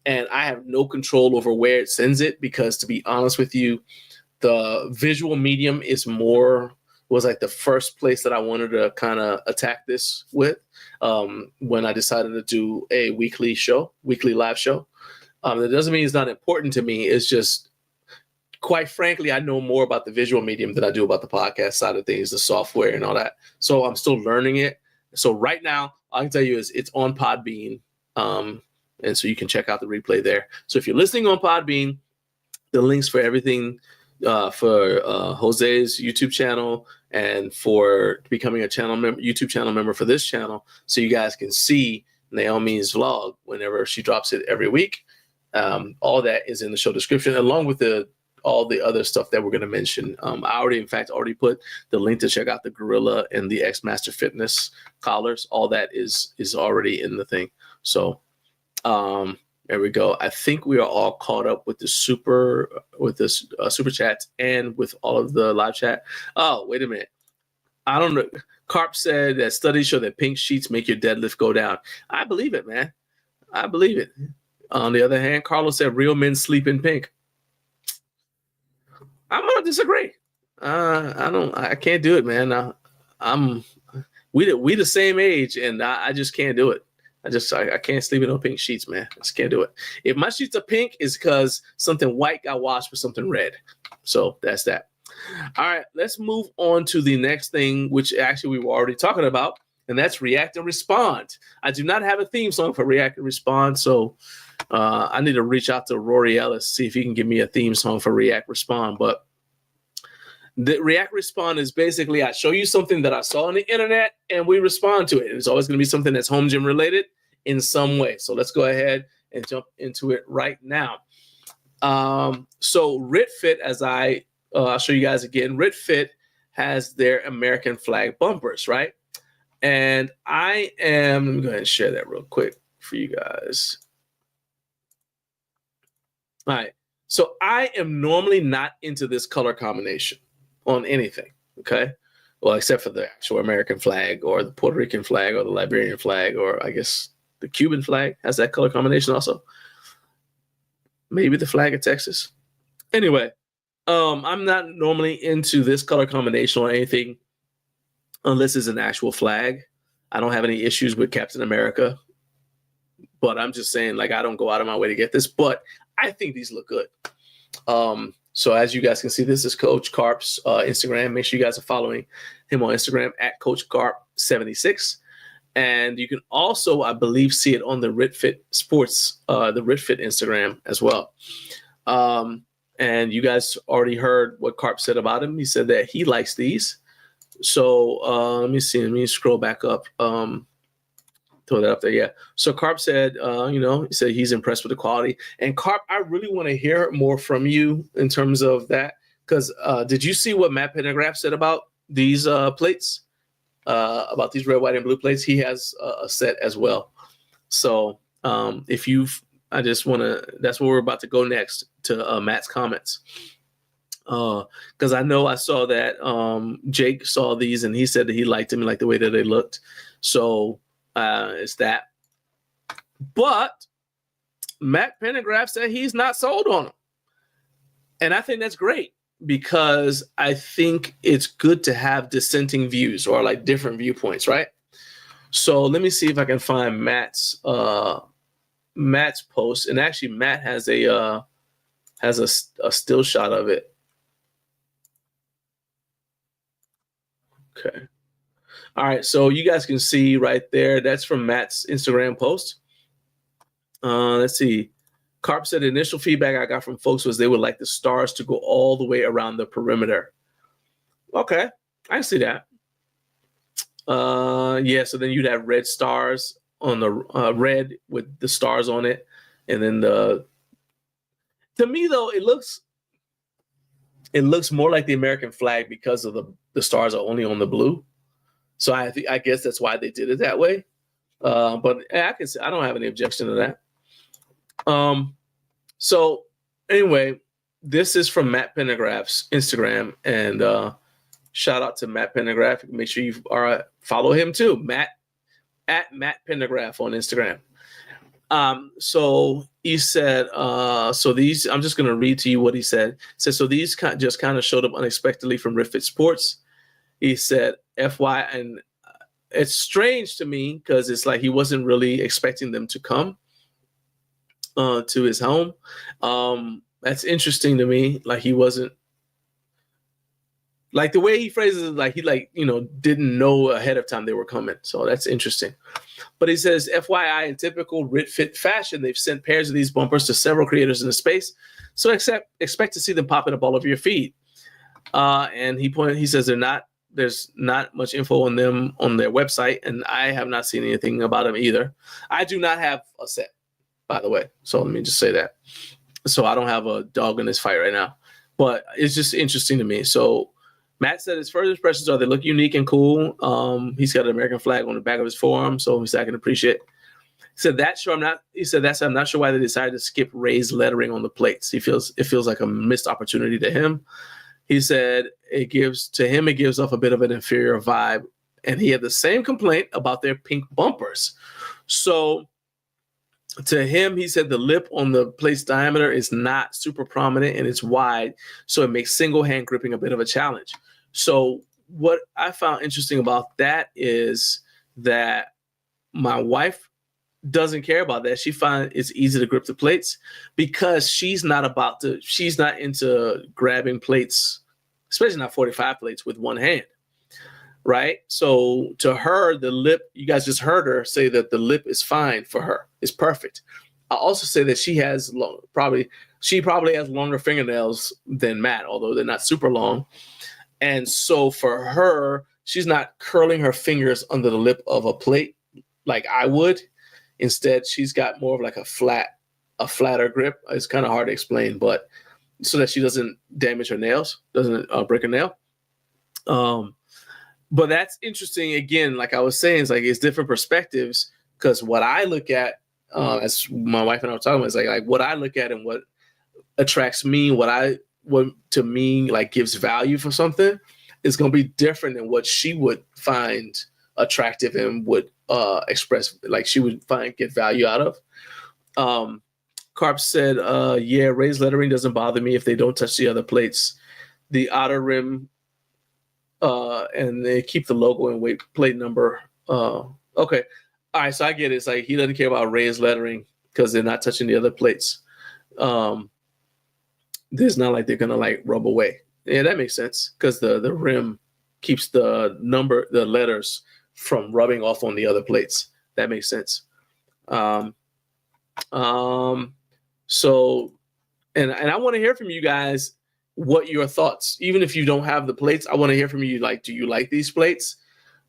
and I have no control over where it sends it, because to be honest with you, the visual medium was like the first place that I wanted to kind of attack this with when I decided to do a weekly live show. That doesn't mean it's not important to me. It's just, quite frankly, I know more about the visual medium than I do about the podcast side of things, the software and all that. So I'm still learning it. So right now, all I can tell you is it's on Podbean. And so you can check out the replay there. So if you're listening on Podbean, the links for everything for Jose's YouTube channel and for becoming a YouTube channel member for this channel, so you guys can see Naomi's vlog whenever she drops it every week. All that is in the show description, along with all the other stuff that we're going to mention. I already put the link to check out the Gorila and the Xmaster Fitness collars. All that is already in the thing. So there we go. I think we are all caught up with the super chats and with all of the live chat. Oh, wait a minute. I don't know. Carp said that studies show that pink sheets make your deadlift go down. I believe it, man. I believe it. On the other hand, Carlos said real men sleep in pink. I'm gonna disagree. I can't do it, man. We the same age, and I just can't do it. I can't sleep in no pink sheets, man. I just can't do it. If my sheets are pink, it's because something white got washed with something red. So that's that. All right, let's move on to the next thing, which actually we were already talking about, and that's React and Respond. I do not have a theme song for React and Respond, so I need to reach out to Rory Ellis, see if he can give me a theme song for React Respond. But the React Respond is basically I show you something that I saw on the internet and we respond to it. It's always going to be something that's home gym related in some way. So let's go ahead and jump into it right now. So Ritfit, as I'll show you guys again, Ritfit has their American flag bumpers, right? And let me go ahead and share that real quick for you guys. All right. So I am normally not into this color combination on anything, okay? Well, except for the actual American flag or the Puerto Rican flag or the Liberian flag, or I guess The Cuban flag has that color combination also. Maybe the flag of Texas. Anyway, I'm not normally into this color combination or anything unless it's an actual flag. I don't have any issues with Captain America, but I'm just saying, like, I don't go out of my way to get this, but I think these look good. So as you guys can see, this is Coach Carp's Instagram. Make sure you guys are following him on Instagram at Coach Carp 76. And you can also, I believe, see it on the Ritfit Sports, the Ritfit Instagram as well. And you guys already heard what Carp said about him. He said that he likes these. So let me see. Let me scroll back up. Throw that up there. Yeah. So Carp said, he said he's impressed with the quality. And Carp, I really want to hear more from you in terms of that. Because did you see what Matt Pendergraph said about these plates? About these red, white, and blue plates? He has a set as well. So I just want to, that's where we're about to go next to Matt's comments. Because I know I saw that Jake saw these and he said that he liked them and liked the way that they looked. So it's that. But Matt Pendergraph said he's not sold on them. And I think that's great because I think it's good to have dissenting views or like different viewpoints, right? So let me see if I can find Matt's post. And actually Matt has a still shot of it. Okay. All right. So you guys can see right there. That's from Matt's Instagram post. Let's see. Carp said the initial feedback I got from folks was they would like the stars to go all the way around the perimeter. Okay. I see that. Yeah. So then you'd have red stars on the red with the stars on it. And then to me though, it looks more like the American flag because of the stars are only on the blue. So I guess that's why they did it that way. But I don't have any objection to that. So anyway, this is from Matt Pendergraph's Instagram, and shout out to Matt Pendergraph. Make sure you follow him too, at Matt Pendergraph on Instagram. So he said, so these, I'm just going to read to you what he said. He said, so these just kind of showed up unexpectedly from Ritfit Sports. He said, FY, and it's strange to me because it's like he wasn't really expecting them to come to his home. That's interesting to me. Like he wasn't, like the way he phrases it, like he didn't know ahead of time they were coming. So that's interesting. But he says, FYI, in typical Ritfit fashion, they've sent pairs of these bumpers to several creators in the space. So expect to see them popping up all over your feed. And he says there's not much info on them on their website, and I have not seen anything about them either. I do not have a set, by the way. So let me just say that. So I don't have a dog in this fight right now, but it's just interesting to me. So Matt said his first impressions are they look unique and cool. He's got an American flag on the back of his forearm, so he said I can appreciate it. He said I'm not sure why they decided to skip raised lettering on the plates. It feels like a missed opportunity to him. He said it gives off a bit of an inferior vibe, and he had the same complaint about their pink bumpers. So to him, he said the lip on the plate's diameter is not super prominent and it's wide, so it makes single hand gripping a bit of a challenge. So what I found interesting about that is that my wife doesn't care about that. She finds it's easy to grip the plates because she's not into grabbing plates, especially not 45 plates with one hand. Right. So to her, the lip, you guys just heard her say that the lip is fine for her. It's perfect. I also say that she probably has longer fingernails than Matt, although they're not super long. And so for her, she's not curling her fingers under the lip of a plate like I would. Instead, she's got more of like a flatter grip. It's kind of hard to explain, but so that she doesn't damage her nails, doesn't break a nail. But that's interesting. Again, like I was saying, it's different perspectives because what I look at, as my wife and I were talking about, is like what I look at and what attracts me, what to me like gives value for something is going to be different than what she would find attractive and would express, like she would get value out of. Carp said, yeah, raised lettering doesn't bother me if they don't touch the other plates. The outer rim, and they keep the logo and weight plate number. Okay. All right, so I get it. It's like he doesn't care about raised lettering because they're not touching the other plates. It's not like they're gonna like rub away. Yeah, that makes sense because the rim keeps the letters from rubbing off on the other plates. That makes sense. So, and I want to hear from you guys what your thoughts, even if you don't have the plates. I want to hear from you. Like, do you like these plates?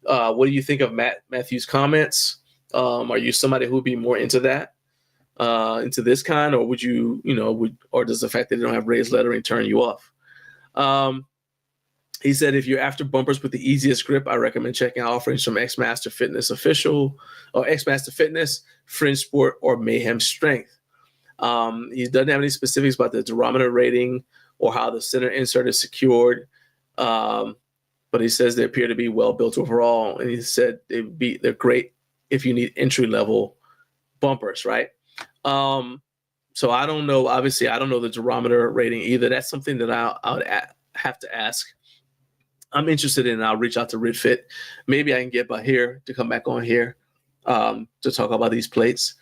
What do you think of Matthew's comments? Are you somebody who would be more into that, into this kind, or would you, or does the fact that they don't have raised lettering turn you off? He said, if you're after bumpers with the easiest grip, I recommend checking out offerings from Xmaster Fitness Official or Xmaster Fitness, Fringe Sport, or Mayhem Strength. He doesn't have any specifics about the durometer rating or how the center insert is secured. But he says they appear to be well built overall. And he said they're great if you need entry level bumpers, right? So I don't know. Obviously, I don't know the durometer rating either. That's something that I would have to ask. I'm interested in. I'll reach out to Ritfit. Maybe I can get Bahir to come back on here to talk about these plates.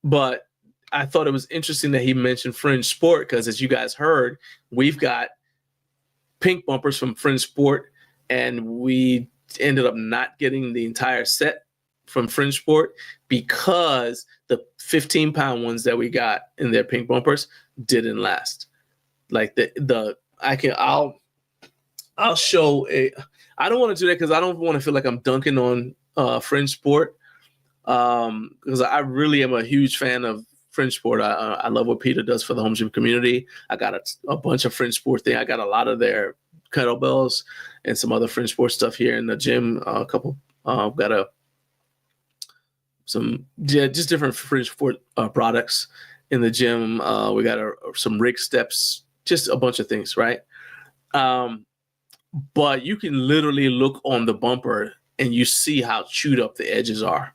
But I thought it was interesting that he mentioned Fringe Sport because, as you guys heard, we've got pink bumpers from Fringe Sport, and we ended up not getting the entire set from Fringe Sport because the 15-pound ones that we got in their pink bumpers didn't last. Like I'll show a. I don't want to do that because I don't want to feel like I'm dunking on Fringe Sport. Because I really am a huge fan of Fringe Sport. I love what Peter does for the home gym community. I got a bunch of Fringe Sport things. I got a lot of their kettlebells and some other Fringe Sport stuff here in the gym. A couple, got just different Fringe Sport products in the gym. We got some rig steps, just a bunch of things, right? But you can literally look on the bumper and you see how chewed up the edges are.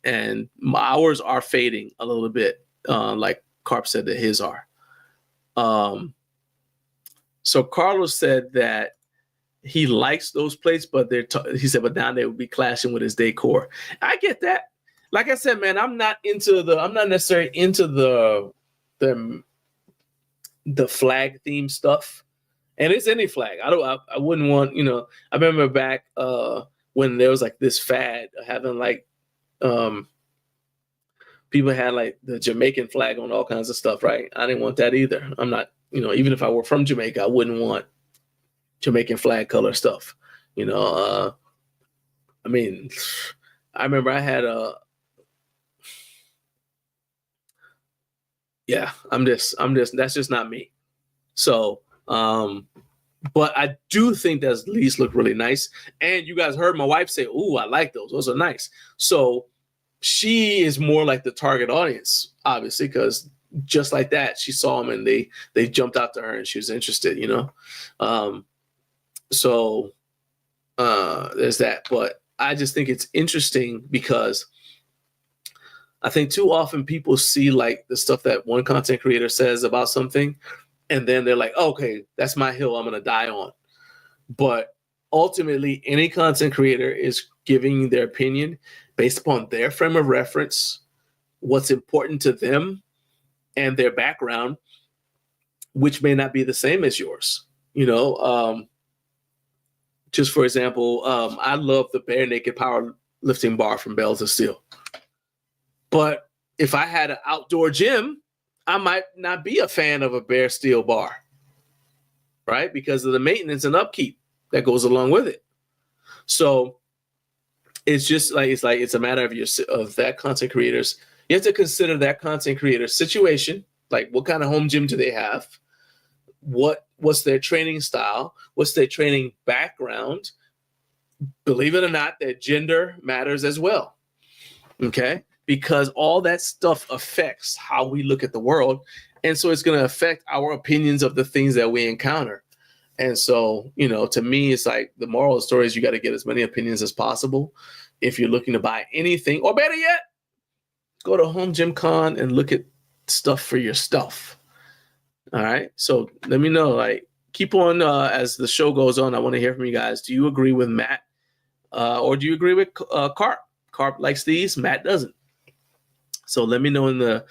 And ours are fading a little bit, like Carp said that his are. So Carlos said that he likes those plates, but he said, but now they would be clashing with his decor. I get that. Like I said, man, I'm not necessarily into the flag theme stuff. And it's any flag. I wouldn't want, I remember back when there was like this fad of having like, people had like the Jamaican flag on all kinds of stuff, right? I didn't want that either. I'm not, even if I were from Jamaica, I wouldn't want Jamaican flag color stuff. I mean, I remember I had that's just not me. So, but I do think that these look really nice. And you guys heard my wife say, "Ooh, I like those. Those are nice." So she is more like the target audience, obviously, because just like that, she saw them and they jumped out to her and she was interested, So there's that. But I just think it's interesting because I think too often people see like the stuff that one content creator says about something, and then they're like, okay, that's my hill I'm going to die on. But ultimately, any content creator is giving their opinion based upon their frame of reference, what's important to them, and their background, which may not be the same as yours. Just for example, I love the bare naked power lifting bar from Bells of Steel. But if I had an outdoor gym, I might not be a fan of a bare steel bar, right? Because of the maintenance and upkeep that goes along with it. So it's just like it's a matter of that content creators. You have to consider that content creator's situation, like what kind of home gym do they have? What's their training style? What's their training background? Believe it or not, their gender matters as well. Okay? Because all that stuff affects how we look at the world. And so it's going to affect our opinions of the things that we encounter. And so, to me, it's like the moral of the story is you got to get as many opinions as possible. If you're looking to buy anything, or better yet, go to Home Gym Con and look at stuff for your stuff. All right. So let me know, like, keep on as the show goes on. I want to hear from you guys. Do you agree with Matt or do you agree with Carp? Carp likes these, Matt doesn't. So let me know in the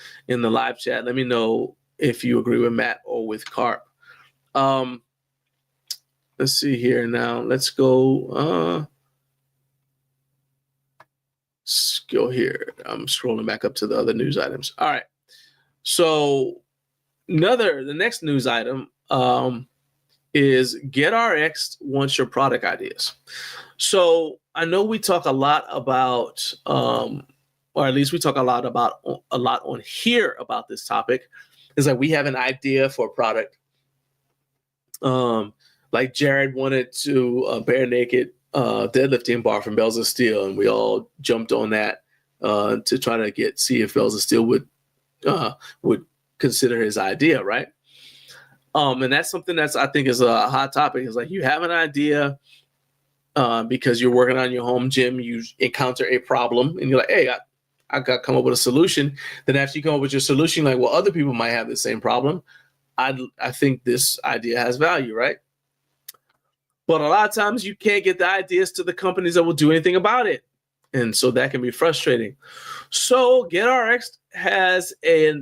live chat. Let me know if you agree with Matt or with Carp. Let's see here now. Let's go. Let's go here. I'm scrolling back up to the other news items. All right. So the next news item is GetRXd wants your product ideas. So I know we talk a lot about, or at least we talk a lot on here about this topic. Is like we have an idea for a product. Like Jared wanted to bare naked deadlifting bar from Bells of Steel, and we all jumped on that to try to see if Bells of Steel would consider his idea, right? And that's something I think is a hot topic. It's like you have an idea because you're working on your home gym, you encounter a problem, and you're like, hey, I got to come up with a solution. Then after you come up with your solution, like, well, other people might have the same problem. I think this idea has value, right? But a lot of times you can't get the ideas to the companies that will do anything about it. And so that can be frustrating. So GetRXd has a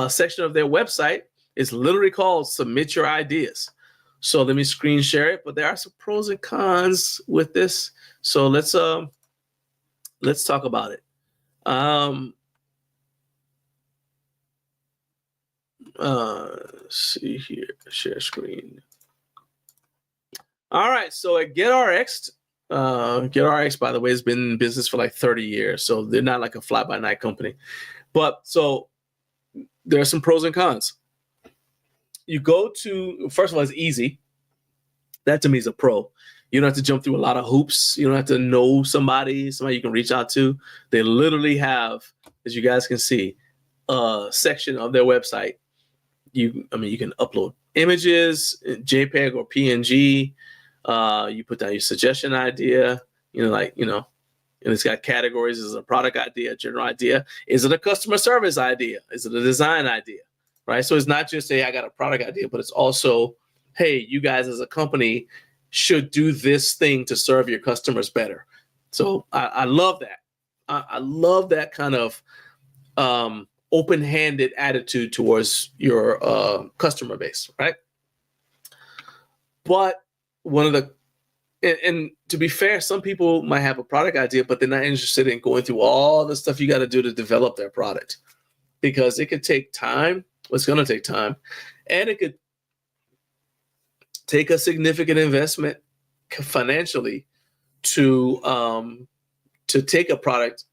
section of their website. It's literally called Submit Your Ideas. So let me screen share it. But there are some pros and cons with this. So let's talk about it. See here, share screen. All right, so at GetRXd, GetRXd, by the way, has been in business for like 30 years, so they're not like a fly-by-night company. But so there are some pros and cons. You go to, first of all, it's easy. That to me is a pro. You don't have to jump through a lot of hoops. You don't have to know somebody you can reach out to. They literally have, as you guys can see, a section of their website. You can upload images, JPEG or PNG. You put down your suggestion idea, and it's got categories. Is it a product idea, a general idea? Is it a customer service idea? Is it a design idea? Right? So it's not just, hey, I got a product idea, but it's also, hey, you guys as a company should do this thing to serve your customers better. So I love that. I love that kind of open-handed attitude towards your customer base, right? But and to be fair, some people might have a product idea, but they're not interested in going through all the stuff you got to do to develop their product, because it could take time. It's going to take time, and it could take a significant investment financially to take a product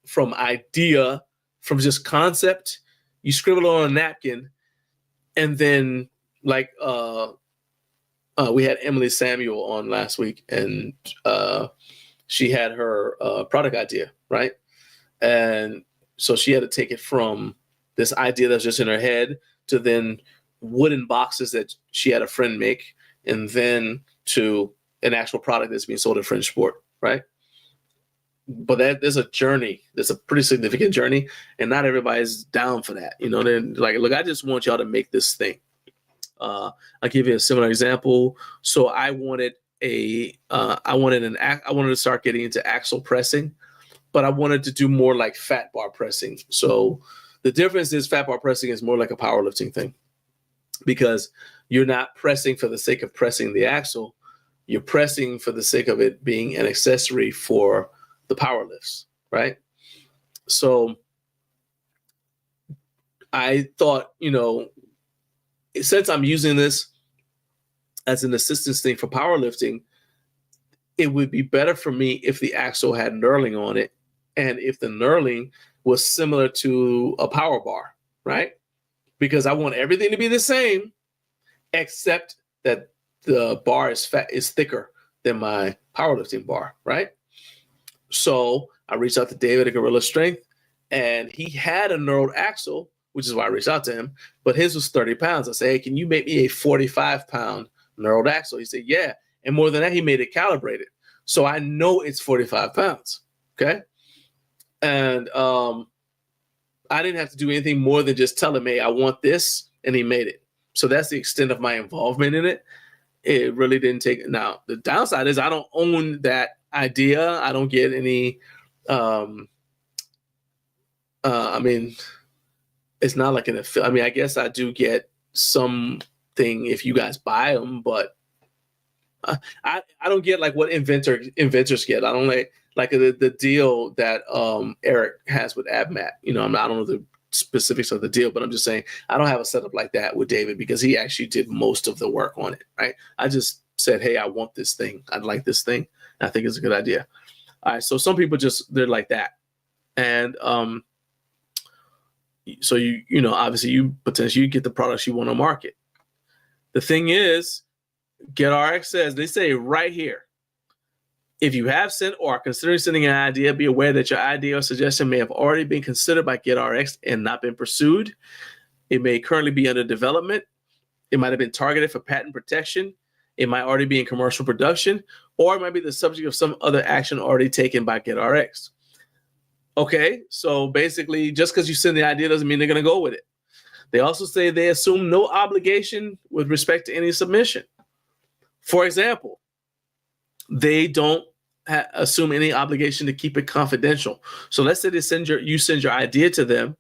from idea, from just concept. You scribble on a napkin, and then like we had Emily Samuel on last week, and she had her product idea, right? And so she had to take it from this idea that's just in her head to then wooden boxes that she had a friend make, and then to an actual product that's being sold at French Sport, right? But there's a journey. There's a pretty significant journey, and not everybody's down for that. They're like, look, I just want y'all to make this thing. I'll give you a similar example. So I wanted to start getting into axle pressing, but I wanted to do more like fat bar pressing. So the difference is fat bar pressing is more like a powerlifting thing, because you're not pressing for the sake of pressing the axle. You're pressing for the sake of it being an accessory for the power lifts, right? So I thought, since I'm using this as an assistance thing for powerlifting, it would be better for me if the axle had knurling on it, and if the knurling was similar to a power bar, right? Because I want everything to be the same, except that the bar is thicker than my powerlifting bar, right? So I reached out to David at Gorila Strength, and he had a knurled axle, which is why I reached out to him, but his was 30 pounds. I said, hey, can you make me a 45-pound knurled axle. He said, yeah. And more than that, he made it calibrated. So I know it's 45 pounds. Okay. And I didn't have to do anything more than just tell him, hey, I want this. And he made it. So that's the extent of my involvement in it. It really didn't take. Now, the downside is I don't own that idea. I don't get any. I mean, it's not like I mean, I guess I do get something if you guys buy them, but I don't get like what inventors get. I don't like the deal that Eric has with AbMat. You know, I don't know the specifics of the deal, but I'm just saying I don't have a setup like that with David because he actually did most of the work on it. Right? I just said, hey, I want this thing. I'd like this thing. I think it's a good idea. All right. So some people they're like that, and so you know, obviously you potentially get the products you want to market. The thing is, GetRx says, they say right here, if you have sent or are considering sending an idea, be aware that your idea or suggestion may have already been considered by GetRx and not been pursued. It may currently be under development. It might have been targeted for patent protection. It might already be in commercial production, or it might be the subject of some other action already taken by GetRx. Okay, so basically, just because you send the idea doesn't mean they're going to go with it. They also say they assume no obligation with respect to any submission. For example, they don't assume any obligation to keep it confidential. So let's say you send your idea to them.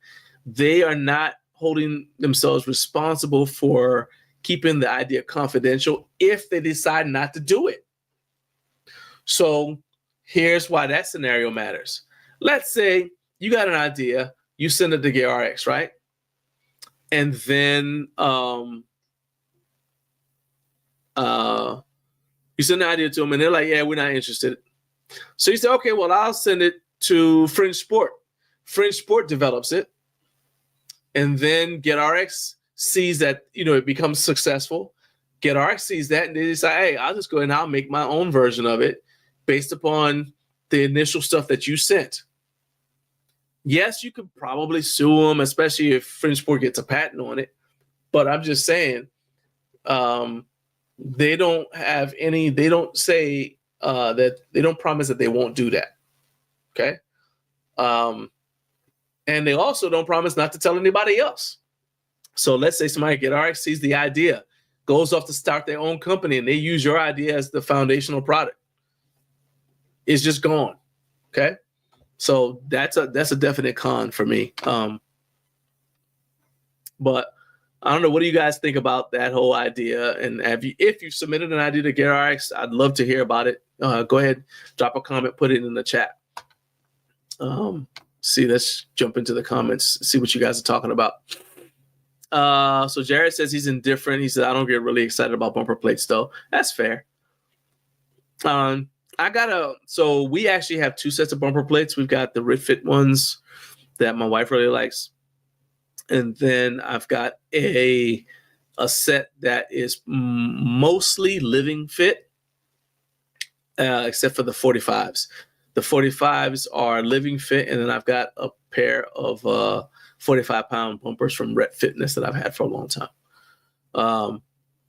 They are not holding themselves responsible for keeping the idea confidential if they decide not to do it. So here's why that scenario matters. Let's say you got an idea, you send it to GetRx, right? And then you send the idea to them and they're like, yeah, we're not interested. So you say, okay, well, I'll send it to Fringe Sport. Fringe Sport develops it. And then GetRx sees that, you know, it becomes successful. GetRx sees that and they decide, hey, I'll just go ahead and I'll make my own version of it based upon the initial stuff that you sent. Yes, you could probably sue them, especially if Fringe Sport gets a patent on it. But I'm just saying, they don't say that they don't promise that they won't do that. Okay. And they also don't promise not to tell anybody else. So let's say somebody at GetRx sees the idea, goes off to start their own company, and they use your idea as the foundational product. It's just gone. Okay. So that's a definite con for me. But I don't know. What do you guys think about that whole idea? And if you submitted an idea to GetRx, I'd love to hear about it. Go ahead, drop a comment, put it in the chat. Let's jump into the comments, see what you guys are talking about. So Jared says he's indifferent. He said, I don't get really excited about bumper plates though. That's fair. So we actually have two sets of bumper plates. We've got the Ritfit ones that my wife really likes. And then I've got a set that is mostly living fit, except for the 45s. The 45s are living fit, and then I've got a pair of 45-pound bumpers from Ret Fitness that I've had for a long time.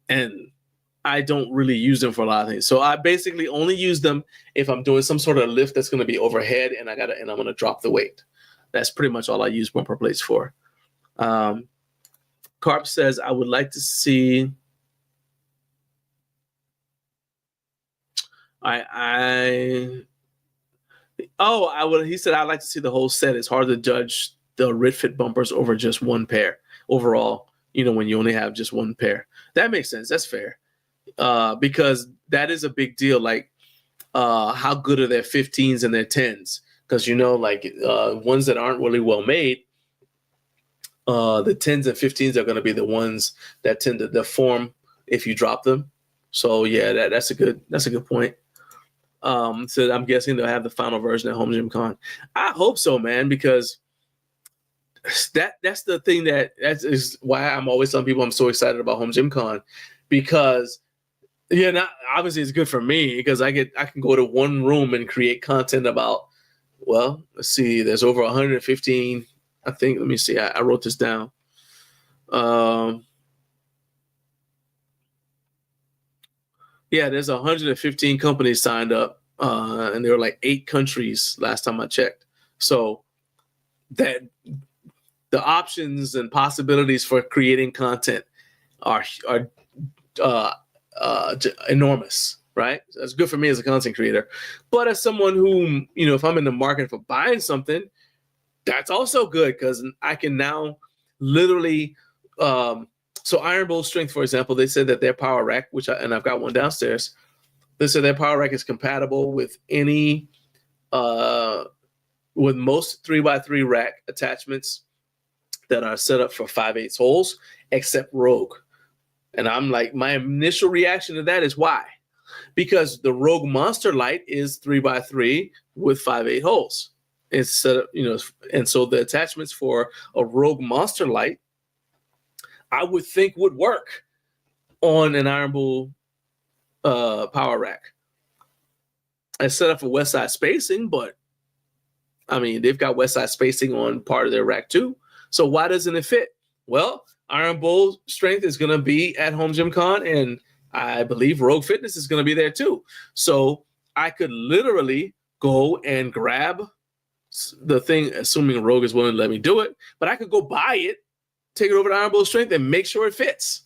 And I don't really use them for a lot of things. So I basically only use them if I'm doing some sort of lift that's going to be overhead and I'm going to drop the weight. That's pretty much all I use bumper plates for. Carp says, I would like to see. He said, I'd like to see the whole set. It's hard to judge the Ritfit bumpers over just one pair overall, when you only have just one pair. That makes sense. That's fair. Because that is a big deal. Like, how good are their 15s and their 10s? Because, ones that aren't really well made, the 10s and 15s are going to be the ones that tend to deform if you drop them. So yeah, that's a good point. So I'm guessing they'll have the final version at Home Gym Con. I hope so, man, because that's the thing that is why I'm always telling people I'm so excited about Home Gym Con, because obviously it's good for me because I can go to one room and create content about, well, let's see, there's over 115. I think, let me see, I wrote this down. Yeah, there's 115 companies signed up, and there were like 8 countries last time I checked. So that the options and possibilities for creating content are enormous, right? That's good for me as a content creator. But as someone who, if I'm in the market for buying something, that's also good because I can now literally. So Iron Bowl Strength, for example, they said that their power rack, and I've got one downstairs. They said their power rack is compatible with any, with most 3x3 rack attachments that are set up for 5/8 holes, except Rogue. And I'm like, my initial reaction to that is why? Because the Rogue Monster Light is 3x3 with 5/8 holes. It's set up, and so the attachments for a Rogue Monster Light, I would think would work on an Iron Bull power rack. It's set up for west side spacing, but I mean, they've got west side spacing on part of their rack too. So why doesn't it fit? Well, Iron Bull Strength is going to be at Home Gym Con, and I believe Rogue Fitness is going to be there too. So I could literally go and grab the thing, assuming Rogue is willing to let me do it, but I could go buy it, take it over to Iron Bull Strength, and make sure it fits.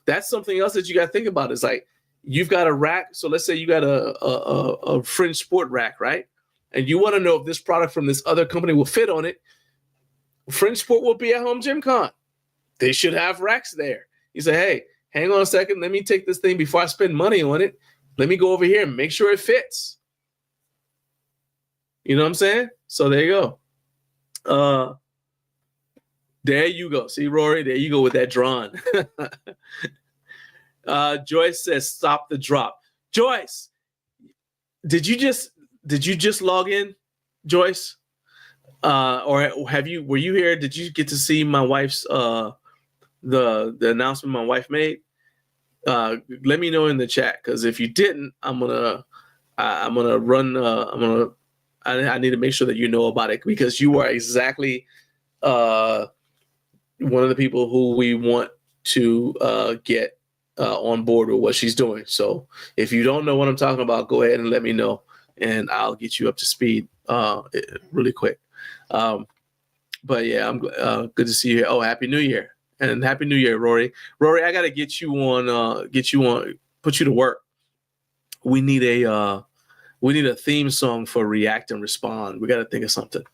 That's something else that you got to think about. Is like, you've got a rack. So let's say you got a fringe sport rack, right? And you want to know if this product from this other company will fit on it. Fringe Sport will be at Home Gym Con. They should have racks there. You say, hey, hang on a second. Let me take this thing before I spend money on it. Let me go over here and make sure it fits. You know what I'm saying? So there you go. There you go. See, Rory, there you go with that drawn. Joyce says, stop the drop. Joyce, did you just log in, Joyce? Or were you here? Did you get to see my wife's the announcement my wife made? Let me know in the chat, because if you didn't, I need to make sure that you know about it, because you are exactly one of the people who we want to get on board with what she's doing. So if you don't know what I'm talking about, go ahead and let me know, and I'll get you up to speed really quick. But yeah, I'm good to see you here. Oh, Happy New Year. And Happy New Year, Rory. Rory, I got to put you to work. We need a theme song for React and Respond. We got to think of something.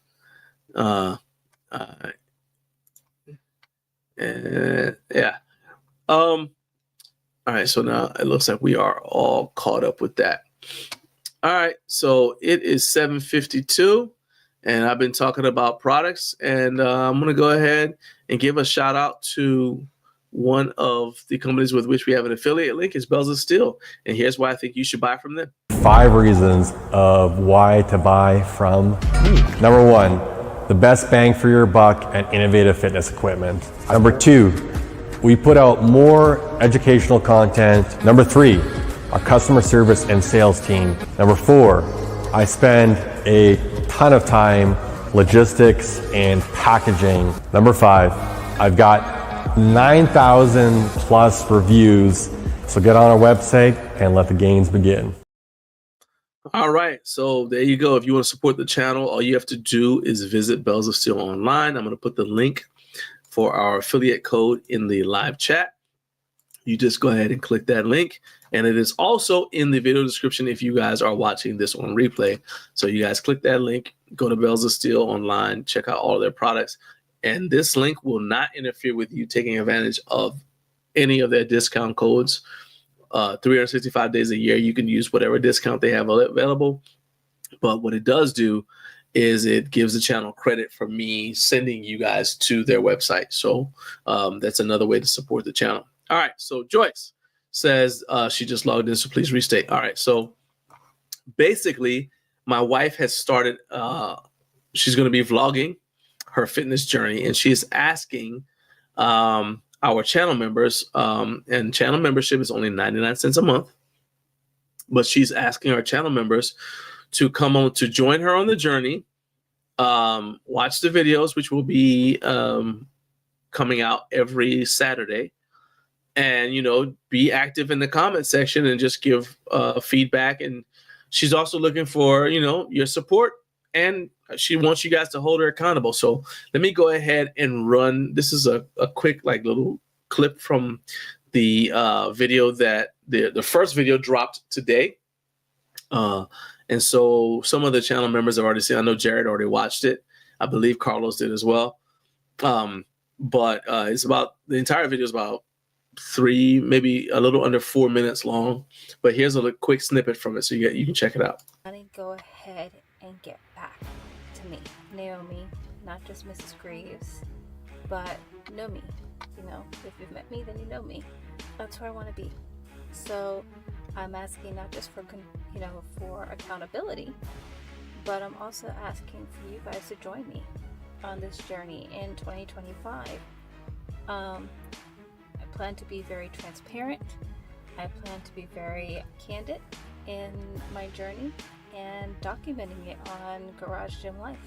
Yeah. All right. So now it looks like we are all caught up with that. All right. So it is 7:52. And I've been talking about products, and I'm going to go ahead and give a shout out to one of the companies with which we have an affiliate link. It's Bells of Steel. And here's why I think you should buy from them.
5 reasons of why to buy from me. Number 1, the best bang for your buck and innovative fitness equipment. Number 2, we put out more educational content. Number 3, our customer service and sales team. Number 4, I spend a ton of time logistics and packaging. Number 5, I've got 9,000 plus reviews. So get on our website and let the gains begin.
All right. So there you go. If you want to support the channel, all you have to do is visit Bells of Steel online. I'm going to put the link for our affiliate code in the live chat. You just go ahead and click that link. And it is also in the video description if you guys are watching this on replay. So you guys click that link, go to Bells of Steel online, check out all of their products. And this link will not interfere with you taking advantage of any of their discount codes. 365 days a year, you can use whatever discount they have available. But what it does do is it gives the channel credit for me sending you guys to their website. So that's another way to support the channel. All right. So Joyce says she just logged in, so please restate. All right. So basically, my wife has started, she's going to be vlogging her fitness journey, and she's asking our channel members, and channel membership is only 99 cents a month, but she's asking our channel members to come on to join her on the journey, watch the videos, which will be coming out every Saturday, and be active in the comment section and just give feedback. And she's also looking for your support, and she wants you guys to hold her accountable. So let me go ahead and run. This is a quick little clip from the video that the first video dropped today. And so some of the channel members have already seen. I know Jared already watched it. I believe Carlos did as well. But it's about, the entire video is about 3, maybe a little under 4 minutes long. But here's a quick snippet from it, so you can check it out.
Honey, go ahead and get back to me, Naomi, not just Mrs. Greaves, but know me. If you've met me, then you know me. That's where I want to be. So I'm asking not just for for accountability, but I'm also asking for you guys to join me on this journey in 2025. I plan to be very transparent. I plan to be very candid in my journey and documenting it on Garage Gym Life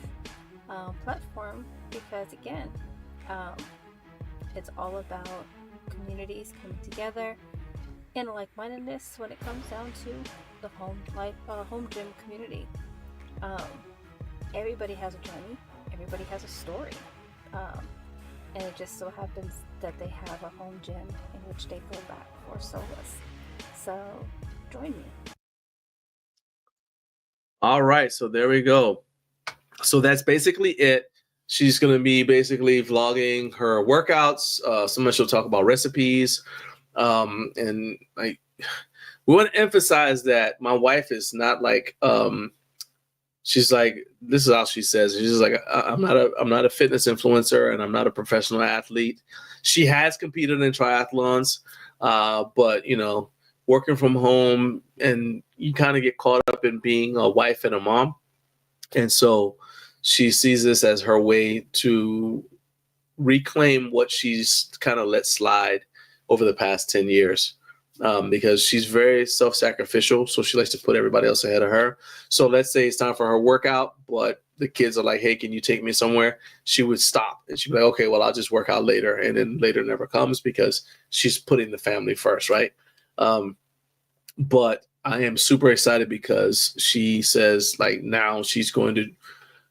platform, because again, it's all about communities coming together and like-mindedness when it comes down to the home gym community. Everybody has a journey, everybody has a story, and it just so happens that they have a home gym in which they go back for solace. So join me.
All right, so there we go. So that's basically it. She's going to be basically vlogging her workouts. Sometimes she'll talk about recipes. And we want to emphasize that my wife is not she's like, this is how she says it. She's like, I'm not a fitness influencer, and I'm not a professional athlete. She has competed in triathlons, but working from home, and you kind of get caught up in being a wife and a mom. And so she sees this as her way to reclaim what she's kind of let slide over the past 10 years, because she's very self-sacrificial. So she likes to put everybody else ahead of her. So let's say it's time for her workout, but the kids are like, hey, can you take me somewhere? She would stop, and she'd be like, okay, well, I'll just work out later. And then later never comes, because she's putting the family first, right? But I am super excited because she says now she's going to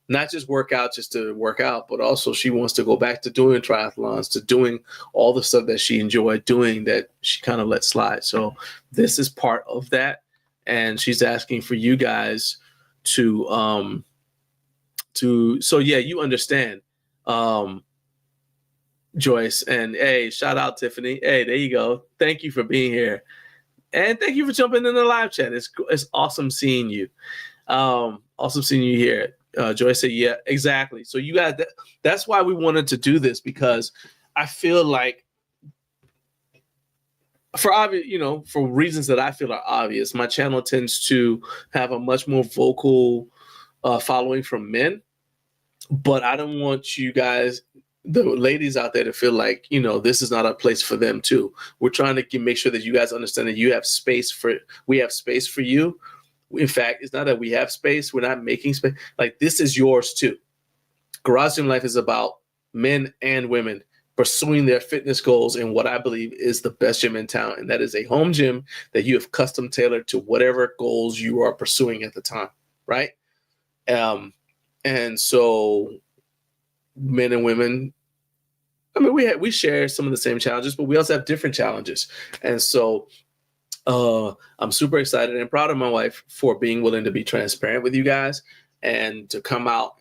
not just work out just to work out, but also she wants to go back to doing triathlons, to doing all the stuff that she enjoyed doing that she kind of let slide. So this is part of that. And she's asking for you guys so yeah, you understand, Joyce, and hey, shout out Tiffany. Hey, there you go. Thank you for being here. And thank you for jumping in the live chat. It's awesome seeing you. Awesome seeing you here. Joyce said, yeah, exactly. So you guys, that's why we wanted to do this, because I feel like for obvious, for reasons that I feel are obvious, my channel tends to have a much more vocal following from men, but I don't want you guys, the ladies out there, to feel like, this is not a place for them too. We're trying to make sure that you guys understand that we have space for you. In fact, it's not that we have space. We're not making space. This is yours too. Garage Gym Life is about men and women pursuing their fitness goals in what I believe is the best gym in town. And that is a home gym that you have custom tailored to whatever goals you are pursuing at the time. Right. And so men and women, we share some of the same challenges, but we also have different challenges. And so I'm super excited and proud of my wife for being willing to be transparent with you guys and to come out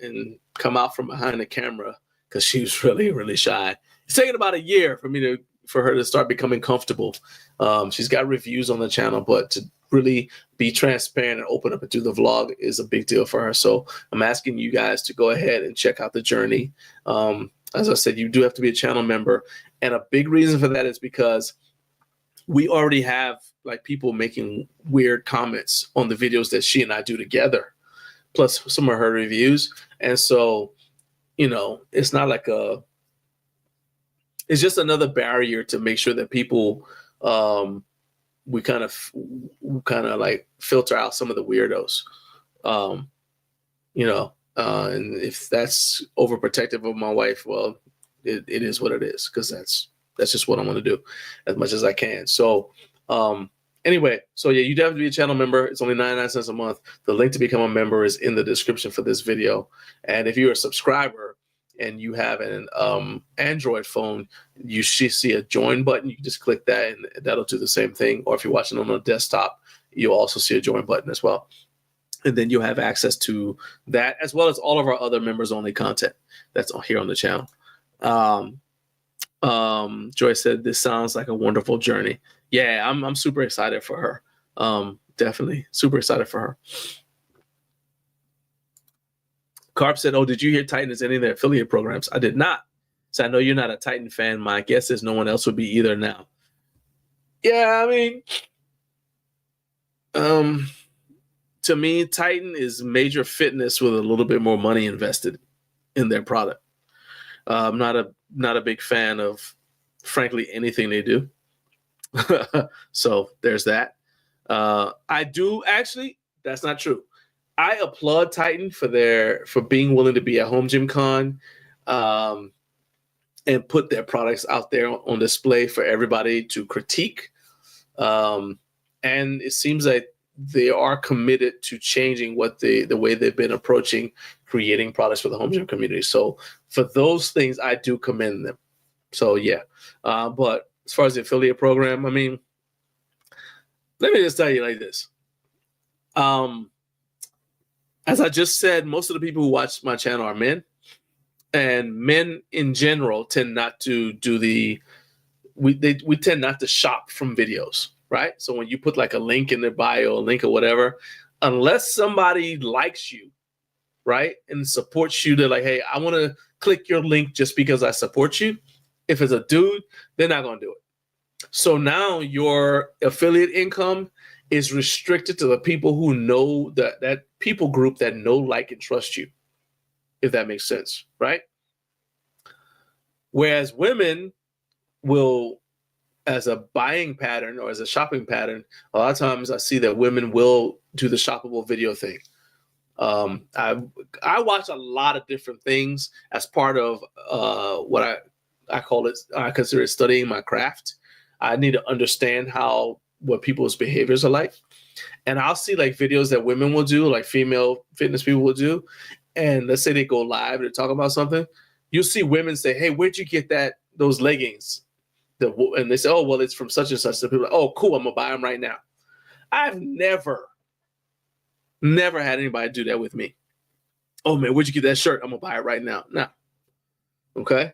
from behind the camera, because she was really, really shy. It's taken about a year for her to start becoming comfortable. She's got reviews on the channel, but to really be transparent and open up and do the vlog is a big deal for her. So I'm asking you guys to go ahead and check out the journey. As I said, you do have to be a channel member. And a big reason for that is because we already have people making weird comments on the videos that she and I do together, plus some of her reviews. And so, it's not it's just another barrier to make sure that people, we kind of filter out some of the weirdos, and if that's overprotective of my wife, well, it is what it is, because That's just what I'm going to do as much as I can. So anyway, so yeah, you do have to be a channel member. It's only 99 cents a month. The link to become a member is in the description for this video. And if you're a subscriber and you have an Android phone, you should see a join button. You can just click that and that'll do the same thing. Or if you're watching on a desktop, you'll also see a join button as well. And then you'll have access to that as well as all of our other members only content that's here on the channel. Joy said, this sounds like a wonderful journey. Yeah, I'm super excited for her. Definitely super excited for her. Carp said, oh, did you hear Titan is any of their affiliate programs? I did not. So I know you're not a Titan fan. My guess is no one else would be either now. Yeah, I mean, to me, Titan is major fitness with a little bit more money invested in their product. I'm not a big fan of, frankly, anything they do. So there's that. I do actually, that's not true. I applaud Titan for being willing to be at Home Gym Con and put their products out there on display for everybody to critique. And it seems like they are committed to changing the way they've been approaching creating products for the home gym community. So for those things, I do commend them. So yeah. But as far as the affiliate program, I mean, let me just tell you like this. As I just said, most of the people who watch my channel are men, and men in general tend not to do we tend not to shop from videos, right? So when you put like a link in their bio, a link or whatever, unless somebody likes you, right, and supports you, they're like, hey, I want to click your link just because I support you. If it's a dude, they're not going to do it. So now your affiliate income is restricted to the people who know that people group that know, like, and trust you, if that makes sense, right? Whereas women will, as a buying pattern or as a shopping pattern, a lot of times I see that women will do the shoppable video thing. I watch a lot of different things as part of what I consider studying my craft. I need to understand what people's behaviors are like. And I'll see like videos that women will do, like female fitness people will do. And let's say they go live and they're talking about something. You'll see women say, hey, where'd you get those leggings? And they say, oh, well, it's from such and such. So people are like, oh, cool, I'm going to buy them right now. I've never had anybody do that with me. Oh, man, where'd you get that shirt? I'm going to buy it right now. No. Okay?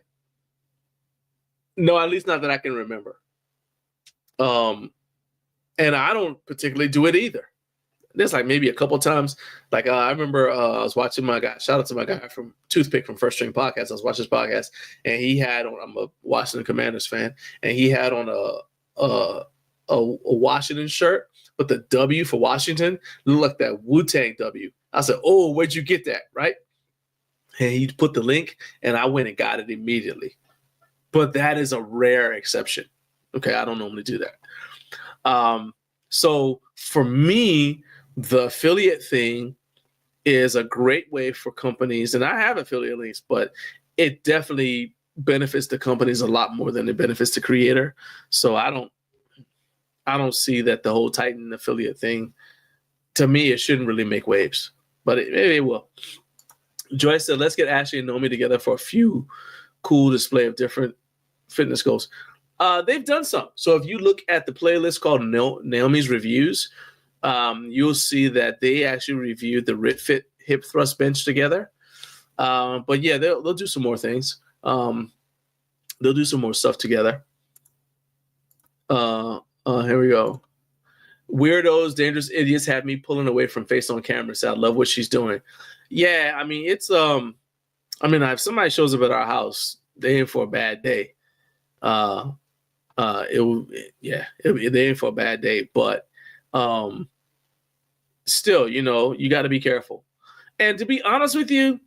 No, at least not that I can remember. And I don't particularly do it either. There's like maybe a couple times. Like I remember I was watching my guy. Shout out to my guy from Toothpick from First String Podcast. I was watching his podcast, and he had on. I'm a Washington Commanders fan, and he had on a Washington shirt, but the W for Washington looked like that Wu-Tang W. I said, "Oh, where'd you get that?" Right? And he put the link, and I went and got it immediately. But that is a rare exception. Okay, I don't normally do that. So for me, the affiliate thing is a great way for companies, and I have affiliate links, but it definitely benefits the companies a lot more than it benefits the creator. So I don't see that the whole Titan affiliate thing, to me, it shouldn't really make waves, but maybe it will. Joyce said, let's get Ashley and Naomi together for a few cool display of different fitness goals. They've done some. So if you look at the playlist called Naomi's Reviews, you'll see that they actually reviewed the Ritfit hip thrust bench together. But yeah, they'll do some more things. They'll do some more stuff together. Here we go. Weirdos, dangerous idiots had me pulling away from face on camera. So I love what she's doing. Yeah, I mean, it's if somebody shows up at our house, they in for a bad day. They in for a bad day, but still, you got to be careful. And to be honest with you,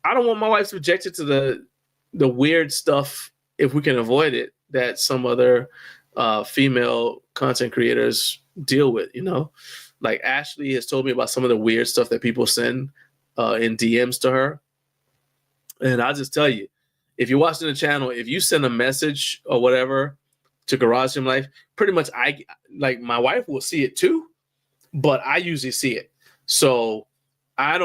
I don't want my wife subjected to the weird stuff, if we can avoid it, that some other female content creators deal with. Like Ashley has told me about some of the weird stuff that people send in DMs to her, and I'll just tell you, if you're watching the channel, if you send a message or whatever to Garage Gym Life, pretty much my wife will see it too, but I usually see it. So I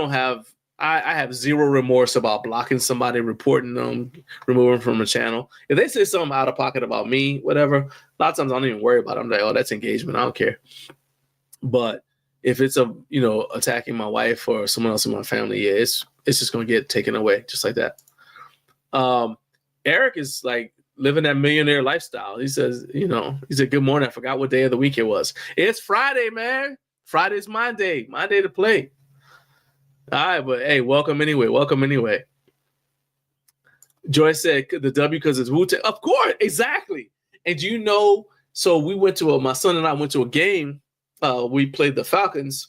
have zero remorse about blocking somebody, reporting them, removing from a channel. If they say something out of pocket about me, whatever, a lot of times I don't even worry about it. I'm like, oh, that's engagement. I don't care. But if it's attacking my wife or someone else in my family, yeah, it's just gonna get taken away just like that. Eric is like living that millionaire lifestyle. He says, he said, good morning. I forgot what day of the week it was. It's Friday, man. Friday's my day to play. All right, but hey, welcome anyway. Joyce said the W because it's Wu-Tang. Of course, exactly. And so we went to my son and I went to a game. We played the Falcons,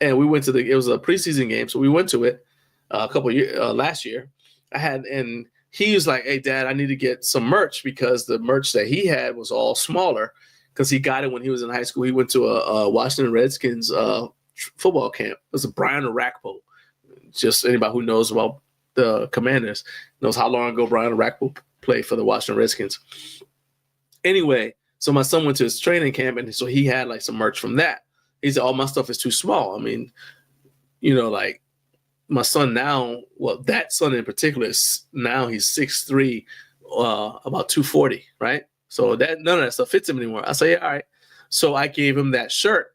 and we went to it was a preseason game, so we went to it a couple years last year. And he was like, hey, Dad, I need to get some merch because the merch that he had was all smaller because he got it when he was in high school. He went to a Washington Redskins football camp. It was a Brian Arakpo. Just anybody who knows about the Commanders knows how long ago Brian Arakpo played for the Washington Redskins. Anyway, so my son went to his training camp, and so he had like some merch from that. He said, all my stuff is too small. I mean, like my son now, well, that son in particular, he's 6'3", about 240, right? So that none of that stuff fits him anymore. I say, yeah, all right. So I gave him that shirt.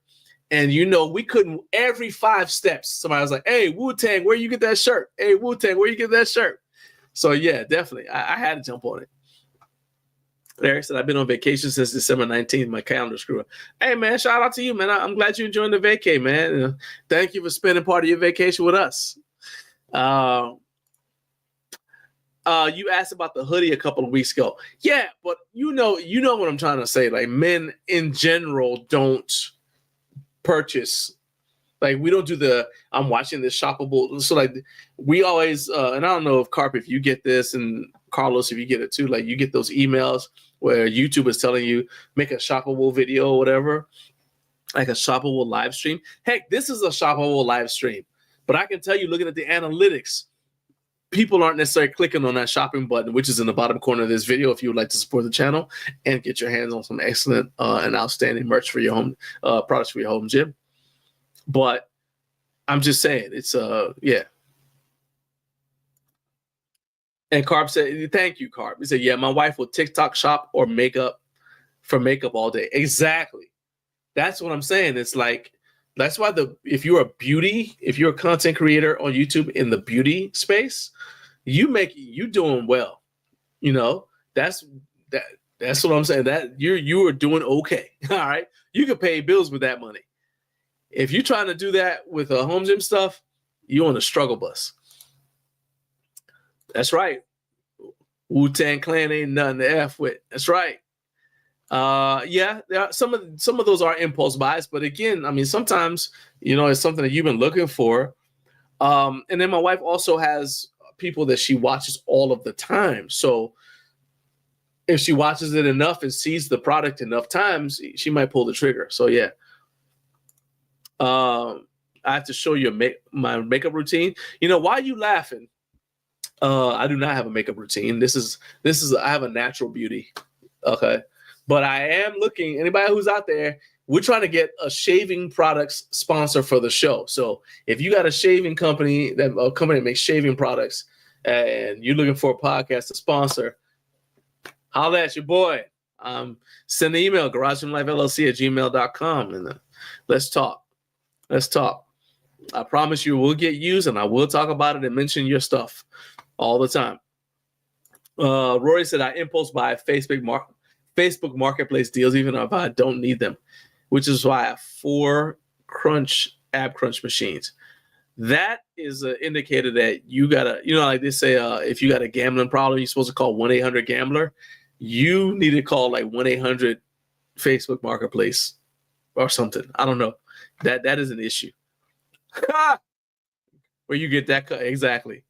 And we couldn't, every 5 steps, somebody was like, hey, Wu-Tang, where you get that shirt? Hey, Wu-Tang, where you get that shirt? So yeah, definitely. I had to jump on it. Eric said, I've been on vacation since December 19th. My calendar screwed up. Hey, man, shout out to you, man. I'm glad you're enjoying the vacay, man. Thank you for spending part of your vacation with us. You asked about the hoodie a couple of weeks ago. Yeah, but you know what I'm trying to say. Like, men in general don't purchase. Like, we don't do I'm watching this shoppable. So like we always and I don't know if you get this, and Carlos, if you get it too, like you get those emails where YouTube is telling you make a shoppable video or whatever, like a shoppable live stream. Heck, this is a shoppable live stream, but I can tell you, looking at the analytics, people aren't necessarily clicking on that shopping button, which is in the bottom corner of this video, if you would like to support the channel and get your hands on some excellent and outstanding merch for your home products for your home gym. But I'm just saying, it's yeah. And Carb said, thank you, Carb. He said, yeah, my wife will TikTok shop or makeup all day. Exactly. That's what I'm saying. It's like, that's why if you're a content creator on YouTube in the beauty space, you doing well. That's what I'm saying. That you are doing okay. All right. You can pay bills with that money. If you're trying to do that with a home gym stuff, you're on the struggle bus. That's right. Wu-Tang Clan ain't nothing to F with. That's right. Yeah, there are some of those are impulse buys, but again, I mean, sometimes it's something that you've been looking for. And then my wife also has people that she watches all of the time. So if she watches it enough and sees the product enough times, she might pull the trigger. So yeah. I have to show you my makeup routine. Why are you laughing? I do not have a makeup routine. This is I have a natural beauty. Okay. But I am looking, anybody who's out there, we're trying to get a shaving products sponsor for the show. So if you got a shaving company, a company that makes shaving products, and you're looking for a podcast to sponsor, holla at your boy. Send an email, GarageGymLifeLLC@gmail.com, and let's talk. I promise you we'll get used, and I will talk about it and mention your stuff all the time. Rory said, I impulse buy Facebook Marketplace deals, even if I don't need them, which is why I have 4 ab crunch machines. That is an indicator that you gotta, like they say, if you got a gambling problem, you're supposed to call 1-800-GAMBLER. You need to call like 1-800 Facebook Marketplace or something. I don't know. That is an issue. Where you get that exactly.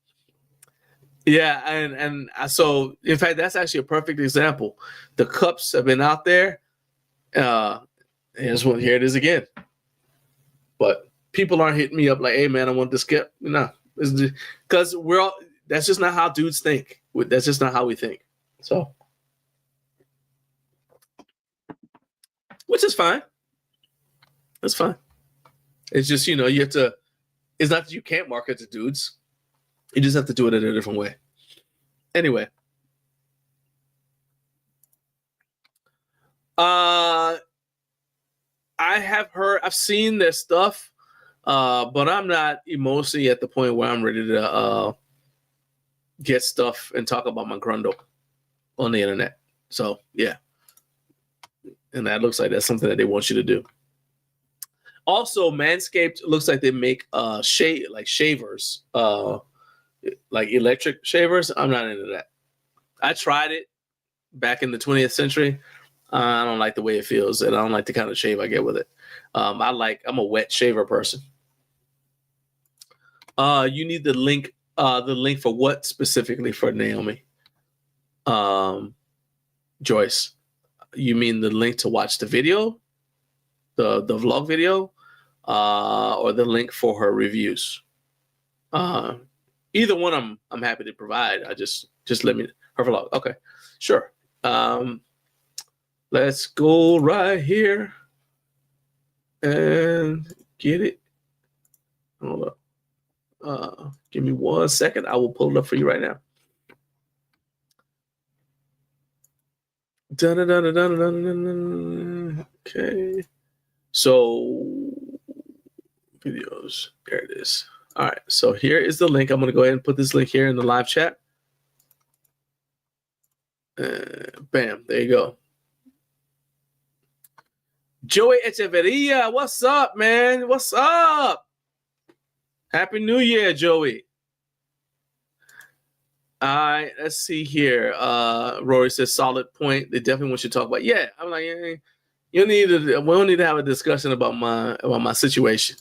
Yeah, and so in fact, that's actually a perfect example. The cups have been out there. Here it is again. But people aren't hitting me up like, "Hey man, I want this cup." No, because that's just not how dudes think. That's just not how we think. So, which is fine. That's fine. It's just, you have to, it's not that you can't market to dudes. You just have to do it in a different way. Anyway. I've seen their stuff, but I'm not emotionally at the point where I'm ready to get stuff and talk about my grundle on the internet. So yeah. And that looks like that's something that they want you to do. Also, Manscaped looks like they make shavers, like electric shavers. I'm not into that. I tried it back in the 20th century. I don't like the way it feels, and I don't like the kind of shave I get with it. I'm a wet shaver person. You need the link for what specifically for Naomi? Joyce, you mean the link to watch the video, the vlog video, or the link for her reviews? Either one, I'm happy to provide. I just let me her vlog. Okay, sure. Let's go right here and get it. Hold up. Give me 1 second. I will pull it up for you right now. Okay. So videos. There it is. All right. So here is the link. I'm going to go ahead and put this link here in the live chat. Bam. There you go. Joey Echeverria, what's up, man? What's up? Happy New Year, Joey. All right, let's see here. Rory says solid point. They definitely want you to talk about. Yeah, I'm like, we don't need to have a discussion about my situation.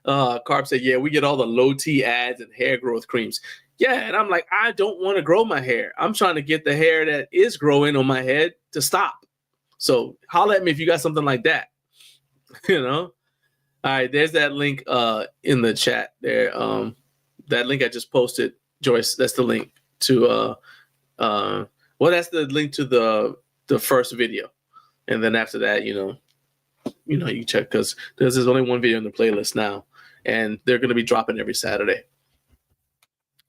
Carp said, yeah, we get all the low T ads and hair growth creams. Yeah, and I'm like, I don't want to grow my hair. I'm trying to get the hair that is growing on my head to stop. So holler at me if you got something like that. All right, there's that link in the chat there. That link I just posted, Joyce, that's the link to that's the link to the first video. And then after that, you can check because there's only one video in the playlist now, and they're going to be dropping every Saturday.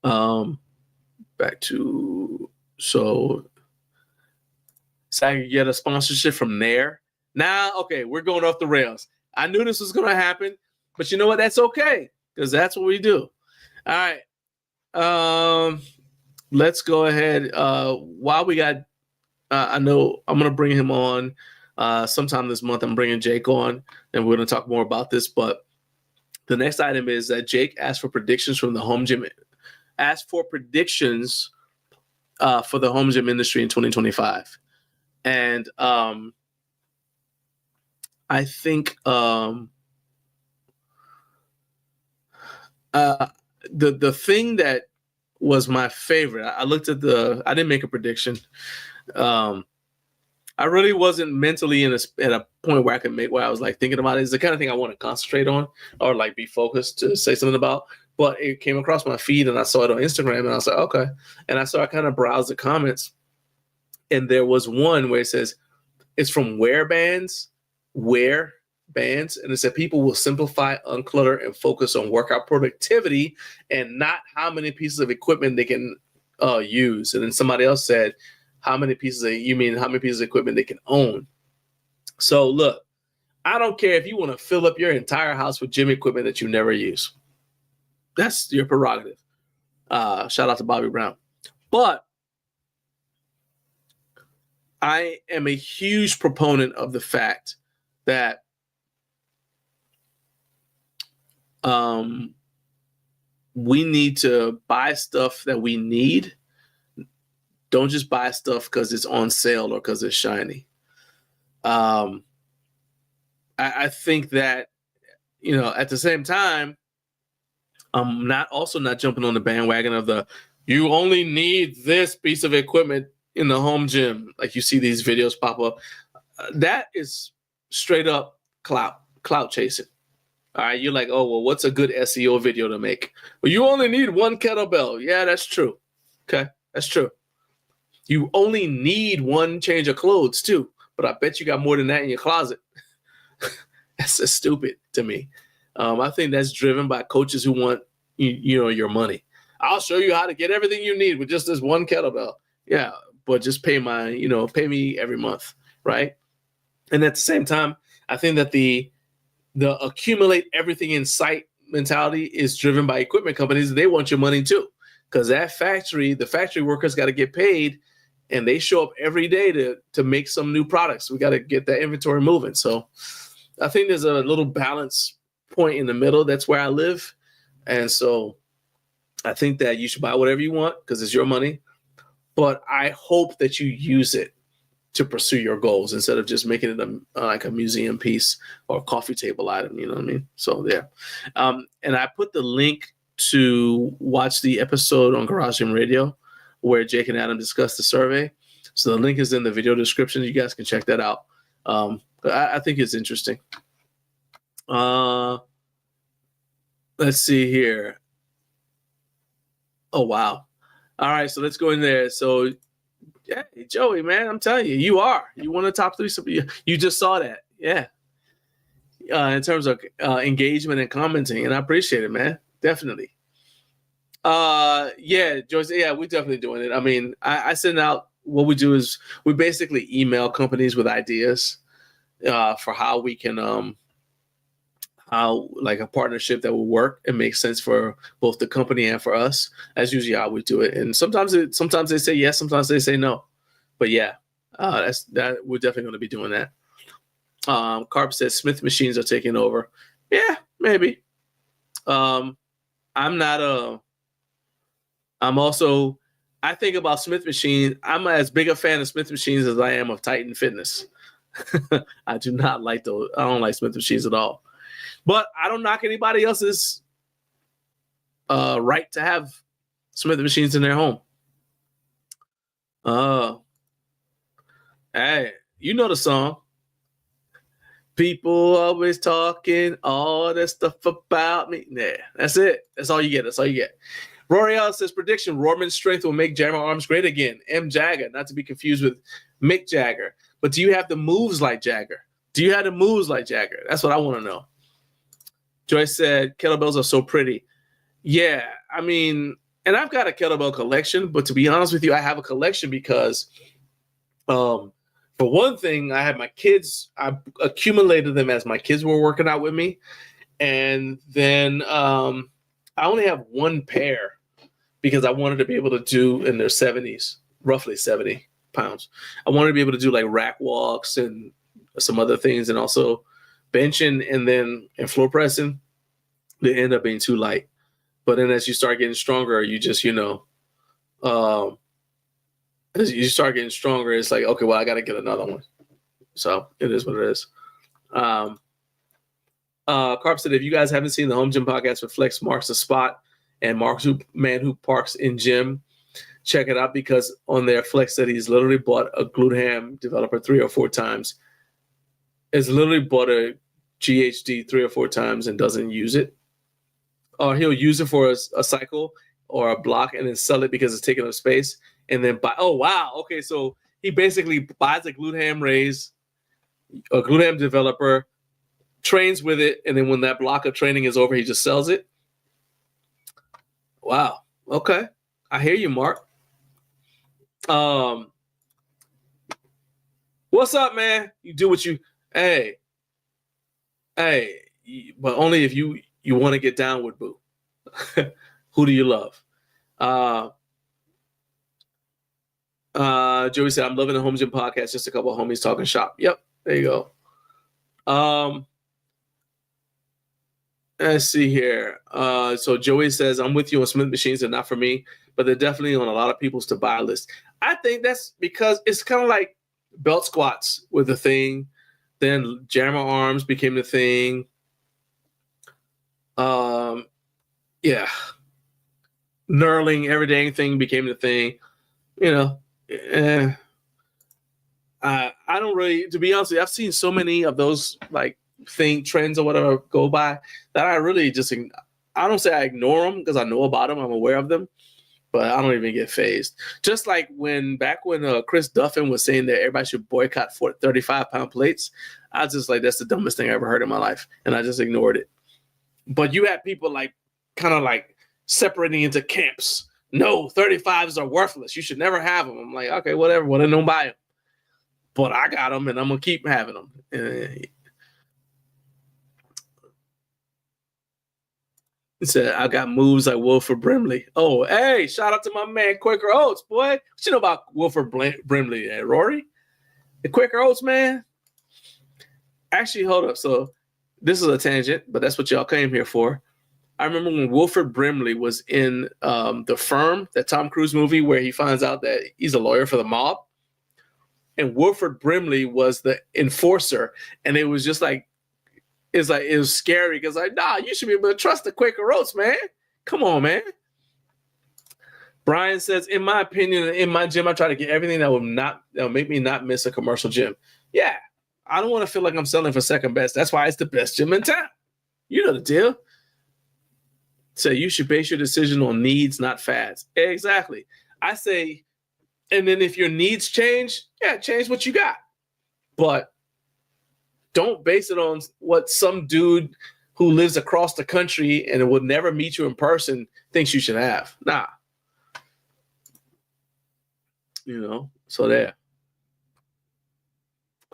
Back to so I can get a sponsorship from there. Now, okay, we're going off the rails. I knew this was going to happen, but you know what? That's okay because that's what we do. All right. Let's go ahead. While we got, I know I'm going to bring him on sometime this month. I'm bringing Jake on, and we're going to talk more about this. But the next item is that Jake asked for predictions from the home gym. Asked for predictions for the home gym industry in 2025. And I think the thing that was my favorite, I looked at I didn't make a prediction. I really wasn't mentally at a point where I was like thinking about it. It's the kind of thing I want to concentrate on or like be focused to say something about. But it came across my feed and I saw it on Instagram and I was like, okay. And I kind of browsed the comments. And there was one where it says, it's from Wear Bands. And it said people will simplify, unclutter, and focus on workout productivity and not how many pieces of equipment they can use. And then somebody else said, how many pieces of equipment they can own. So look, I don't care if you want to fill up your entire house with gym equipment that you never use. That's your prerogative. Shout out to Bobby Brown. But I am a huge proponent of the fact that we need to buy stuff that we need. Don't just buy stuff because it's on sale or because it's shiny. I think that, at the same time, I'm not jumping on the bandwagon of you only need this piece of equipment in the home gym. Like you see these videos pop up. That is straight up clout chasing. All right, you're like, oh, well, what's a good SEO video to make? Well, you only need one kettlebell. Yeah, that's true. Okay, that's true. You only need one change of clothes too, but I bet you got more than that in your closet. That's just stupid to me. I think that's driven by coaches who want your money. I'll show you how to get everything you need with just this one kettlebell. Yeah, but just pay me every month, right? And at the same time, I think that the accumulate everything in sight mentality is driven by equipment companies. They want your money too, because the factory workers got to get paid, and they show up every day to make some new products. We got to get that inventory moving. So I think there's a little balance point in the middle. That's where I live. And so I think that you should buy whatever you want because it's your money. But I hope that you use it to pursue your goals instead of just making it like a museum piece or a coffee table item. You know what I mean? So, yeah. And I put the link to watch the episode on Garage Gym Radio where Jake and Adam discussed the survey. So the link is in the video description. You guys can check that out. I think it's interesting. Let's see here. Oh, wow. All right, so let's go in there. So, yeah, Joey, man, I'm telling you, you one of the top 3. You just saw that. Yeah. In terms of engagement and commenting, and I appreciate it, man. Definitely. Yeah, Joyce, yeah, we're definitely doing it. I mean, I send out, what we do is we basically email companies with ideas for how we can, how like a partnership that will work and make sense for both the company and for us. That's usually how we do it. And sometimes they say yes, sometimes they say no. But yeah, that we're definitely going to be doing that. Carp says Smith machines are taking over. Yeah, maybe. I think about Smith machines. I'm as big a fan of Smith machines as I am of Titan Fitness. I do not like those. I don't like Smith machines at all. But I don't knock anybody else's right to have Smith machines in their home. Hey, you know the song. People always talking all that stuff about me. Yeah, that's it. That's all you get. That's all you get. Rory L says, prediction, Roman's strength will make Jammer arms great again. M. Jagger, not to be confused with Mick Jagger. But do you have the moves like Jagger? That's what I want to know. Joyce said, kettlebells are so pretty. Yeah, I mean, and I've got a kettlebell collection, but to be honest with you, I have a collection because, for one thing, I had my kids, I accumulated them as my kids were working out with me. And then I only have one pair because I wanted to be able to do in their 70s, roughly 70 pounds. I wanted to be able to do like rack walks and some other things and also benching and floor pressing. They end up being too light. But then as you start getting stronger, you just, as you start getting stronger, it's like, okay, well, I got to get another one. So it is what it is. Carp said, if you guys haven't seen the Home Gym podcast with Flex Marks the Spot and Marks Man Who Parks in Gym, check it out because on there, Flex said he's literally bought a glute ham developer 3 or 4 times. Has literally bought a GHD 3 or 4 times and doesn't use it. Or he'll use it for a cycle or a block and then sell it because it's taking up space. And then buy. Oh, wow. Okay, so he basically buys a glute ham raise, a glute ham developer, trains with it, and then when that block of training is over, he just sells it. Wow. Okay. I hear you, Mark. What's up, man? You do what you... Hey, but only if you want to get down with Boo. Who do you love? Joey said, I'm loving the Home Gym podcast. Just a couple of homies talking shop. Yep, there you go. Let's see here. So Joey says, I'm with you on Smith machines. They're not for me, but they're definitely on a lot of people's to buy list. I think that's because it's kind of like belt squats were the thing. Then jammer arms became the thing. Yeah. Knurling, everyday thing became the thing. I don't really, to be honest with you, I've seen so many of those like trends or whatever go by, that I really just, I don't say I ignore them because I know about them, I'm aware of them, but I don't even get phased. Just like back when Chris Duffin was saying that everybody should boycott 35-pound plates, I was just like, that's the dumbest thing I ever heard in my life, and I just ignored it. But you had people like kind of like separating into camps. No, 35s are worthless. You should never have them. I'm like, okay, whatever. Well, then don't buy them. But I got them, and I'm gonna keep having them. He said, I got moves like Wilford Brimley. Oh, hey, shout out to my man, Quaker Oats, boy. What you know about Wilford Brimley, Rory? The Quaker Oats, man. Actually, hold up. So this is a tangent, but that's what y'all came here for. I remember when Wilford Brimley was in The Firm, that Tom Cruise movie where he finds out that he's a lawyer for the mob. And Wilford Brimley was the enforcer. And it was just like, it was scary because like, nah, you should be able to trust the Quaker Oats, man. Come on, man. Brian says, in my opinion, in my gym, I try to get everything that will make me not miss a commercial gym. Yeah, I don't want to feel like I'm selling for second best. That's why it's the best gym in town. You know the deal. So you should base your decision on needs, not fads. Exactly. I say, and then if your needs change, yeah, change what you got. But don't base it on what some dude who lives across the country and will never meet you in person thinks you should have. Nah. You know, so there.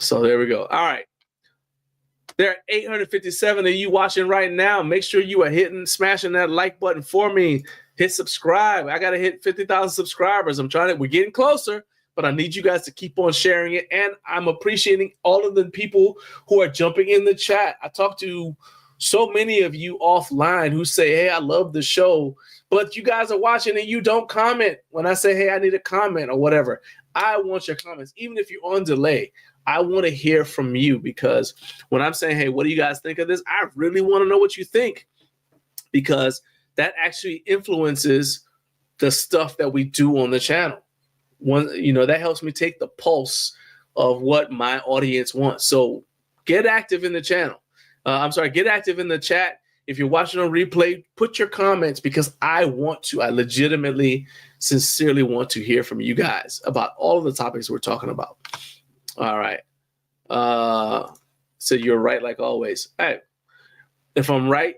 So there we go. All right. There are 857 of you watching right now. Make sure you are smashing that like button for me. Hit subscribe. I got to hit 50,000 subscribers. We're getting closer, but I need you guys to keep on sharing it. And I'm appreciating all of the people who are jumping in the chat. I talked to so many of you offline who say, hey, I love the show, but you guys are watching and you don't comment when I say, hey, I need a comment or whatever. I want your comments, even if you're on delay. I want to hear from you because when I'm saying, hey, what do you guys think of this? I really want to know what you think because that actually influences the stuff that we do on the channel. That helps me take the pulse of what my audience wants. So get active in the channel. Get active in the chat. If you're watching on replay, put your comments because I legitimately, sincerely want to hear from you guys about all of the topics we're talking about. All right. So you're right, like always. All right. If I'm right,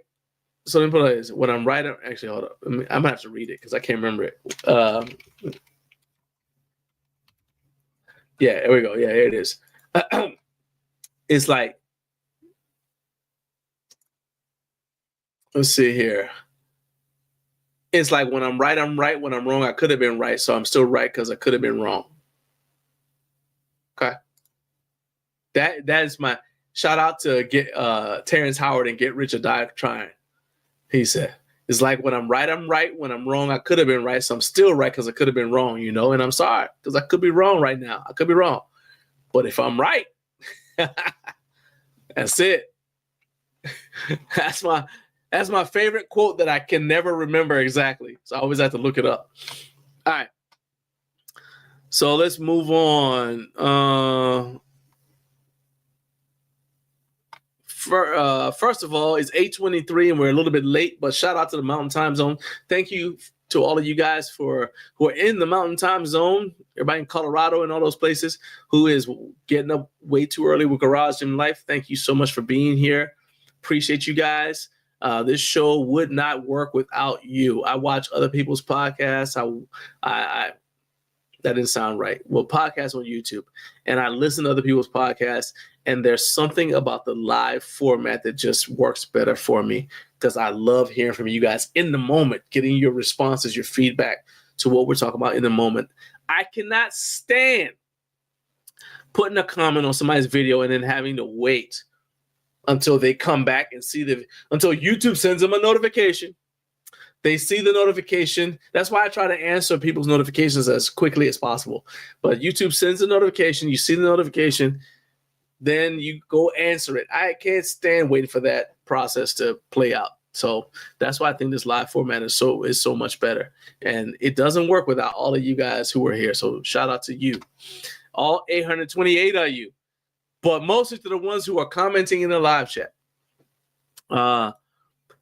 so let me put it this. When I'm right, actually, hold up. I'm gonna have to read it because I can't remember it. Yeah, there we go. Yeah, here it is. It's like, let's see here. It's like when I'm right, I'm right. When I'm wrong, I could have been right. So I'm still right because I could have been wrong. Okay. That is my shout out to Terrence Howard and Get Rich or Die Trying. He said, it's like when I'm right, I'm right. When I'm wrong, I could have been right. So I'm still right because I could have been wrong, and I'm sorry because I could be wrong right now. I could be wrong. But if I'm right, that's it. That's my favorite quote that I can never remember exactly. So I always have to look it up. All right. So let's move on. First of all, it's 8:23 and we're a little bit late, but shout out to the Mountain Time Zone. Thank you to all of you guys who are in the Mountain Time Zone, everybody in Colorado and all those places who is getting up way too early with Garage Gym Life. Thank you so much for being here. Appreciate you guys. This show would not work without you. I watch other people's podcasts. That didn't sound right. Well, podcasts on YouTube. And I listen to other people's podcasts. And there's something about the live format that just works better for me because I love hearing from you guys in the moment, getting your responses, your feedback to what we're talking about in the moment. I cannot stand putting a comment on somebody's video and then having to wait until they come back and until YouTube sends them a notification. They see the notification. That's why I try to answer people's notifications as quickly as possible. But YouTube sends a notification. You see the notification. Then you go answer it. I can't stand waiting for that process to play out. So that's why I think this live format is so much better. And it doesn't work without all of you guys who are here. So shout out to you. All 828 of you. but mostly to the ones who are commenting in the live chat.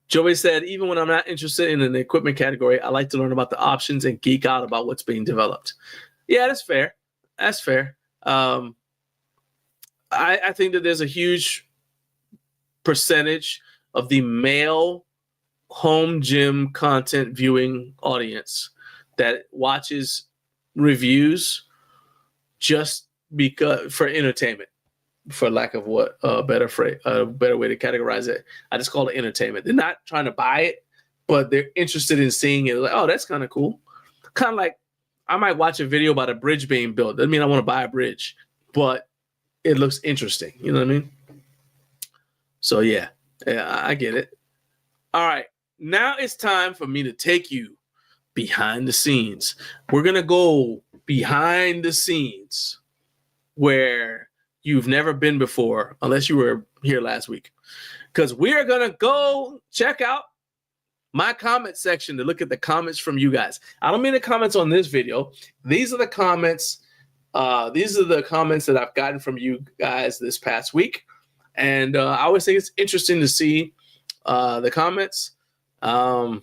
Joey said, even when I'm not interested in an equipment category, I like to learn about the options and geek out about what's being developed. Yeah, that's fair. That's fair. I think that there's a huge percentage of the male home gym content viewing audience that watches reviews just because for entertainment, for lack of what a better way to categorize it. I just call it entertainment. They're not trying to buy it, but they're interested in seeing it. Like, oh, that's kind of cool. Kind of like I might watch a video about a bridge being built. Doesn't mean I want to buy a bridge, but it looks interesting. You know what I mean? So yeah, I get it. All right. Now it's time for me to take you behind the scenes. We're going to go behind the scenes where you've never been before, unless you were here last week, because we're going to go check out my comment section to look at the comments from you guys. I don't mean the comments on this video. These are the comments. These are the comments that I've gotten from you guys this past week. And I always think it's interesting to see the comments. I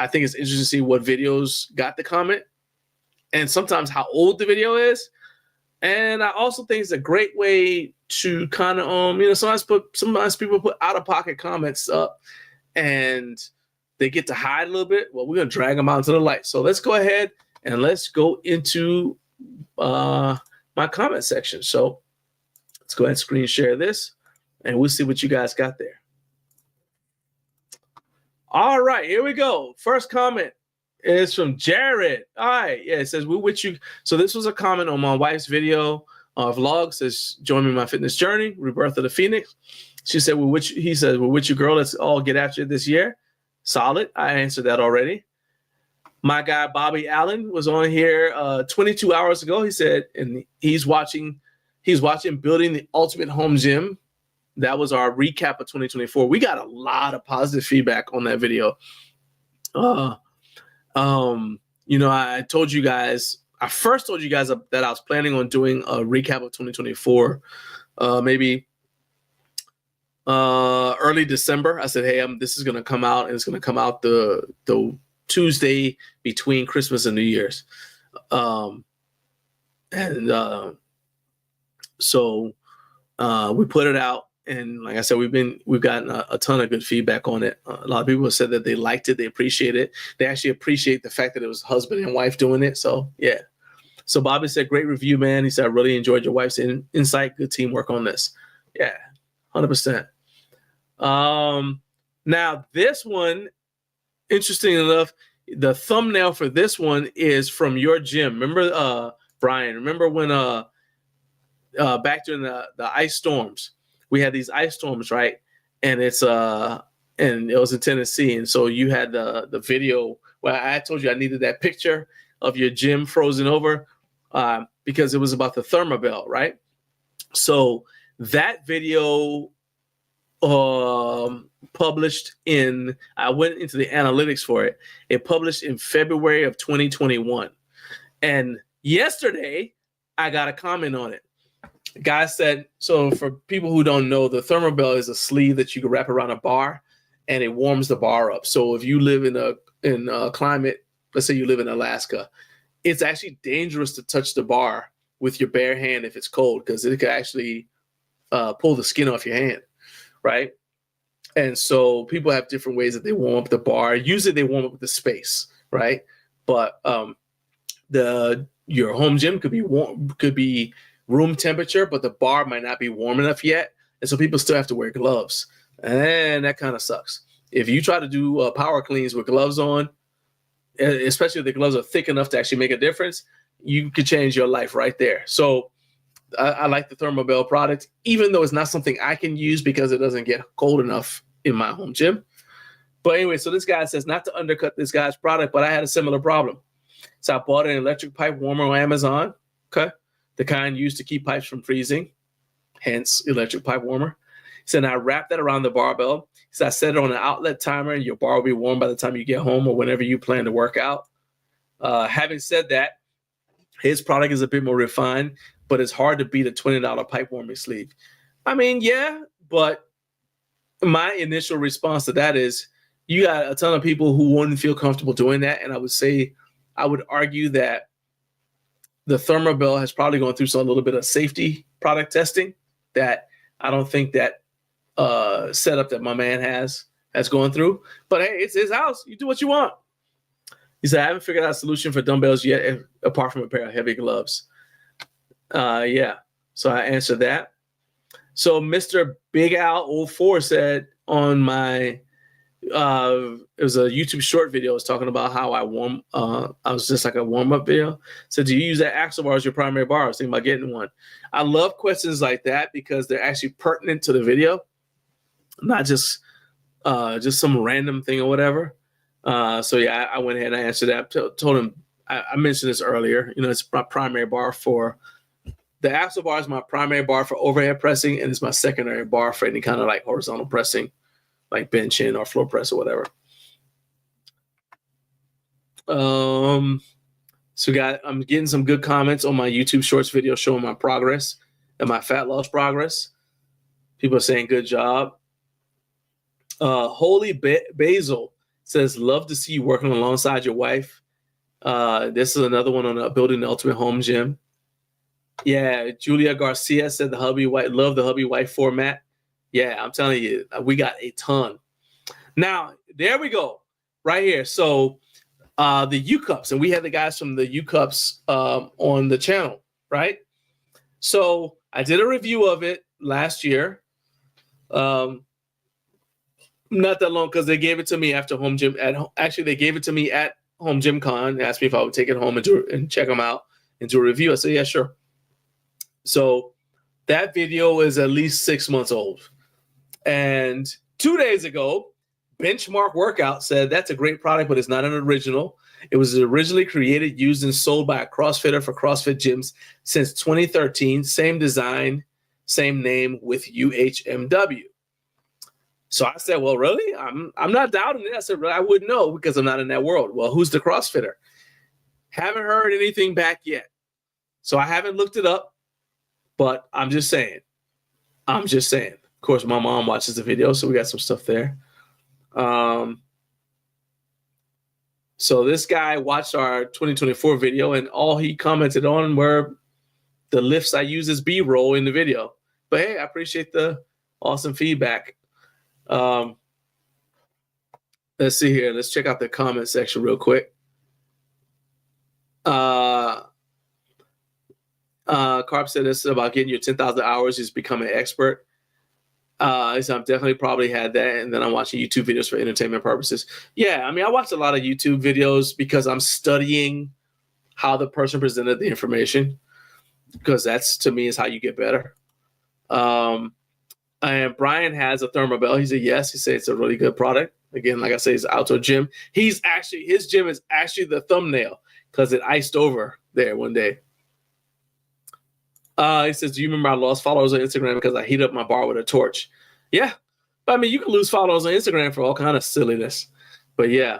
think it's interesting to see what videos got the comment and sometimes how old the video is. And I also think it's a great way to kind of, sometimes people put out-of-pocket comments up and they get to hide a little bit. Well, we're going to drag them out into the light. So let's go ahead and let's go into my comment section. So let's go ahead and screen share this and we'll see what you guys got there. All right, here we go. First comment is from Jared. All right, yeah, it says, we're with you. So this was a comment on my wife's video vlog. Says, join me in my fitness journey, rebirth of the Phoenix. She said, he says, we're with you, girl. Let's all get after it this year. Solid. I answered that already. My guy, Bobby Allen, was on here 22 hours ago. He said, and he's watching Building the Ultimate Home Gym. That was our recap of 2024. We got a lot of positive feedback on that video. I told you guys, I first told you guys that I was planning on doing a recap of 2024, maybe early December. I said, hey, this is going to come out, and it's going to come out the Tuesday between Christmas and New Year's. So we put it out. And like I said, we've gotten a ton of good feedback on it. A lot of people have said that they liked it. They appreciate it. They actually appreciate the fact that it was husband and wife doing it. So, yeah. So Bobby said, great review, man. He said, I really enjoyed your wife's insight. Good teamwork on this. Yeah, 100%. Now, this one, interesting enough, the thumbnail for this one is from your gym. Remember, Brian, remember when back during the ice storms, we had these ice storms, right? And it was in Tennessee. And so you had the video where I told you I needed that picture of your gym frozen over because it was about the thermobell, right? So that video published I went into the analytics for it. It published in February of 2021. And yesterday I got a comment on it. Guy said, so for people who don't know, the thermobell is a sleeve that you can wrap around a bar and it warms the bar up. So if you live in a climate, let's say you live in Alaska, it's actually dangerous to touch the bar with your bare hand if it's cold, because it could actually pull the skin off your hand, right? And so people have different ways that they warm up the bar. Usually they warm up the space, right? But your home gym could be room temperature, but the bar might not be warm enough yet. And so people still have to wear gloves. And that kind of sucks. If you try to do power cleans with gloves on, especially if the gloves are thick enough to actually make a difference, you could change your life right there. So I like the thermobell product, even though it's not something I can use because it doesn't get cold enough in my home gym. But anyway, so this guy says, not to undercut this guy's product, but I had a similar problem. So I bought an electric pipe warmer on Amazon. Okay. The kind used to keep pipes from freezing, hence electric pipe warmer. He said, I wrapped that around the barbell. He said, I set it on an outlet timer and your bar will be warm by the time you get home or whenever you plan to work out. Having said that, His product is a bit more refined, but it's hard to beat a $20 pipe warming sleeve. I mean, yeah, but my initial response to that is you got a ton of people who wouldn't feel comfortable doing that. And I would argue that the Thermobell has probably gone through a little bit of safety product testing that I don't think that setup that my man has gone through. But hey, it's his house. You do what you want. He said, I haven't figured out a solution for dumbbells yet, apart from a pair of heavy gloves. Yeah. So I answered that. So Mr. Big Al 04 said on my it was a YouTube short video. I was talking about how I was just like a warm-up video. So do you use that axle bar as your primary bar? I was thinking about getting one. I love questions like that because they're actually pertinent to the video, not just some random thing or whatever. So yeah, I went ahead and I answered that. Told him I mentioned this earlier. You know, it's my primary bar for the axle bar is my primary bar for overhead pressing, and it's my secondary bar for any kind of like horizontal pressing, like benching or floor press or whatever. So I'm getting some good comments on my YouTube Shorts video showing my progress and my fat loss progress. People are saying good job. Holy Basil says, love to see you working alongside your wife. This is another one on building the ultimate home gym. Yeah, Julia Garcia said the hubby white, love the hubby white format. Yeah, I'm telling you, we got a ton. Now, there we go, right here. So the U-Cups, and we had the guys from the U-Cups on the channel, right? So I did a review of it last year. Not that long, because they gave it to me after home gym. Actually, they gave it to me at Home Gym Con. They asked me if I would take it home and check them out and do a review. I said, yeah, sure. So that video is at least 6 months old. And 2 days ago, Benchmark Workout said that's a great product, but it's not an original. It was originally created, used, and sold by a CrossFitter for CrossFit gyms since 2013. Same design, same name with UHMW. So I said, well, really? I'm not doubting it. I said, well, I wouldn't know because I'm not in that world. Well, who's the CrossFitter? Haven't heard anything back yet. So I haven't looked it up, but I'm just saying. Of course, my mom watches the video, so we got some stuff there. So this guy watched our 2024 video, and all he commented on were the lifts I use as B-roll in the video. But hey, I appreciate the awesome feedback. Let's see here. Let's check out the comment section real quick. Carp said this about getting your 10,000 hours is becoming an expert. So I've definitely probably had that, and then I'm watching YouTube videos for entertainment purposes. Yeah, I mean, I watch a lot of YouTube videos because I'm studying how the person presented the information, because that's, to me, is how you get better. And Brian has a Thermobell. He said yes. He said it's a really good product. Again, like I say, it's an outdoor gym. His gym is actually the thumbnail because it iced over there one day. He says, do you remember I lost followers on Instagram because I heat up my bar with a torch? Yeah. But I mean, you can lose followers on Instagram for all kind of silliness. But yeah.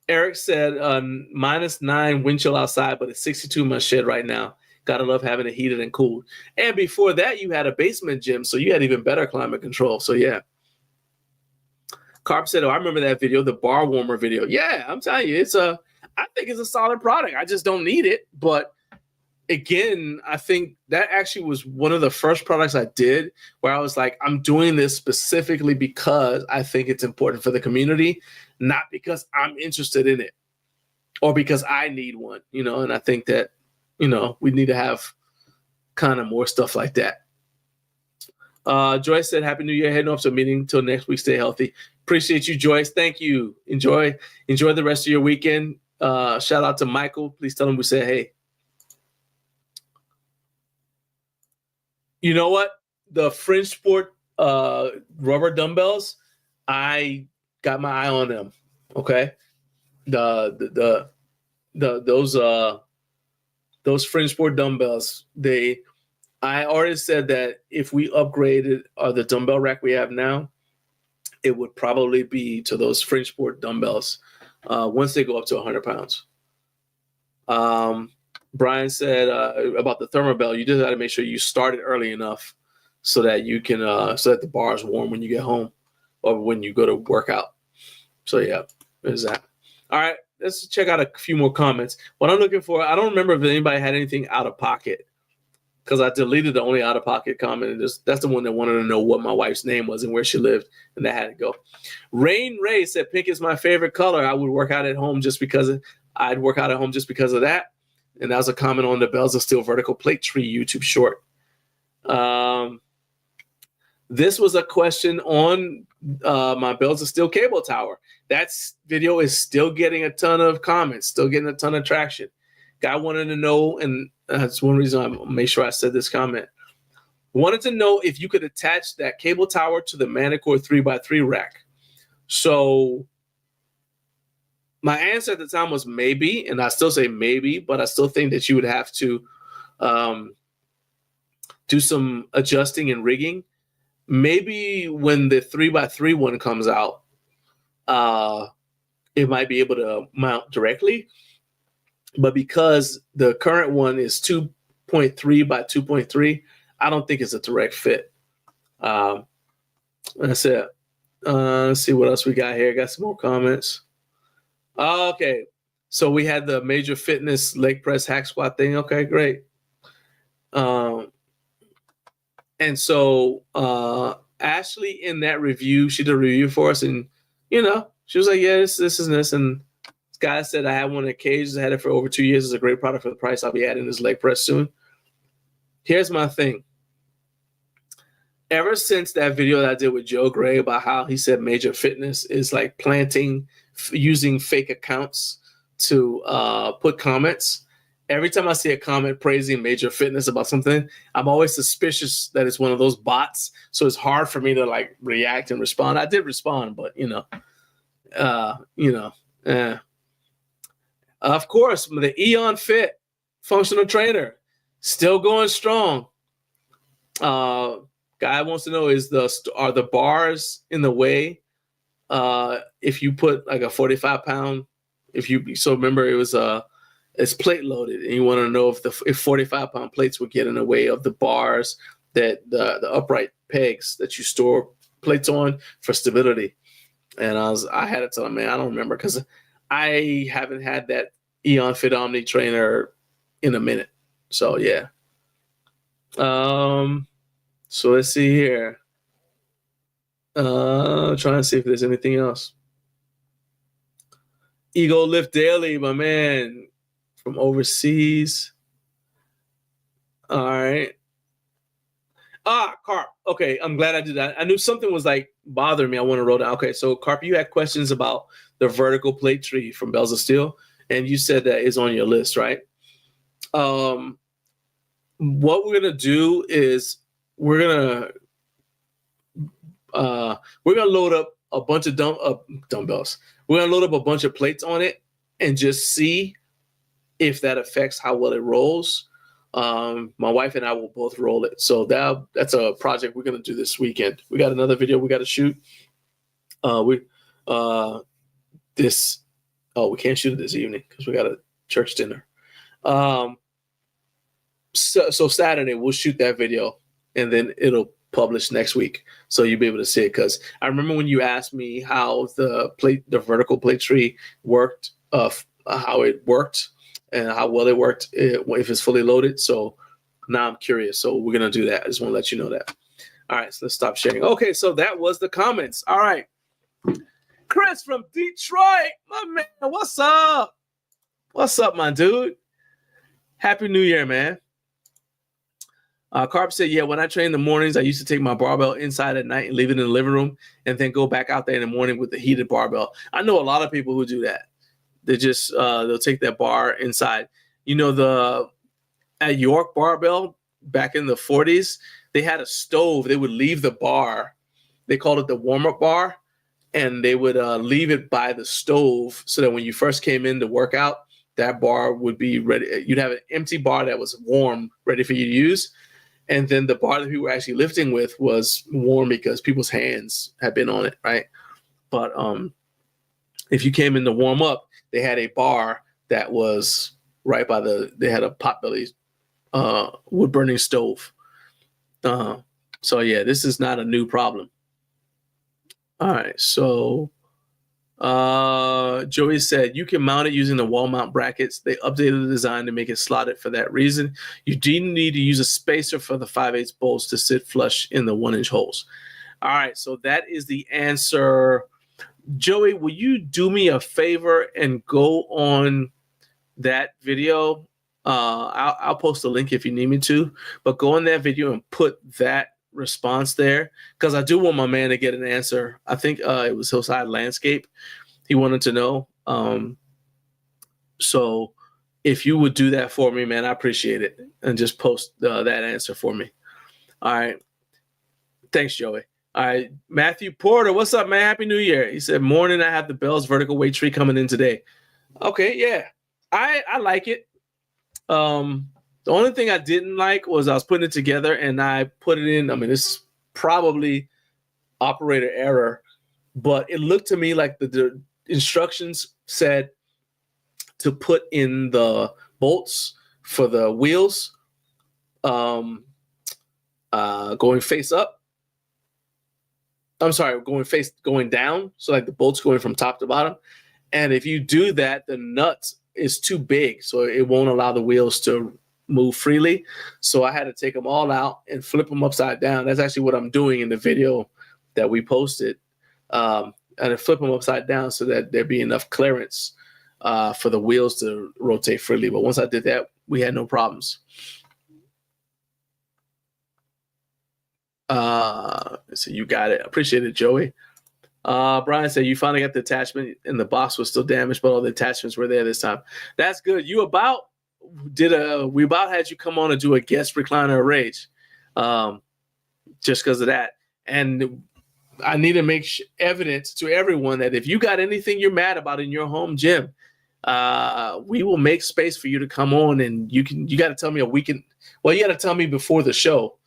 Eric said, -9 wind chill outside, but it's 62 in my shed right now. Gotta love having it heated and cooled. And before that, you had a basement gym, so you had even better climate control. So yeah. Carp said, oh, I remember that video, the bar warmer video. Yeah, I'm telling you, I think it's a solid product. I just don't need it. But again, I think that actually was one of the first products I did where I was like, I'm doing this specifically because I think it's important for the community, not because I'm interested in it or because I need one, and I think that, we need to have kind of more stuff like that. Joyce said, Happy New Year. Heading off to a meeting till next week. Stay healthy. Appreciate you, Joyce. Thank you. Enjoy the rest of your weekend. Shout out to Michael. Please tell him we said, hey. You know what? The Fringe Sport rubber dumbbells, I got my eye on them. Okay. Those Fringe Sport dumbbells, I already said that if we upgraded the dumbbell rack we have now, it would probably be to those Fringe Sport dumbbells once they go up to 100 pounds. Brian said about the thermal belt, you just got to make sure you start it early enough so that you can so that the bar is warm when you get home or when you go to work out. So yeah, there's that. All right, let's check out a few more comments. What I'm looking for, I don't remember if anybody had anything out of pocket because I deleted the only out of pocket comment. And that's the one that wanted to know what my wife's name was and where she lived, and that had to go. Rain Ray said pink is my favorite color. I would work out at home just because of that. And that was a comment on the Bells of Steel vertical plate tree YouTube short. This was a question on my Bells of Steel cable tower. That video is still getting a ton of comments, still getting a ton of traction. Guy wanted to know, and that's one reason I made sure I said this comment. Wanted to know if you could attach that cable tower to the Manicore 3x3 rack. So my answer at the time was maybe, and I still say maybe, but I still think that you would have to do some adjusting and rigging. Maybe when the 3x3 one comes out, it might be able to mount directly. But because the current one is 2.3 by 2.3, I don't think it's a direct fit. That's it. Let's see what else we got here. Got some more comments. Okay. So we had the Major Fitness leg press hack squat thing. Okay, great. And so Ashley in that review, she did a review for us, and she was like, yeah, this and this. And this guy said, I had one at Cage. I had it for over 2 years. It's a great product for the price. I'll be adding this leg press soon. Here's my thing. Ever since that video that I did with Joe Gray about how he said Major Fitness is like using fake accounts to put comments, every time I see a comment praising Major Fitness about something, I'm always suspicious that it's one of those bots. So it's hard for me to like react and respond. I did respond, but Of course, the Eon Fit functional trainer still going strong. Guy wants to know are the bars in the way if you put like a 45-pound? Remember it was it's plate loaded, and you want to know if 45-pound plates would get in the way of the bars that the upright pegs that you store plates on for stability. And I had to tell him, man, I don't remember because I haven't had that Eon Fit Omni trainer in a minute. So yeah. So let's see here. Trying to see if there's anything else. Ego Lift Daily, my man from overseas. All right. Carp. Okay, I'm glad I did that. I knew something was like bothering me. I want to roll down. Okay, so Carp, you had questions about the vertical plate tree from Bells of Steel, and you said that is on your list, right? What we're gonna do is we're gonna load up a bunch of dumbbells. We're gonna load up a bunch of plates on it and just see if that affects how well it rolls. My wife and I will both roll it. So that's a project we're gonna do this weekend. We got another video we got to shoot. We can't shoot it this evening because we got a church dinner. So Saturday we'll shoot that video and then it'll publish next week, so you'll be able to see it. Because I remember when you asked me how the vertical plate tree worked, how it worked and how well it worked if it's fully loaded. So now I'm curious. So we're gonna do that. I just want to let you know that. All right, so let's stop sharing. Okay, so that was the comments. All right, Chris from Detroit, my man, what's up? What's up, my dude? Happy New Year, man. Carp said, yeah, when I train in the mornings, I used to take my barbell inside at night and leave it in the living room and then go back out there in the morning with the heated barbell. I know a lot of people who do that. They just, they'll take that bar inside. At York Barbell back in the 40s, they had a stove. They would leave the bar. They called it the warm-up bar. And they would leave it by the stove so that when you first came in to work out, that bar would be ready. You'd have an empty bar that was warm, ready for you to use. And then the bar that we were actually lifting with was warm because people's hands had been on it, right? But if you came in to warm up, they had a bar that was right by they had a potbelly wood burning stove. So yeah, this is not a new problem. All right, so Joey said you can mount it using the wall mount brackets. They updated the design to make it slotted for that reason. You do need to use a spacer for the 5/8 bolts to sit flush in the 1-inch holes. All right, so that is the answer. Joey, will you do me a favor and go on that video? I'll post a link if you need me to, but go on that video and put that response there, because I do want my man to get an answer. I think it was Hillside Landscape. He wanted to know. So if you would do that for me, man, I appreciate it. And just post that answer for me. All right. Thanks, Joey. All right. Matthew Porter, what's up, man? Happy New Year. He said, morning, I have the Bell's vertical weight tree coming in today. Okay, yeah. I like it. The only thing I didn't like was I was putting it together and I put it in. I mean, this is probably operator error, but it looked to me like the instructions said to put in the bolts for the wheels going face up. I'm sorry, going down. So like the bolts going from top to bottom. And if you do that, the nuts is too big, so it won't allow the wheels to move freely. So I had to take them all out and flip them upside down. That's actually what I'm doing in the video that we posted. And I flip them upside down so that there'd be enough clearance for the wheels to rotate freely. But once I did that, we had no problems. So you got it. Appreciate it, Joey. Brian said you finally got the attachment and the box was still damaged, but all the attachments were there this time. That's good. We about had you come on and do a guest recliner of rage, just because of that. And I need to make evidence to everyone that if you got anything you're mad about in your home gym, we will make space for you to come on, and you got to tell me you got to tell me before the show.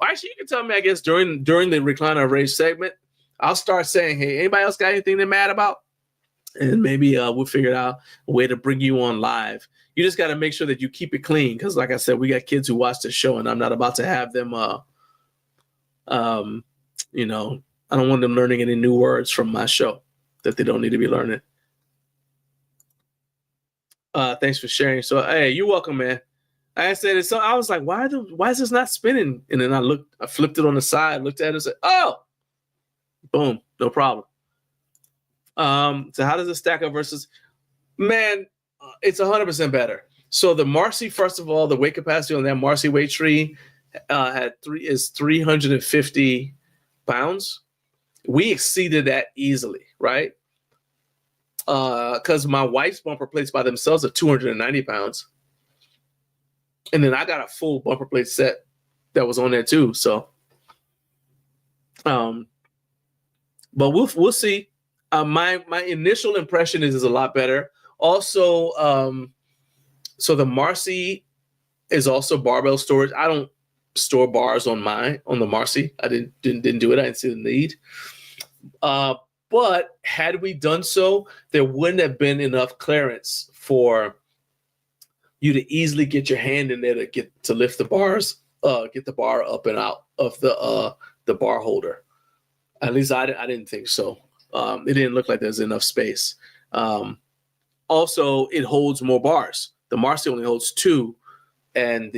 Well, actually, you can tell me, I guess, during the recliner of rage segment. I'll start saying, hey, anybody else got anything they're mad about? And maybe we'll figure out a way to bring you on live. You just got to make sure that you keep it clean, because like I said, we got kids who watch the show, and I'm not about to have them, I don't want them learning any new words from my show that they don't need to be learning. Thanks for sharing. So, hey, you're welcome, man. I said it. So I was like, why is this not spinning? And then I flipped it on the side, looked at it and said, oh, boom, no problem. So how does it stack up versus, man, it's 100% better. So the Marcy, first of all, the weight capacity on that Marcy weight tree is 350 pounds. We exceeded that easily, right? Because my wife's bumper plates by themselves are 290 pounds. And then I got a full bumper plate set that was on there too. So, but we'll see. My initial impression is a lot better. Also, so the Marcy is also barbell storage. I don't store bars on the Marcy. I didn't do it. I didn't see the need. But had we done so, there wouldn't have been enough clearance for you to easily get your hand in there to lift the bars, get the bar up and out of the bar holder. At least I didn't think so. It didn't look like there's enough space. Also, it holds more bars. The Marcy only holds 2, and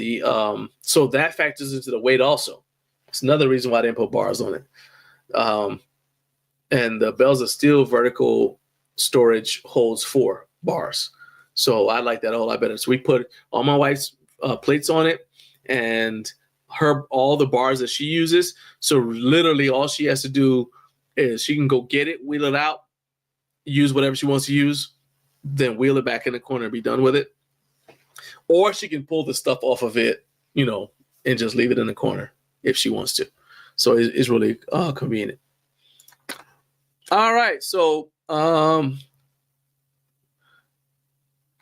so that factors into the weight also. It's another reason why I didn't put bars on it. And the Bells of Steel vertical storage holds 4 bars. So I like that a whole lot better. So we put all my wife's plates on it and all the bars that she uses. So literally all she has to do is she can go get it, wheel it out, use whatever she wants to use, then wheel it back in the corner and be done with it. Or she can pull the stuff off of it, and just leave it in the corner if she wants to. So it's really convenient. All right. So going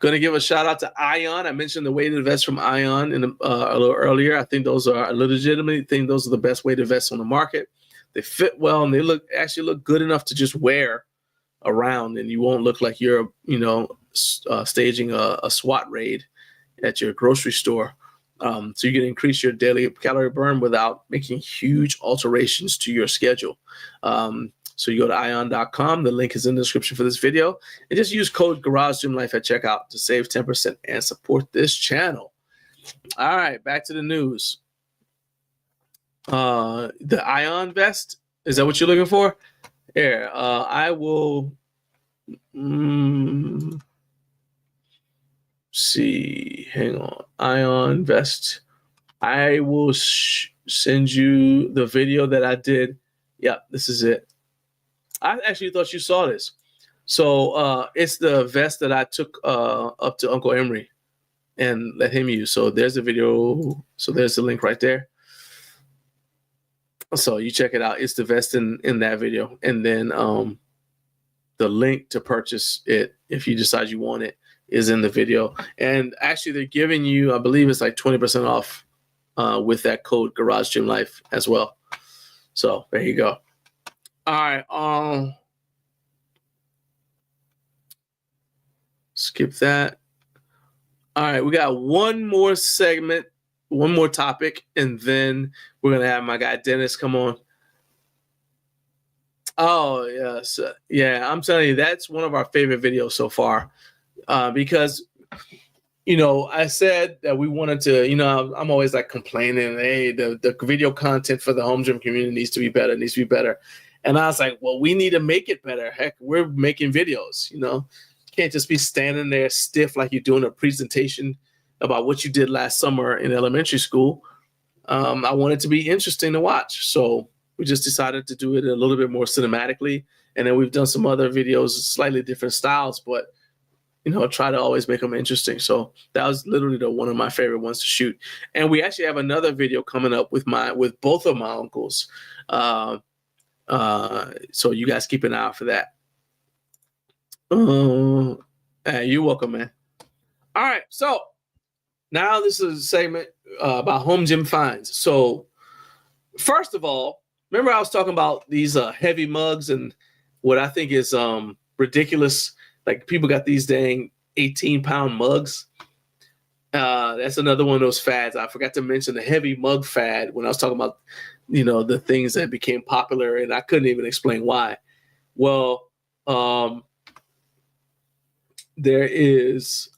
to give a shout out to Ion. I mentioned the weighted vests from Ion a little earlier. I think those are legitimately those are the best weighted vests on the market. They fit well and they actually look good enough to just wear around, and you won't look like you're, staging a SWAT raid at your grocery store. So you can increase your daily calorie burn without making huge alterations to your schedule. So you go to ion.com. The link is in the description for this video. And just use code GarageGymLife at checkout to save 10% and support this channel. All right, back to the news. The Ion vest, is that what you're looking for? Here, I will see. Hang on. Ion vest. I will send you the video that I did. Yep, this is it. I actually thought you saw this. So it's the vest that I took up to Uncle Emery and let him use. So there's the video. So there's the link right there. So you check it out. It's the vest in that video. And then the link to purchase it, if you decide you want it, is in the video. And actually, they're giving you, I believe it's like 20% off with that code GarageGymLife as well. So there you go. All right. Skip that. All right, we got one more segment, one more topic, and then we're gonna have my guy Dennis come on. Oh yes, yeah. I'm telling you, that's one of our favorite videos so far, because I said that we wanted to. I'm always like complaining, hey, the video content for the home gym community needs to be better. And I was like, well, we need to make it better. Heck, we're making videos. You can't just be standing there stiff like you're doing a presentation about what you did last summer in elementary school. I want it to be interesting to watch. So we just decided to do it a little bit more cinematically. And then we've done some other videos, slightly different styles, but, try to always make them interesting. So that was literally one of my favorite ones to shoot. And we actually have another video coming up with both of my uncles. So you guys keep an eye out for that. You're welcome, man. All right, so now this is a segment about home gym finds. So first of all, remember I was talking about these heavy mugs and what I think is ridiculous. Like people got these dang 18-pound mugs. That's another one of those fads. I forgot to mention the heavy mug fad when I was talking about, the things that became popular, and I couldn't even explain why. Well, there is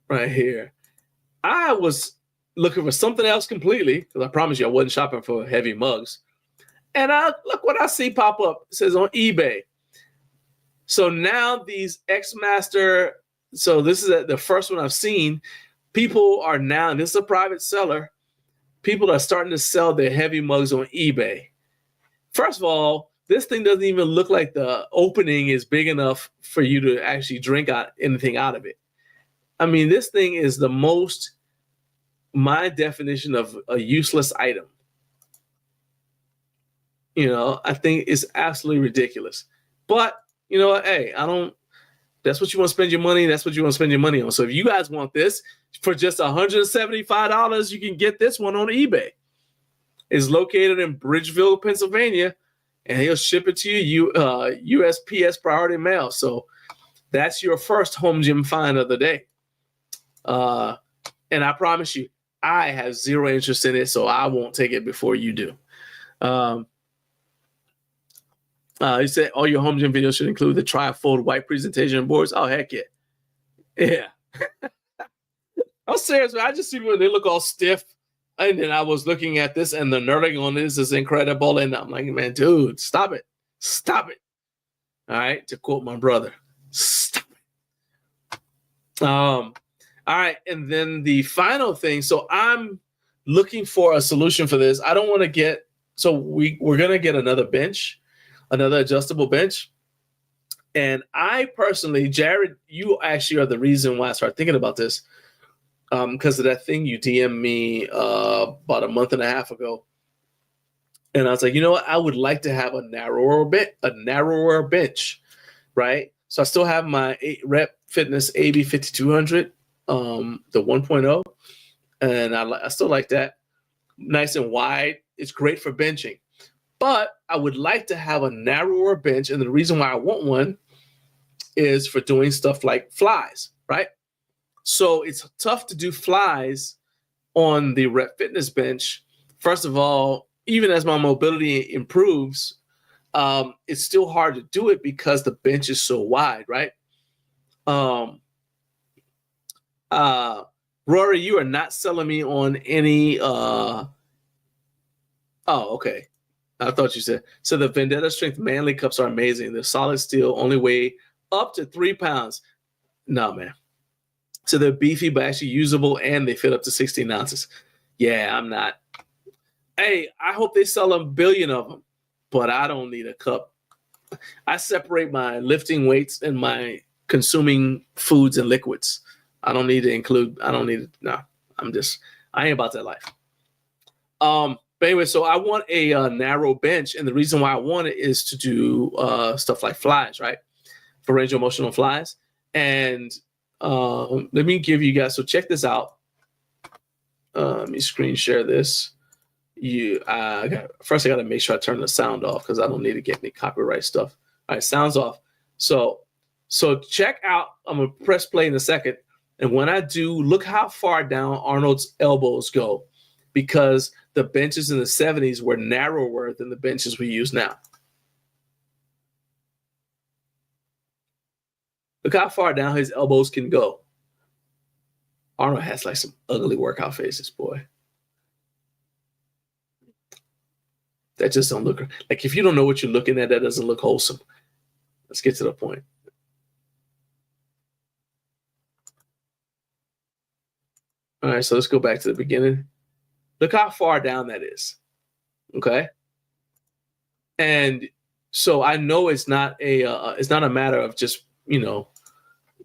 right here. I was looking for something else completely, because I promise you I wasn't shopping for heavy mugs. And look what I see pop up. It says on eBay. So now these Xmaster, so this is the first one I've seen. People are now, and this is a private seller, people are starting to sell their heavy mugs on eBay. First of all, this thing doesn't even look like the opening is big enough for you to actually drink anything out of it. I mean, this thing is my definition of a useless item. I think it's absolutely ridiculous. But, hey, that's what you want to spend your money. That's what you want to spend your money on. So if you guys want this for just $175, you can get this one on eBay. It's located in Bridgeville, Pennsylvania, and he'll ship it to you USPS priority mail. So that's your first home gym find of the day. And I promise you, I have zero interest in it, so I won't take it before you do. He said all your home gym videos should include the trifold white presentation boards. Oh, heck yeah. Yeah. I'm serious, man. I just see when they look all stiff. And then I was looking at this, and the nerding on this is incredible. And I'm like, man, dude, stop it. Stop it. All right. To quote my brother, stop it. All right. And then the final thing. So I'm looking for a solution for this. I don't want to get, so we're going to get another bench, another adjustable bench. And I personally, Jared, you actually are the reason why I started thinking about this. Because of that thing you DM'd me about a month and a half ago. And I was like, you know what? I would like to have a narrower bench, right? So I still have my Rep Fitness AB 5200, the 1.0. And I still like that. Nice and wide. It's great for benching. But I would like to have a narrower bench. And the reason why I want one is for doing stuff like flies, right? So it's tough to do flies on the Rep Fitness bench. First of all, even as my mobility improves, it's still hard to do it because the bench is so wide, right? Rory, you are not selling me on any. Oh, okay. I thought you said. So the Vendetta Strength Manly Cups are amazing. They're solid steel, only weigh up to 3 pounds. No, man. So they're beefy, but actually usable, and they fit up to 16 ounces. Yeah, I'm not. Hey, I hope they sell a billion of them, but I don't need a cup. I separate my lifting weights and my consuming foods and liquids. I don't need to include, I ain't about that life. But anyway, so I want a narrow bench, and the reason why I want it is to do stuff like flies, right? For range of motion on flies. And let me give you guys, so check this out. Let me screen share this. First I got to make sure I turn the sound off because I don't need to get any copyright stuff. All right, sound's off. So check out, I'm going to press play in a second. And when I do, look how far down Arnold's elbows go, because the benches in the 70s were narrower than the benches we use now. Look how far down his elbows can go. Arnold has like some ugly workout faces, boy. That just don't look like, if you don't know what you're looking at, that doesn't look wholesome. Let's get to the point. All right, so let's go back to the beginning. Look how far down that is. Okay. And so I know it's not a matter of just,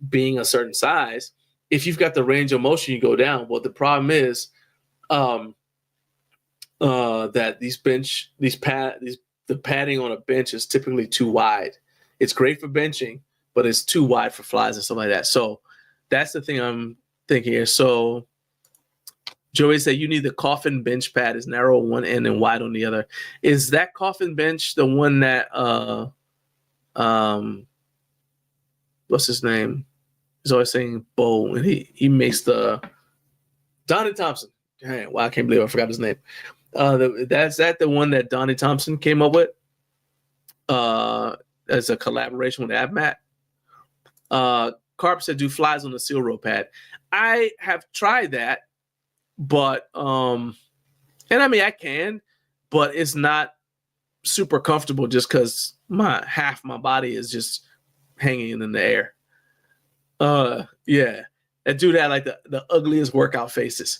being a certain size. If you've got the range of motion, you go down. Well, the problem is that the padding on a bench is typically too wide. It's great for benching, but it's too wide for flies and stuff like that. So that's the thing I'm thinking here. So Joey said you need the coffin bench pad is narrow on one end and wide on the other. Is that coffin bench the one that what's his name? He's always saying Bo, and he makes the Donnie Thompson. Dang, wow, I can't believe I forgot his name. That's the one that Donnie Thompson came up with as a collaboration with AvMat. Carp said do flies on the seal row pad. I have tried that, but and I mean I can, but it's not super comfortable just because half my body is just hanging in the air. Yeah, that dude had like the ugliest workout faces.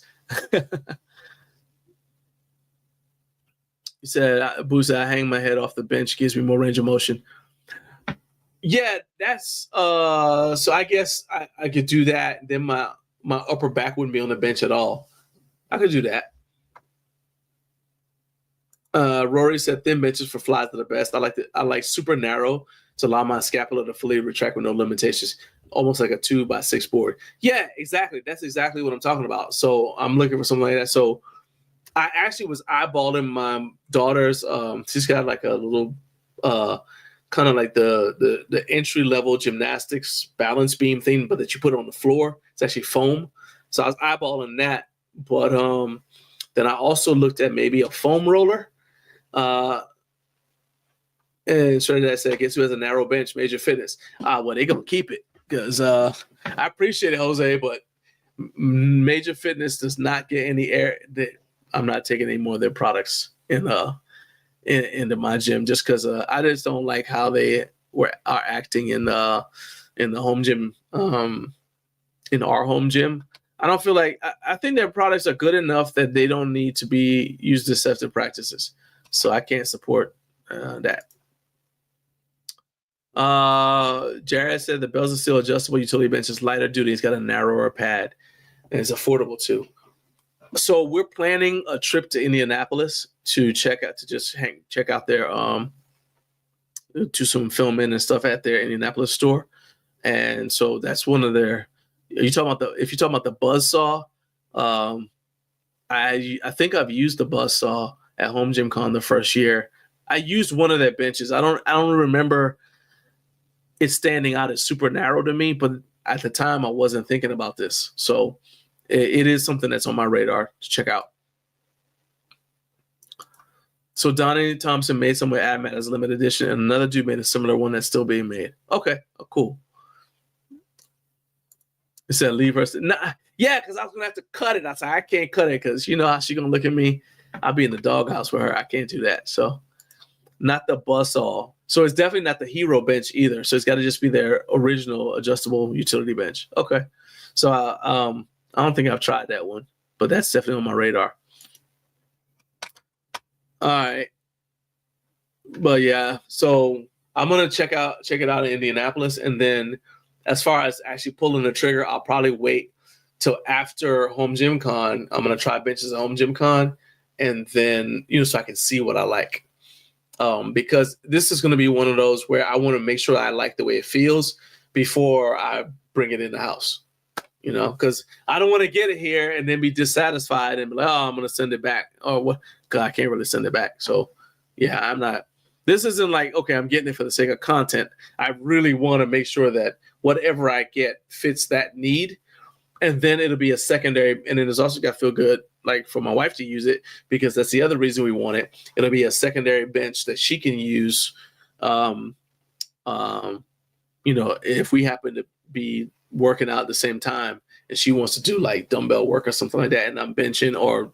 He said, Boosa, I hang my head off the bench, gives me more range of motion. Yeah, that's so I guess I could do that. Then my upper back wouldn't be on the bench at all. I could do that. Rory said thin benches for flies are the best. I like super narrow to allow my scapula to fully retract with no limitations. Almost like a 2x6 board. Yeah, exactly. That's exactly what I'm talking about. So I'm looking for something like that. So I actually was eyeballing my daughter's. She's got like a little kind of like the entry level gymnastics balance beam thing, but that you put on the floor. It's actually foam. So I was eyeballing that. But then I also looked at maybe a foam roller. And sure that said, guess who has a narrow bench? Major Fitness. Well, they gonna keep it because I appreciate it, Jose, but Major Fitness does not get any air. I'm not taking any more of their products into my gym just because I just don't like how they are acting in the home gym, in our home gym. I don't feel like I think their products are good enough that they don't need to be used deceptive practices. So I can't support that. Jared said the bells are still adjustable utility bench is lighter duty. It's got a narrower pad and it's affordable too. So we're planning a trip to Indianapolis to check out their do some filming and stuff at their Indianapolis store. And so that's one of their. If you're talking about the Buzzsaw, I think I've used the Buzzsaw at Home Gym Con the first year. I used one of their benches. I don't remember. it's standing out as super narrow to me, but at the time I wasn't thinking about this. So it is something that's on my radar to check out. So Donnie Thompson made some with AdMat as a limited edition, and another dude made a similar one that's still being made. Okay, cool. It said leave her. Nah, yeah, because I was gonna have to cut it. I said I can't cut it because you know how she gonna look at me. I'll be in the doghouse with her. I can't do that. So not the bus all. So it's definitely not the hero bench either. So it's got to just be their original adjustable utility bench. Okay. So I don't think I've tried that one, but that's definitely on my radar. All right. But yeah, so I'm gonna check it out in Indianapolis, and then as far as actually pulling the trigger, I'll probably wait till after Home Gym Con. I'm gonna try benches at Home Gym Con, and then so I can see what I like. Because this is going to be one of those where I want to make sure I like the way it feels before I bring it in the house, because I don't want to get it here and then be dissatisfied and be like, oh, I'm going to send it back. Oh, what? God, I can't really send it back. So yeah, I'm not, this isn't like, okay, I'm getting it for the sake of content. I really want to make sure that whatever I get fits that need. And then it'll be a secondary, and then it's also got to feel good, like for my wife to use it, because that's the other reason we want it. It'll be a secondary bench that she can use, if we happen to be working out at the same time and she wants to do like dumbbell work or something like that, and I'm benching or,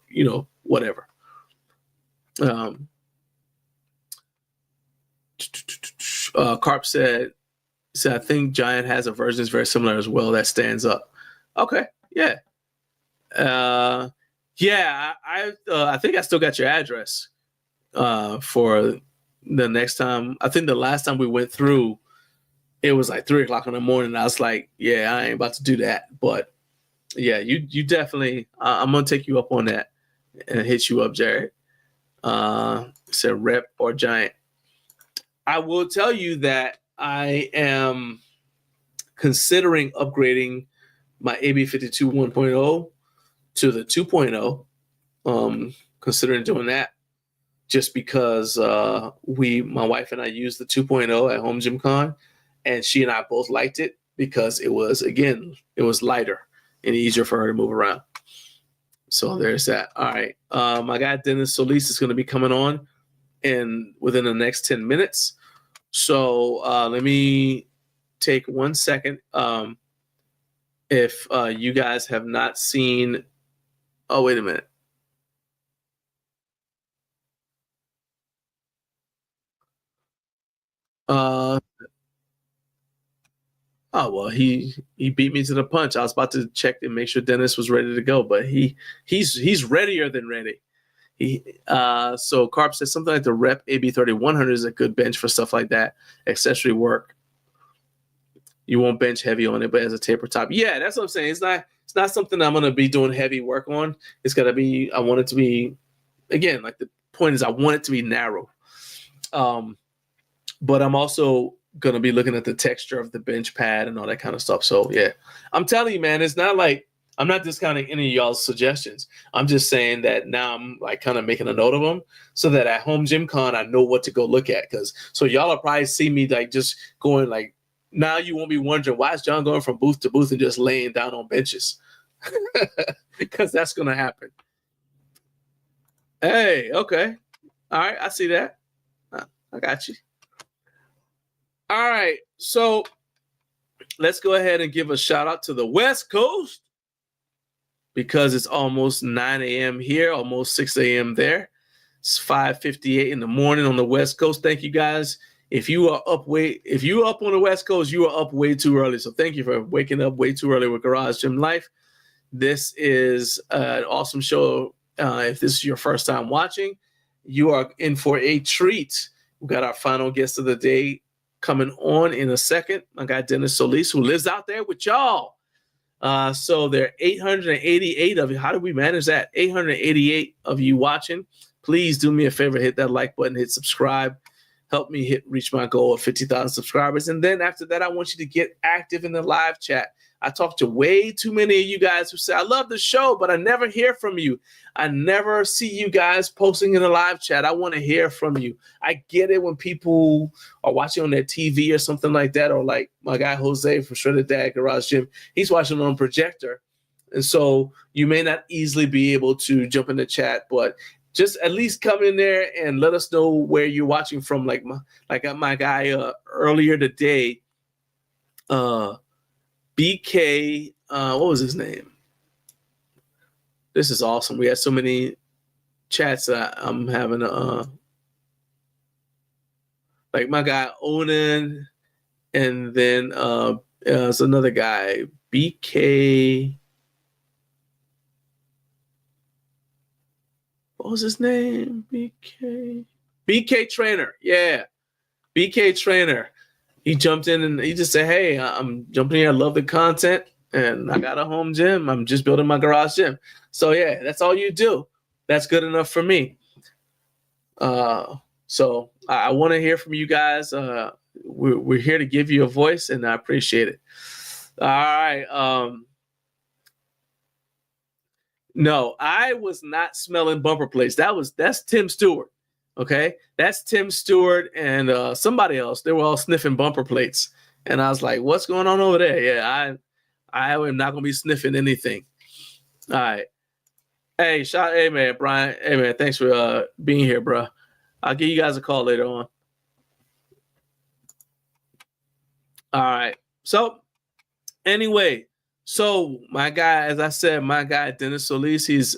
whatever. Carp said, I think Giant has a version that's very similar as well that stands up. Okay. Yeah. I think I still got your address for the next time. I think the last time we went through, it was like 3:00 in the morning. I was like, yeah, I ain't about to do that. But yeah, you definitely, I'm going to take you up on that and hit you up, Jared. Said Rep or Giant. I will tell you that I am considering upgrading my AB52 1.0 to the 2.0, considering doing that just because my wife and I used the 2.0 at Home Gym Con, and she and I both liked it because it was lighter and easier for her to move around. So there's that. All right. My guy Dennis Solis is going to be coming on within the next 10 minutes. So let me take 1 second. If you guys have not seen, oh, wait a minute. Oh, well, he beat me to the punch. I was about to check and make sure Dennis was ready to go, but he's readier than ready. So Carp says something like the Rep AB3100 is a good bench for stuff like that, accessory work. You won't bench heavy on it, but as a taper top. Yeah, that's what I'm saying. It's not something I'm going to be doing heavy work on. It's got to be, I want it to be, again, like the point is I want it to be narrow. But I'm also going to be looking at the texture of the bench pad and all that kind of stuff. So yeah, I'm telling you, man, it's not like, I'm not discounting any of y'all's suggestions. I'm just saying that now I'm like kind of making a note of them so that at Home Gym Con, I know what to go look at. So y'all will probably see me like just going like, now you won't be wondering, why is John going from booth to booth and just laying down on benches? Because that's going to happen. Hey, okay. All right, I see that. I got you. All right, so let's go ahead and give a shout out to the West Coast because it's almost 9 a.m. here, almost 6 a.m. there. It's 5:58 in the morning on the West Coast. Thank you, guys. If you are up on the West Coast, you are up way too early. So thank you for waking up way too early with Garage Gym Life. This is an awesome show. If this is your first time watching, you are in for a treat. We've got our final guest of the day coming on in a second. My guy Dennis Solis, who lives out there with y'all. So there are 888 of you. How do we manage that? 888 of you watching. Please do me a favor, hit that like button, hit subscribe. Help me reach my goal of 50,000 subscribers. And then after that, I want you to get active in the live chat. I talk to way too many of you guys who say, I love the show, but I never hear from you. I never see you guys posting in the live chat. I want to hear from you. I get it when people are watching on their TV or something like that, or like my guy Jose from Shredded Dad Garage Gym, he's watching on projector. And so you may not easily be able to jump in the chat, but just at least come in there and let us know where you're watching from. Like my guy earlier today, BK, what was his name? This is awesome. We had so many chats that I'm having like my guy Onan, and then there's another guy, BK. What was his name? BK Trainer. Yeah. BK Trainer. He jumped in and he just said, hey, I'm jumping here. I love the content and I got a home gym. I'm just building my garage gym. So yeah, that's all you do. That's good enough for me. So I want to hear from you guys. We're here to give you a voice and I appreciate it. All right. No, I was not smelling bumper plates. That's Tim Stewart. Okay, that's Tim Stewart and somebody else. They were all sniffing bumper plates, and I was like, "What's going on over there?" Yeah, I am not gonna be sniffing anything. All right. Hey man, Brian. Hey man, thanks for being here, bro. I'll give you guys a call later on. All right. So anyway. So my guy, as I said, my guy, Dennis Solis, he's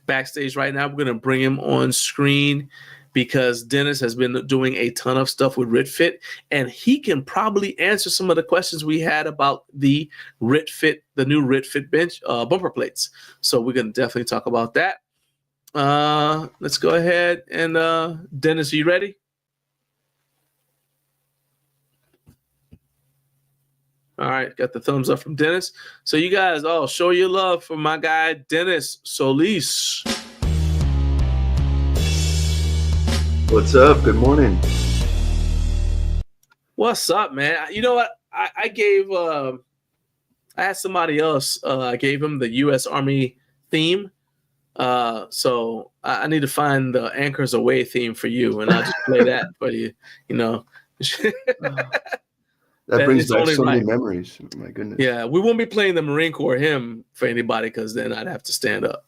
backstage right now. We're going to bring him on screen because Dennis has been doing a ton of stuff with Ritfit, and he can probably answer some of the questions we had about the Ritfit, the new Ritfit bench bumper plates. So we're going to definitely talk about that. Let's go ahead. And Dennis, are you ready? All right, got the thumbs up from Dennis. So you guys all show your love for my guy, Dennis Solis.
What's up? Good morning.
What's up, man? You know what? I gave, I had somebody else, I gave him the U.S. Army theme. So I need to find the Anchors Away theme for you, and I'll just play that for you, you know.
That brings back so many memories. Oh, my goodness.
Yeah, we won't be playing the Marine Corps hymn for anybody because then I'd have to stand up.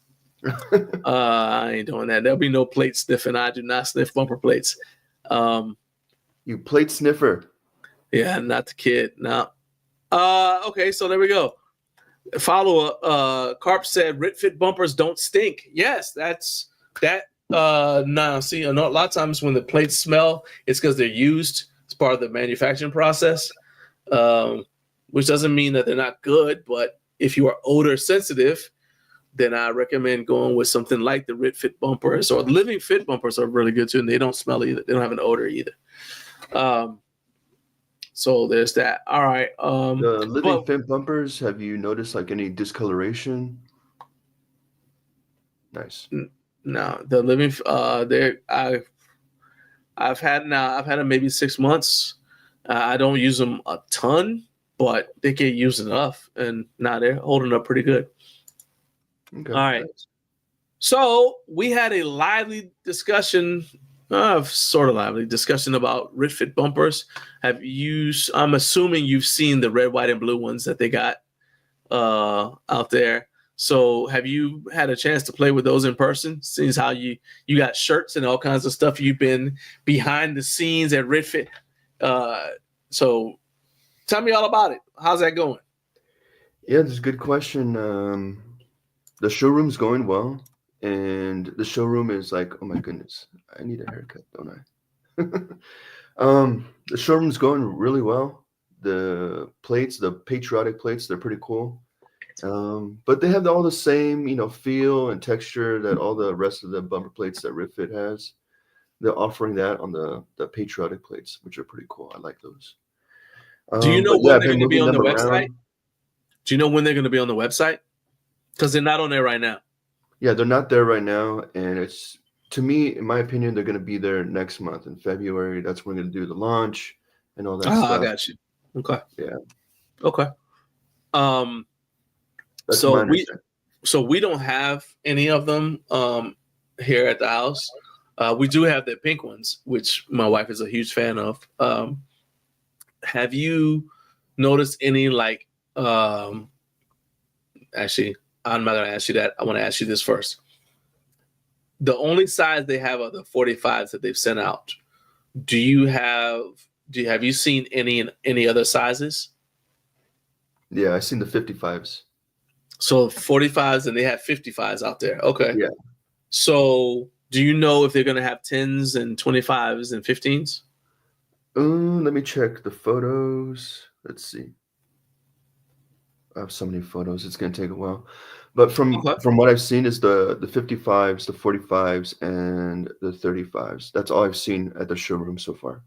I ain't doing that. There'll be no plate sniffing. I do not sniff bumper plates.
You plate sniffer.
Yeah, not the kid. No. Okay, so there we go. Follow-up. Carp said Ritfit bumpers don't stink. Yes, that's that. No, see, a lot of times when the plates smell, it's because they're used as part of the manufacturing process. Which doesn't mean that they're not good, but if you are odor sensitive, then I recommend going with something like the Ritfit bumpers, or the Living Fit bumpers are really good too, and they don't smell either. They don't have an odor either. So there's that. All right.
The Living Fit bumpers, have you noticed like any discoloration? Nice.
No, the Living I've had them maybe 6 months. I don't use them a ton, but they get used enough, and now they're holding up pretty good.
Okay.
All right. So we had a lively discussion, sort of lively discussion about Ritfit bumpers. I'm assuming you've seen the red, white, and blue ones that they got out there. So have you had a chance to play with those in person? Seeing how you got shirts and all kinds of stuff. You've been behind the scenes at Ritfit. So tell me all about it. How's that going?
Yeah, that's a good question. The showroom's going well, and the showroom is like, oh my goodness, I need a haircut, don't I? The showroom's going really well. The plates, the patriotic plates, they're pretty cool. But they have all the same, feel and texture that all the rest of the bumper plates that Ritfit has. They're offering that on the patriotic plates, which are pretty cool. I like those.
Do you know when they're going to be on the website? Do you know when they're going to be on the website? Because they're not on there right now.
Yeah, they're not there right now. And it's, to me, in my opinion, they're going to be there next month in February. That's when we're going to do the launch and all that stuff.
I got you. Okay.
Yeah.
Okay.
That's
So
my
we
understanding.
so we don't have any of them here at the house. We do have the pink ones, which my wife is a huge fan of. Have you noticed any like actually, I'm not gonna ask you that. I want to ask you this first. The only size they have are the 45s that they've sent out. Have you seen any other sizes?
Yeah, I seen the 55s.
So 45s and they have 55s out there. Okay.
Yeah.
So do you know if they're gonna have 10s and 25s and 15s?
Let me check the photos. Let's see. I have so many photos. It's gonna take a while. But from
Okay.
what I've seen is the 55s, the 45s, and the 35s. That's all I've seen at the showroom so far.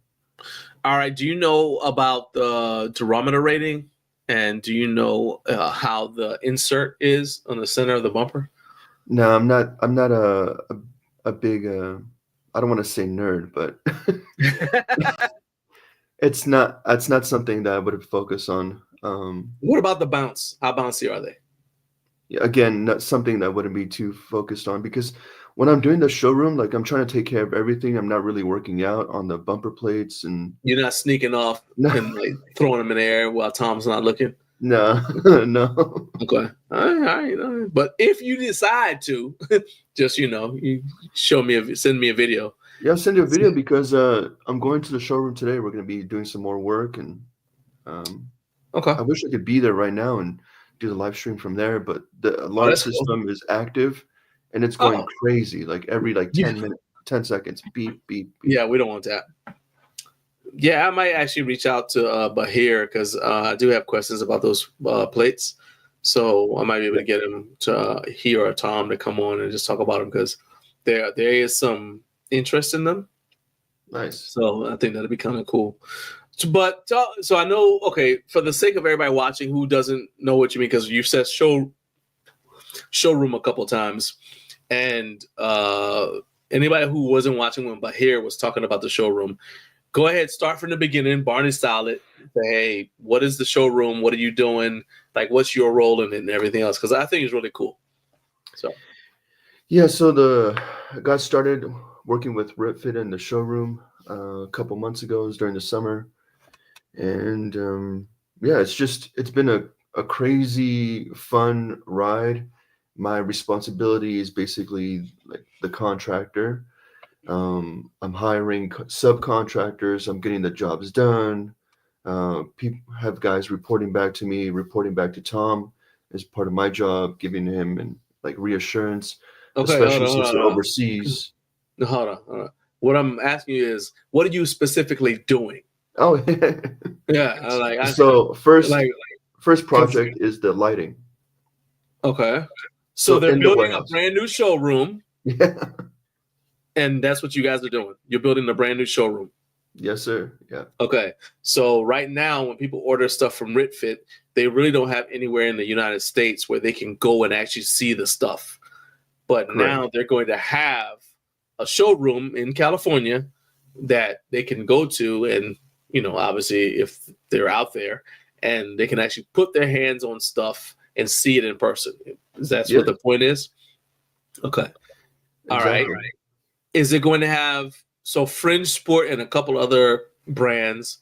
All right. Do you know about the durometer rating? And do you know how the insert is on the center of the bumper?
No, I'm not. I'm not a big. I don't want to say nerd, but it's not. That's not something that I would focus on.
What about the bounce? How bouncy are they?
Again, not something that I wouldn't be too focused on because when I'm doing the showroom, like I'm trying to take care of everything. I'm not really working out on the bumper plates and
You're not sneaking off
no,
and like throwing them in the air while Tom's not looking.
no, no.
Okay. All right. But if you decide to, just you send me a video.
Yeah, I'll send you a video because I'm going to the showroom today. We're going to be doing some more work, and
Okay.
I wish I could be there right now and do the live stream from there. But the
Oh,
alarm
that's cool.
system is active, and it's going
Oh,
crazy. Like every
yeah.
10 seconds, beep, beep, beep.
Yeah, we don't want that. Yeah, I might actually reach out to Bahir because I do have questions about those plates. So I might be able to get him to he or Tom to come on and just talk about them because there is some interest in them.
Nice.
So I think that'd be kind of cool. So I know, okay, for the sake of everybody watching who doesn't know what you mean, because you've said showroom a couple times, and anybody who wasn't watching when Bahir was talking about the showroom, go ahead, start from the beginning, Barney style it. Say, hey, what is the showroom? What are you doing? Like, what's your role in it and everything else? Because I think it's really cool. So
Yeah, so I got started working with Ritfit in the showroom a couple months ago. It was during the summer. And yeah, it's been a crazy fun ride. My responsibility is basically like the contractor. I'm hiring subcontractors. I'm getting the jobs done. People have guys reporting back to me, reporting back to Tom as part of my job, giving him and like reassurance,
okay,
especially since they're overseas.
Hold on. What I'm asking you is, what are you specifically doing?
Oh,
Yeah,
so first
like
project is the lighting.
okay. So they're
in the
building a
warehouse.
brand new showroom,
Yeah.
and that's what you guys are doing. You're building a brand new showroom.
Yes, sir. Yeah.
Okay. So right now, when people order stuff from Ritfit, they really don't have anywhere in the United States where they can go and actually see the stuff. But
Correct.
now they're going to have a showroom in California that they can go to, and obviously, if they're out there, and they can actually put their hands on stuff and see it in person. That's what the point is? Okay. All right.
Exactly.
Is it going to have, so Fringe Sport and a couple other brands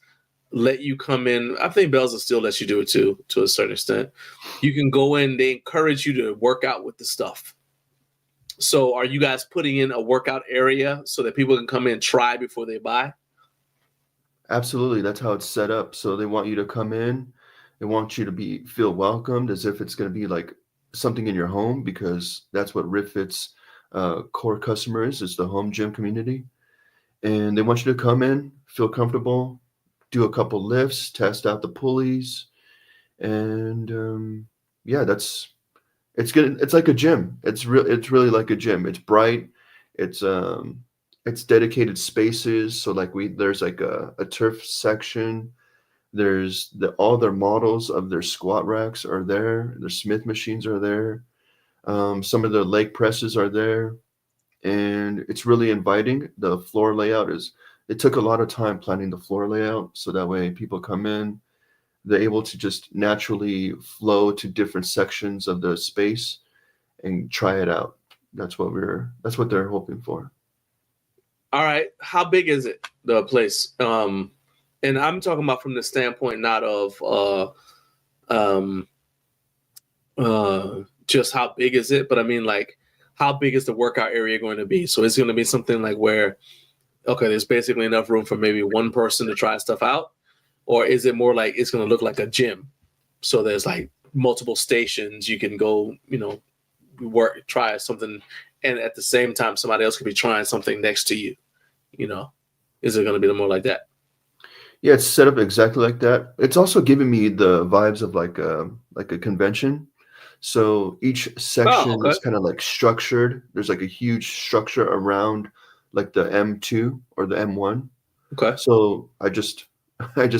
let you come in? I think Bells will still let you do it too, to a certain extent. You can go in, they encourage you to work out with the stuff. So are you guys putting in a workout area so that people can come in and try before they buy?
Absolutely. That's how it's set up. So they want you to come in. They want you to feel welcomed as if it's going to be like something in your home, because that's what Ritfit's core customer is the home gym community. And they want you to come in, feel comfortable, do a couple lifts, test out the pulleys. And yeah, it's good. It's like a gym. It's really like a gym. It's bright. It's dedicated spaces. So like there's like a turf section. There's all their models of their squat racks are there. Their Smith machines are there. Some of the leg presses are there, and it's really inviting. The floor layout it took a lot of time planning the floor layout, so that way people come in, they're able to just naturally flow to different sections of the space and try it out. That's what they're hoping for.
All right. How big is it, the place? And I'm talking about from the standpoint not of just how big is it, but I mean like how big is the workout area going to be? So it's going to be something like where, okay, there's basically enough room for maybe one person to try stuff out, or is it more like it's going to look like a gym? So there's like multiple stations you can go, try something, and at the same time somebody else could be trying something next to you. Is it going to be more like that?
Yeah, it's set up exactly like that. It's also giving me the vibes of like a convention. So each section is kind of like structured. There's like a huge structure around like the M2 or the M1.
Okay.
So I just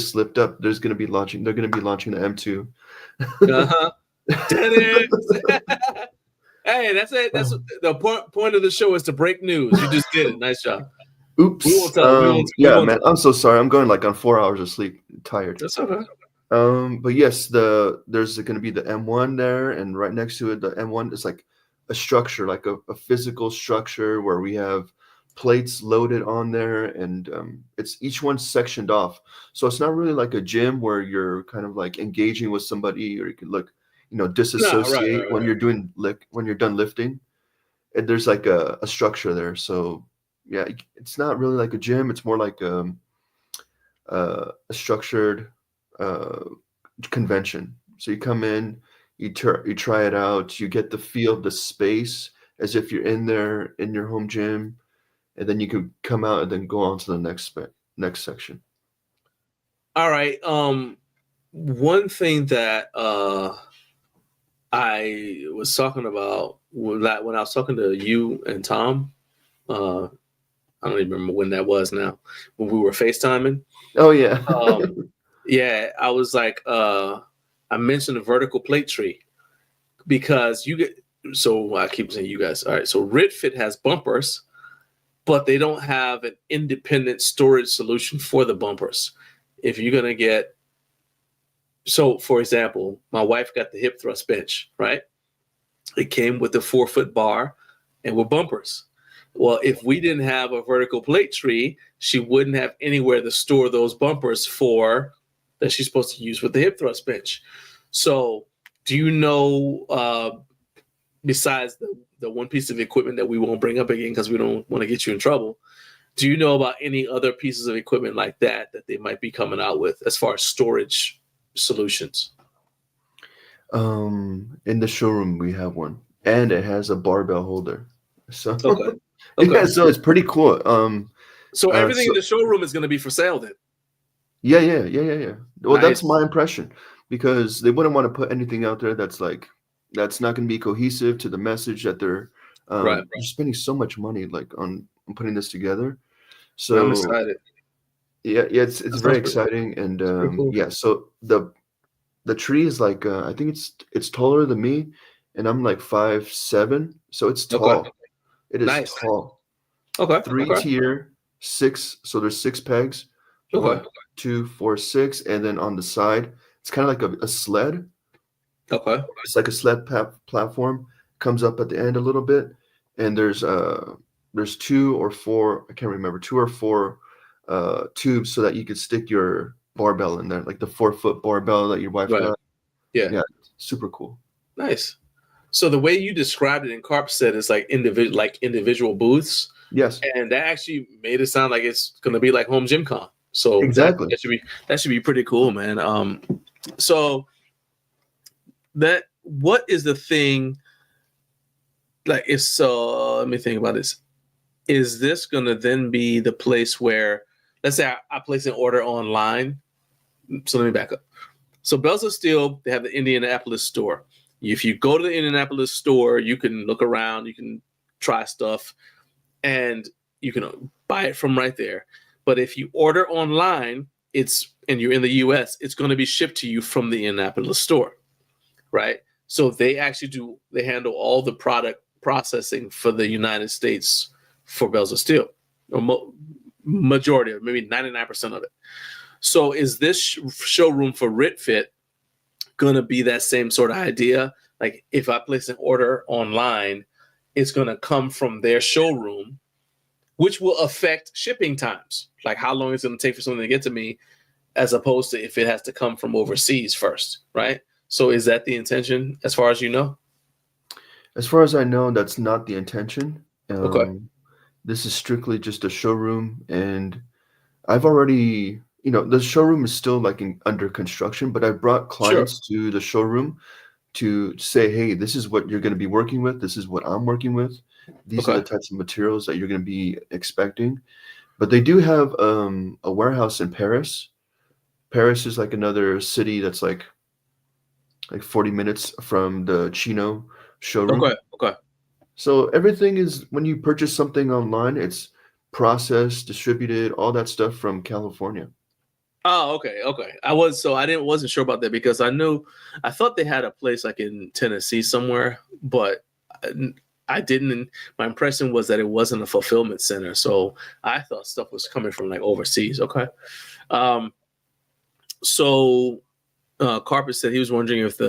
slipped up. They're going to be launching the M2.
Uh-huh. Hey, that's it. That's the point of the show is to break news. You just did it. Nice job.
Oops. Man, I'm so sorry. I'm going like on 4 hours of sleep. I'm tired.
That's okay.
But yes, there's going to be the M1 there, and right next to it, the M1 is like a structure, like a physical structure where we have plates loaded on there, and it's each one sectioned off. So it's not really like a gym where you're kind of like engaging with somebody, or you can look, disassociate when you're doing when you're done lifting. And there's like a structure there. So yeah, it's not really like a gym. It's more like a structured convention. So you come in, you try it out, you get the feel of the space as if you're in there in your home gym, and then you can come out and then go on to the next section.
All right. One thing that I was talking about when I was talking to you and Tom, I don't even remember when that was now, when we were FaceTiming.
Oh yeah.
Yeah, I was like, I mentioned the vertical plate tree because so I keep saying you guys. All right, so Ritfit has bumpers, but they don't have an independent storage solution for the bumpers. If you're going to so for example, my wife got the hip thrust bench, right? It came with a 4-foot bar and with bumpers. Well, if we didn't have a vertical plate tree, she wouldn't have anywhere to store those bumpers that she's supposed to use with the hip thrust bench. So do you know, besides the one piece of equipment that we won't bring up again because we don't want to get you in trouble, do you know about any other pieces of equipment like that they might be coming out with as far as storage solutions?
In the showroom, we have one, and it has a barbell holder. So
okay.
Yeah, so it's pretty cool.
So everything in the showroom is going to be for sale then?
Yeah. Well,
Nice.
That's my impression, because they wouldn't want to put anything out there that's not going to be cohesive to the message that they're spending so much money on putting this together. So
I'm excited.
Yeah, it's very exciting, and
cool.
yeah. So the tree is like I think it's taller than me, and I'm like 5'7", so it's tall.
Okay.
It is
Nice.
tall.
Okay.
3-tier, 6. So there's 6 pegs.
Okay.
1, 2, 4, 6, and then on the side, it's kind of like a sled.
Okay.
It's like a sled platform. Comes up at the end a little bit, and there's 2 or 4. I can't remember, 2 or 4 tubes so that you could stick your barbell in there, like the 4-foot barbell that your wife got. Yeah, super cool.
Nice. So the way you described it in Carp said it's like individual booths.
Yes.
And that actually made it sound like it's going to be like Home Gym Con. So
exactly,
that should be pretty cool, man. So what is the thing? Like, let me think about this. Is this going to then be the place where, let's say I place an order online. So let me back up. So Bells of Steel, they have the Indianapolis store. If you go to the Indianapolis store, you can look around, you can try stuff, and you can buy it from right there. But if you order online, and you're in the US, it's going to be shipped to you from the Indianapolis store, right? So they handle all the product processing for the United States for Bells of Steel, or majority of it, maybe 99% of it. So is this showroom for Ritfit gonna be that same sort of idea? Like if I place an order online, it's gonna come from their showroom, which will affect shipping times, like how long it's gonna take for something to get to me, as opposed to if it has to come from overseas first, right? So is that the intention as far as you know?
As far as I know, that's not the intention.
Okay.
This is strictly just a showroom, and I've already, the showroom is still like under construction, but I brought
Sure.
clients to the showroom to say, hey, this is what you're going to be working with. This is what I'm working with. These are the
Okay.
types of materials that you're going to be expecting. But they do have a warehouse in Paris. Paris is like another city that's like 40 minutes from the Chino showroom.
Okay. Okay.
So everything is, when you purchase something online, it's processed, distributed, all that stuff from California.
Oh, okay, okay. Wasn't sure about that because I thought they had a place like in Tennessee somewhere, but I didn't. My impression was that it wasn't a fulfillment center, so I thought stuff was coming from like overseas. Okay, um, so Carpet said he was wondering if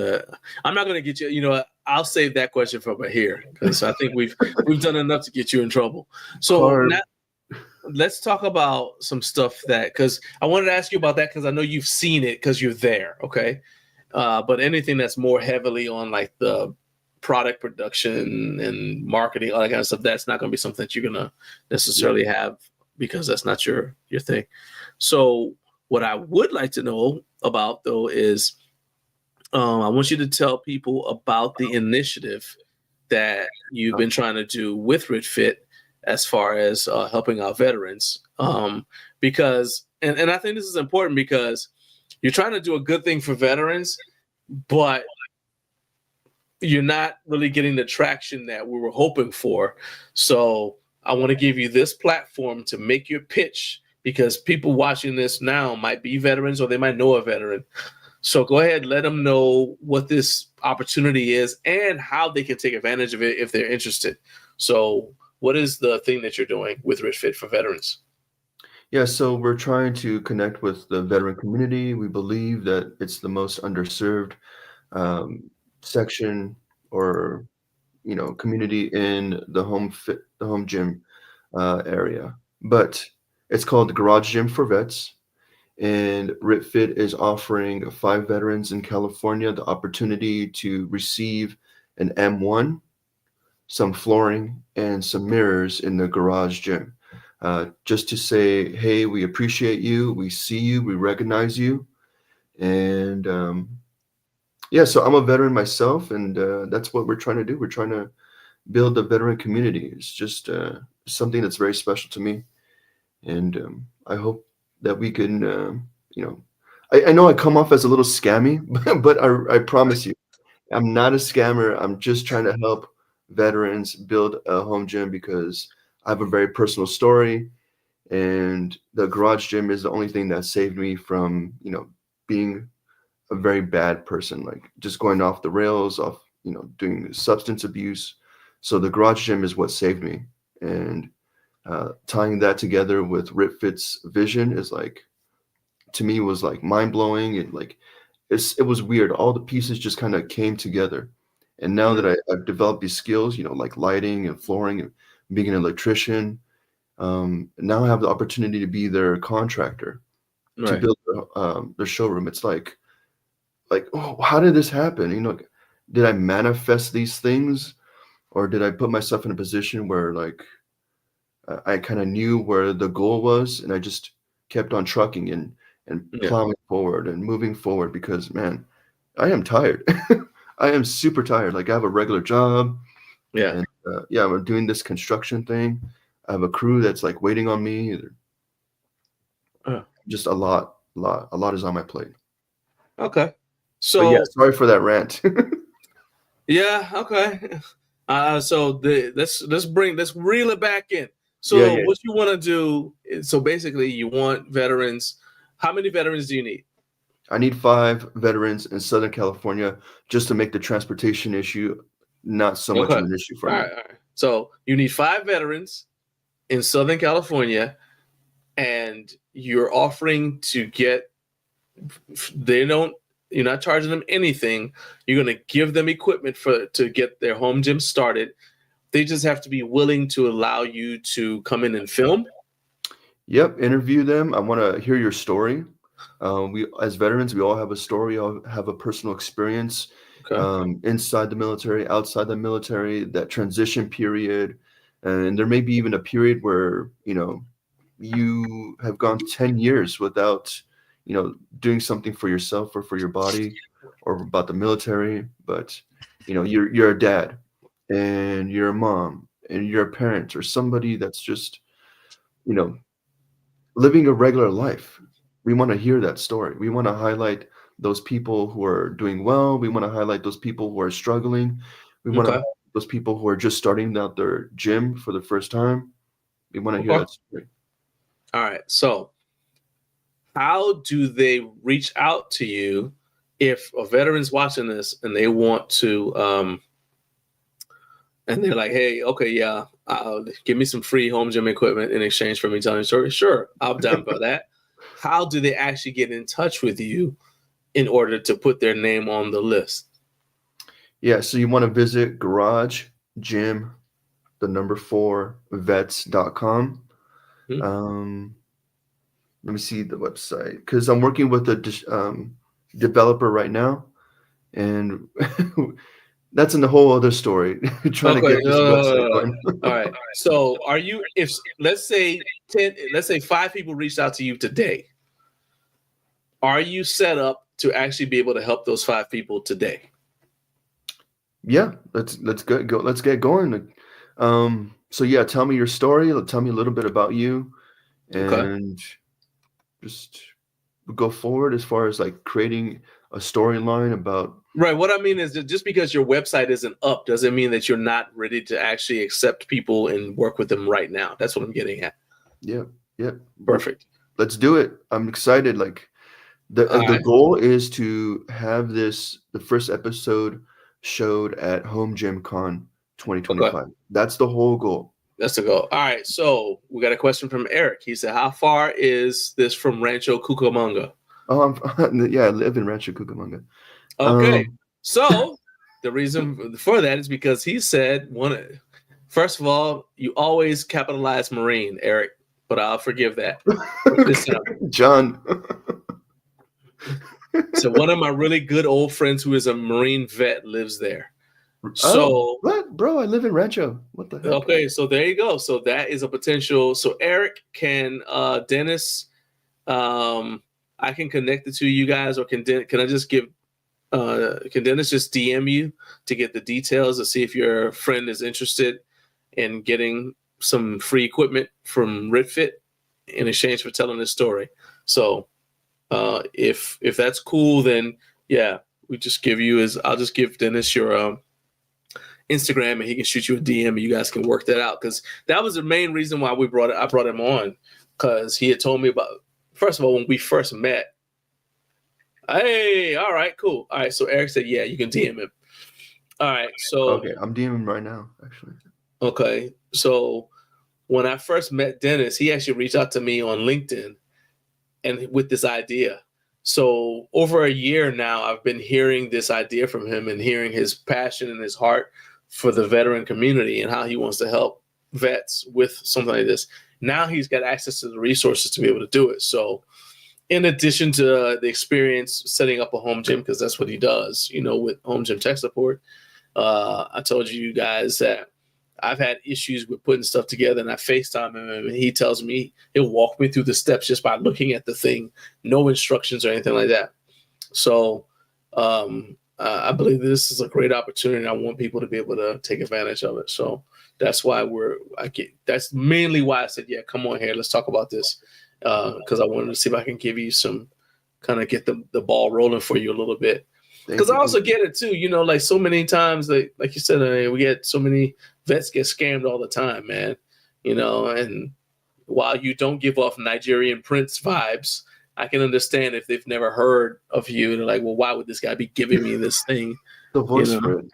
I'm not going to get you. You know, what, I'll save that question for about here because I think we've done enough to get you in trouble. So now, let's talk about some stuff because I wanted to ask you about that because I know you've seen it because you're there. Okay. But anything that's more heavily on like the product production and marketing, all that kind of stuff, that's not going to be something that you're going to necessarily have because that's not your thing. So what I would like to know about though is I want you to tell people about the initiative that you've been trying to do with Ritfit as far as helping out veterans. Because I think this is important because you're trying to do a good thing for veterans, but you're not really getting the traction that we were hoping for. So I want to give you this platform to make your pitch because people watching this now might be veterans or they might know a veteran. So go ahead, let them know what this opportunity is and how they can take advantage of it if they're interested. So what is the thing that you're doing with Ritfit for veterans?
Yeah, so we're trying to connect with the veteran community. We believe that it's the most underserved section or community in the home gym area. But it's called the Garage Gym for Vets, and Ritfit is offering 5 veterans in California the opportunity to receive an M1, some flooring, and some mirrors in the garage gym. Just to say, hey, we appreciate you, we see you, we recognize you. And yeah, so I'm a veteran myself, and that's what we're trying to do. We're trying to build the veteran community. It's just something that's very special to me. And I hope that we can, I know I come off as a little scammy, but I promise you, I'm not a scammer. I'm just trying to help veterans build a home gym because I have a very personal story, and the garage gym is the only thing that saved me from, being a very bad person, like just going off the rails, doing substance abuse. So the garage gym is what saved me, and tying that together with Ritfit's vision is like, to me, was like mind blowing. And like, it was weird. All the pieces just kind of came together. And now that I've developed these skills, like lighting and flooring and being an electrician, now I have the opportunity to be their contractor to build their showroom. It's like, oh, how did this happen? Did I manifest these things, or did I put myself in a position where like I kind of knew where the goal was, and I just kept on trucking and plowing forward and moving forward because, man, I am tired. I am super tired. Like I have a regular job.
Yeah.
And I'm doing this construction thing. I have a crew that's like waiting on me. Just a lot is on my plate.
Okay. So
but yeah, sorry for that rant.
yeah, okay. So let's reel it back in. So what you want to do is, so basically you want veterans. How many veterans do you need?
I need 5 veterans in Southern California just to make the transportation issue not so much of an issue for me.
All right. So you need 5 veterans in Southern California, and you're offering to get, you're not charging them anything. You're going to give them equipment to get their home gym started. They just have to be willing to allow you to come in and film.
Yep, interview them. I want to hear your story. We, as veterans, we all have a story, all have a personal experience, inside the military, outside the military, that transition period. And there may be even a period where, you have gone 10 years without, doing something for yourself or for your body or about the military. But, you're a dad and you're a mom and you're a parent or somebody that's just, living a regular life. We want to hear that story. We want to highlight those people who are doing well. We want to highlight those people who are struggling. We want to highlight those people who are just starting out their gym for the first time. We want to hear that story.
All right. So how do they reach out to you if a veteran's watching this and they want to, and they're like, hey, okay, yeah, give me some free home gym equipment in exchange for me telling a story? Sure, I'm down for that. How do they actually get in touch with you in order to put their name on the list?
Yeah, so you want to visit garagegym4vets.com. Let me see the website, because I'm working with a developer right now, and that's in the whole other story. Trying to get this website going.
All right. So are you, if let's say 5 people reached out to you today, are you set up to actually be able to help those 5 people today?
Yeah, let's go. Let's get going. So yeah, tell me your story. Tell me a little bit about you, and just go forward as far as like creating a storyline about.
Right. What I mean is that just because your website isn't up doesn't mean that you're not ready to actually accept people and work with them right now. That's what I'm getting at.
Yeah.
Perfect.
Let's do it. I'm excited. Like the goal is to have the first episode showed at Home Gym Con 2025. That's the whole goal.
That's the goal. All right. So we got a question from Eric. He said, how far is this from Rancho Cucamonga?
Oh, yeah, I live in Rancho Cucamonga.
Okay. So the reason for that is because he said, first of all, you always capitalize Marine, Eric, but I'll forgive that.
John.
So one of my really good old friends who is a Marine vet lives there. So
what, bro? I live in Rancho. What the heck?
Okay, so there you go. So that is a potential. So Eric, can Dennis, I can connect the two of you guys, or can I just give? Can Dennis just DM you to get the details to see if your friend is interested in getting some free equipment from Ritfit in exchange for telling this story? So if that's cool, then yeah, I'll just give Dennis your Instagram and he can shoot you a DM and you guys can work that out, because that was the main reason why I brought him on, because he had told me about, first of all, when we first met. Hey, all right, cool. All right, so Eric said, yeah, you can DM him. All right, so
okay, I'm DMing him right now, actually.
Okay, so when I first met Dennis, he actually reached out to me on LinkedIn and with this idea. So over a year now, I've been hearing this idea from him and hearing his passion and his heart for the veteran community and how he wants to help vets with something like this. Now he's got access to the resources to be able to do it. So in addition to the experience setting up a home gym, because that's what he does, with home gym tech support, I told you guys that I've had issues with putting stuff together, and I FaceTime him and he tells me, he'll walk me through the steps just by looking at the thing, no instructions or anything like that. So I believe this is a great opportunity. I want people to be able to take advantage of it. So that's why that's mainly why I said, yeah, come on here. Let's talk about this. Because I wanted to see if I can give you some kind of get the ball rolling for you a little bit. Because I also get it too, like so many times, like you said, we get so many vets get scammed all the time, man. And while you don't give off Nigerian Prince vibes, I can understand if they've never heard of you. They're like, well, why would this guy be giving me this thing?
The voice for it.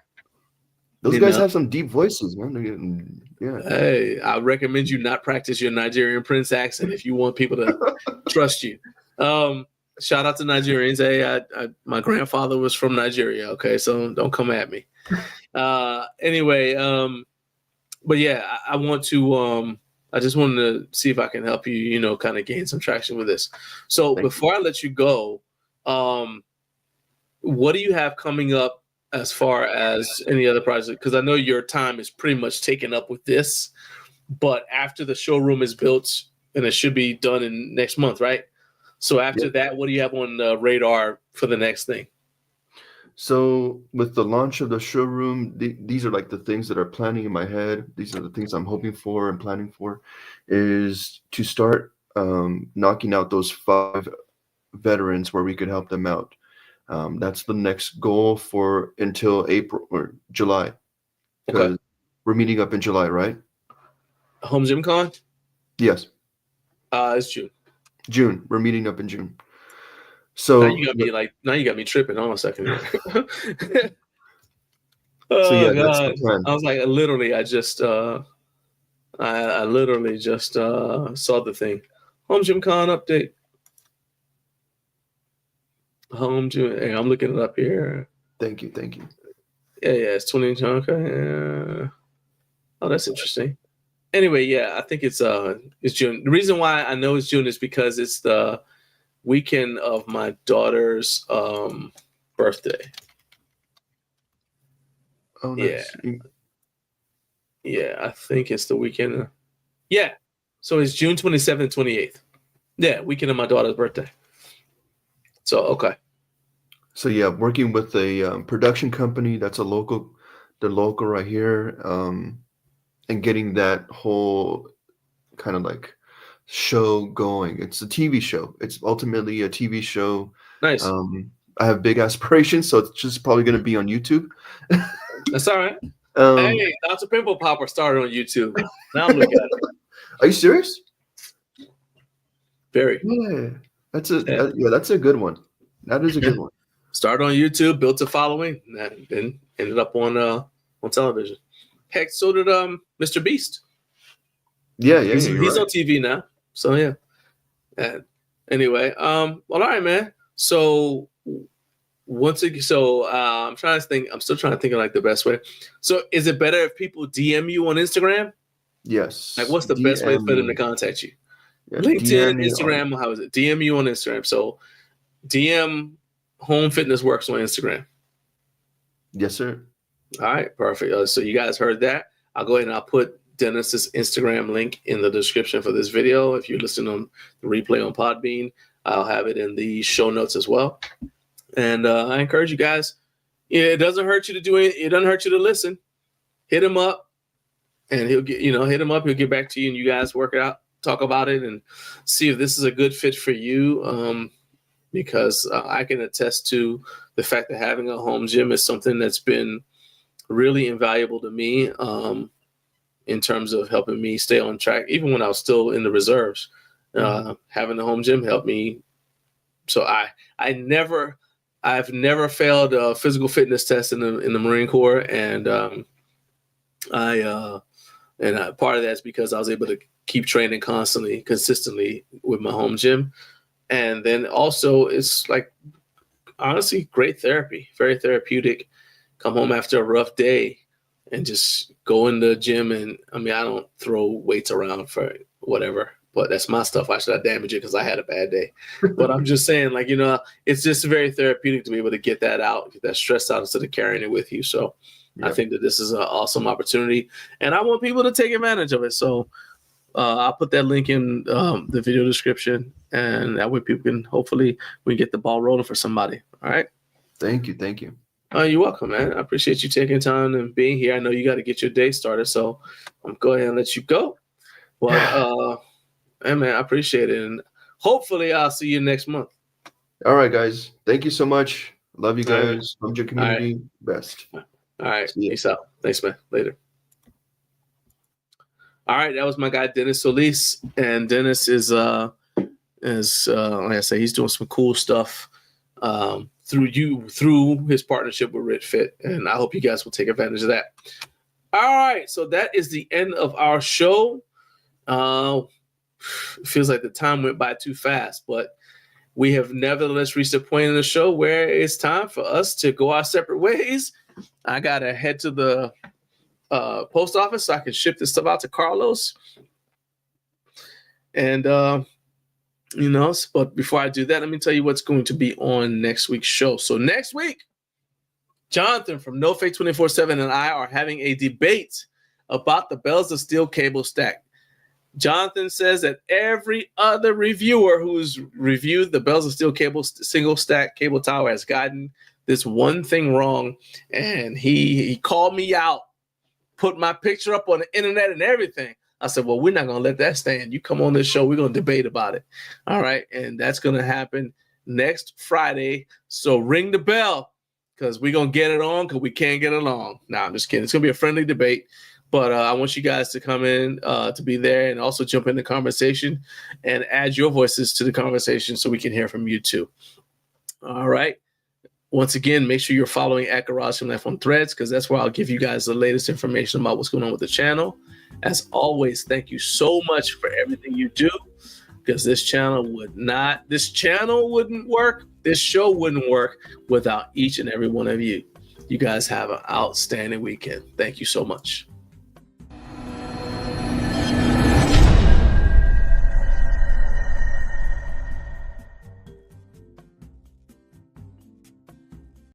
Those
You
guys
know?
have some deep voices, man. Yeah.
Hey, I recommend you not practice your Nigerian Prince accent if you want people to trust you. Shout out to Nigerians. Hey, my grandfather was from Nigeria. Okay, so don't come at me. Anyway, but yeah, I want to. I just wanted to see if I can help you. You know, kind of gain some traction with this. So before I let you go, what do you have coming up as far as any other project? Because I know your time is pretty much taken up with this, but after the showroom is built, and it should be done in next month, right? So after that, what do you have on the radar for the next thing?
So with the launch of the showroom, these are like the things that are planning in my head. These are the things I'm hoping for and planning for, is to start knocking out those 5 veterans where we could help them out. That's the next goal for until April or July, because we're meeting up in July, right?
Home Gym Con?
Yes.
It's June.
June. We're meeting up in June. So
now you got me tripping on a second here.
That's the plan.
I was like, literally, I literally just saw the thing. Home Gym Con update. Home Gym. Hey, I'm looking it up here.
Thank you.
Yeah, it's 20. Okay. Oh, that's interesting. Anyway, yeah, I think it's June. The reason why I know it's June is because it's the weekend of my daughter's birthday.
Oh, nice.
Yeah, I think it's the weekend. Yeah, so it's June 27th and 28th. Yeah, weekend of my daughter's birthday. So, okay.
So, yeah, working with a production company that's they're local right here, and getting that whole kind of like show going. It's a TV show. It's ultimately a TV show.
Nice.
I have big aspirations, so it's just probably going to be on YouTube.
That's all right. Hey, Dr. Pimple Popper started on YouTube. Now look at it.
Are you serious?
Very.
Yeah, that's a good one. That is a good one.
Started on YouTube, built a following, and then ended up on television. Heck, so did Mr. Beast.
Yeah,
he's
right.
on TV now. So yeah. Anyway, well, all right, man. So I'm trying to think. I'm still trying to think of like the best way. So is it better if people DM you on Instagram?
Yes.
Like, what's the best way for them to contact you? Yeah, LinkedIn, Instagram. How is it? DM you on Instagram. So DM Home Fitness Works on Instagram.
Yes, sir.
All right, perfect. So you guys heard that. I'll go ahead and I'll put Dennis's Instagram link in the description for this video. If you're listening on the replay on Podbean, I'll have it in the show notes as well. And I encourage you guys. It doesn't hurt you to do it. It doesn't hurt you to listen. Hit him up, and he'll get. Hit him up. He'll get back to you, and you guys work it out, talk about it, and see if this is a good fit for you. Because I can attest to the fact that having a home gym is something that's been really invaluable to me in terms of helping me stay on track, even when I was still in the reserves. Having a home gym helped me. So I've never failed a physical fitness test in the Marine Corps, and part of that's because I was able to keep training consistently with my home gym. And then also it's like, honestly, great therapy, very therapeutic. Come home after a rough day and just go in the gym. And I mean, I don't throw weights around for whatever, but that's my stuff. Why should I damage it? Because I had a bad day. But I'm just saying, like, it's just very therapeutic to be able to get that out, get that stress out instead of carrying it with you. So I think that this is an awesome opportunity, and I want people to take advantage of it. So I'll put that link in the video description, and that way people can hopefully we get the ball rolling for somebody. All right.
Thank you.
You're welcome, man. I appreciate you taking time and being here. I know you got to get your day started, so I'm going to go ahead and let you go. But hey, man, I appreciate it, and hopefully I'll see you next month.
All right, guys. Thank you so much. Love you guys. Love your community. Best.
All right. Peace out. Thanks, man. Later. All right, that was my guy Dennis Solis, and Dennis is like I say, he's doing some cool stuff through his partnership with Ritfit, and I hope you guys will take advantage of that. All right, so that is the end of our show. It feels like the time went by too fast, but we have nevertheless reached a point in the show where it's time for us to go our separate ways. I gotta head to the post office so I can ship this stuff out to Carlos. And but before I do that, let me tell you what's going to be on next week's show. So next week, Jonathan from No Fake 24/7 and I are having a debate about the Bells of Steel cable stack. Jonathan says that every other reviewer who's reviewed the Bells of Steel cable single stack cable tower has gotten this one thing wrong, and he called me out, put my picture up on the internet and everything. I said, well, we're not going to let that stand. You come on this show, we're going to debate about it. All right, and that's going to happen next Friday. So ring the bell because we're going to get it on because we can't get along. No, I'm just kidding. It's going to be a friendly debate. But I want you guys to come in to be there and also jump in the conversation and add your voices to the conversation so we can hear from you too. All right. Once again, make sure you're following at Garage Gym Life on Threads because that's where I'll give you guys the latest information about what's going on with the channel. As always, thank you so much for everything you do because this channel wouldn't work. This show wouldn't work without each and every one of you. You guys have an outstanding weekend. Thank you so much.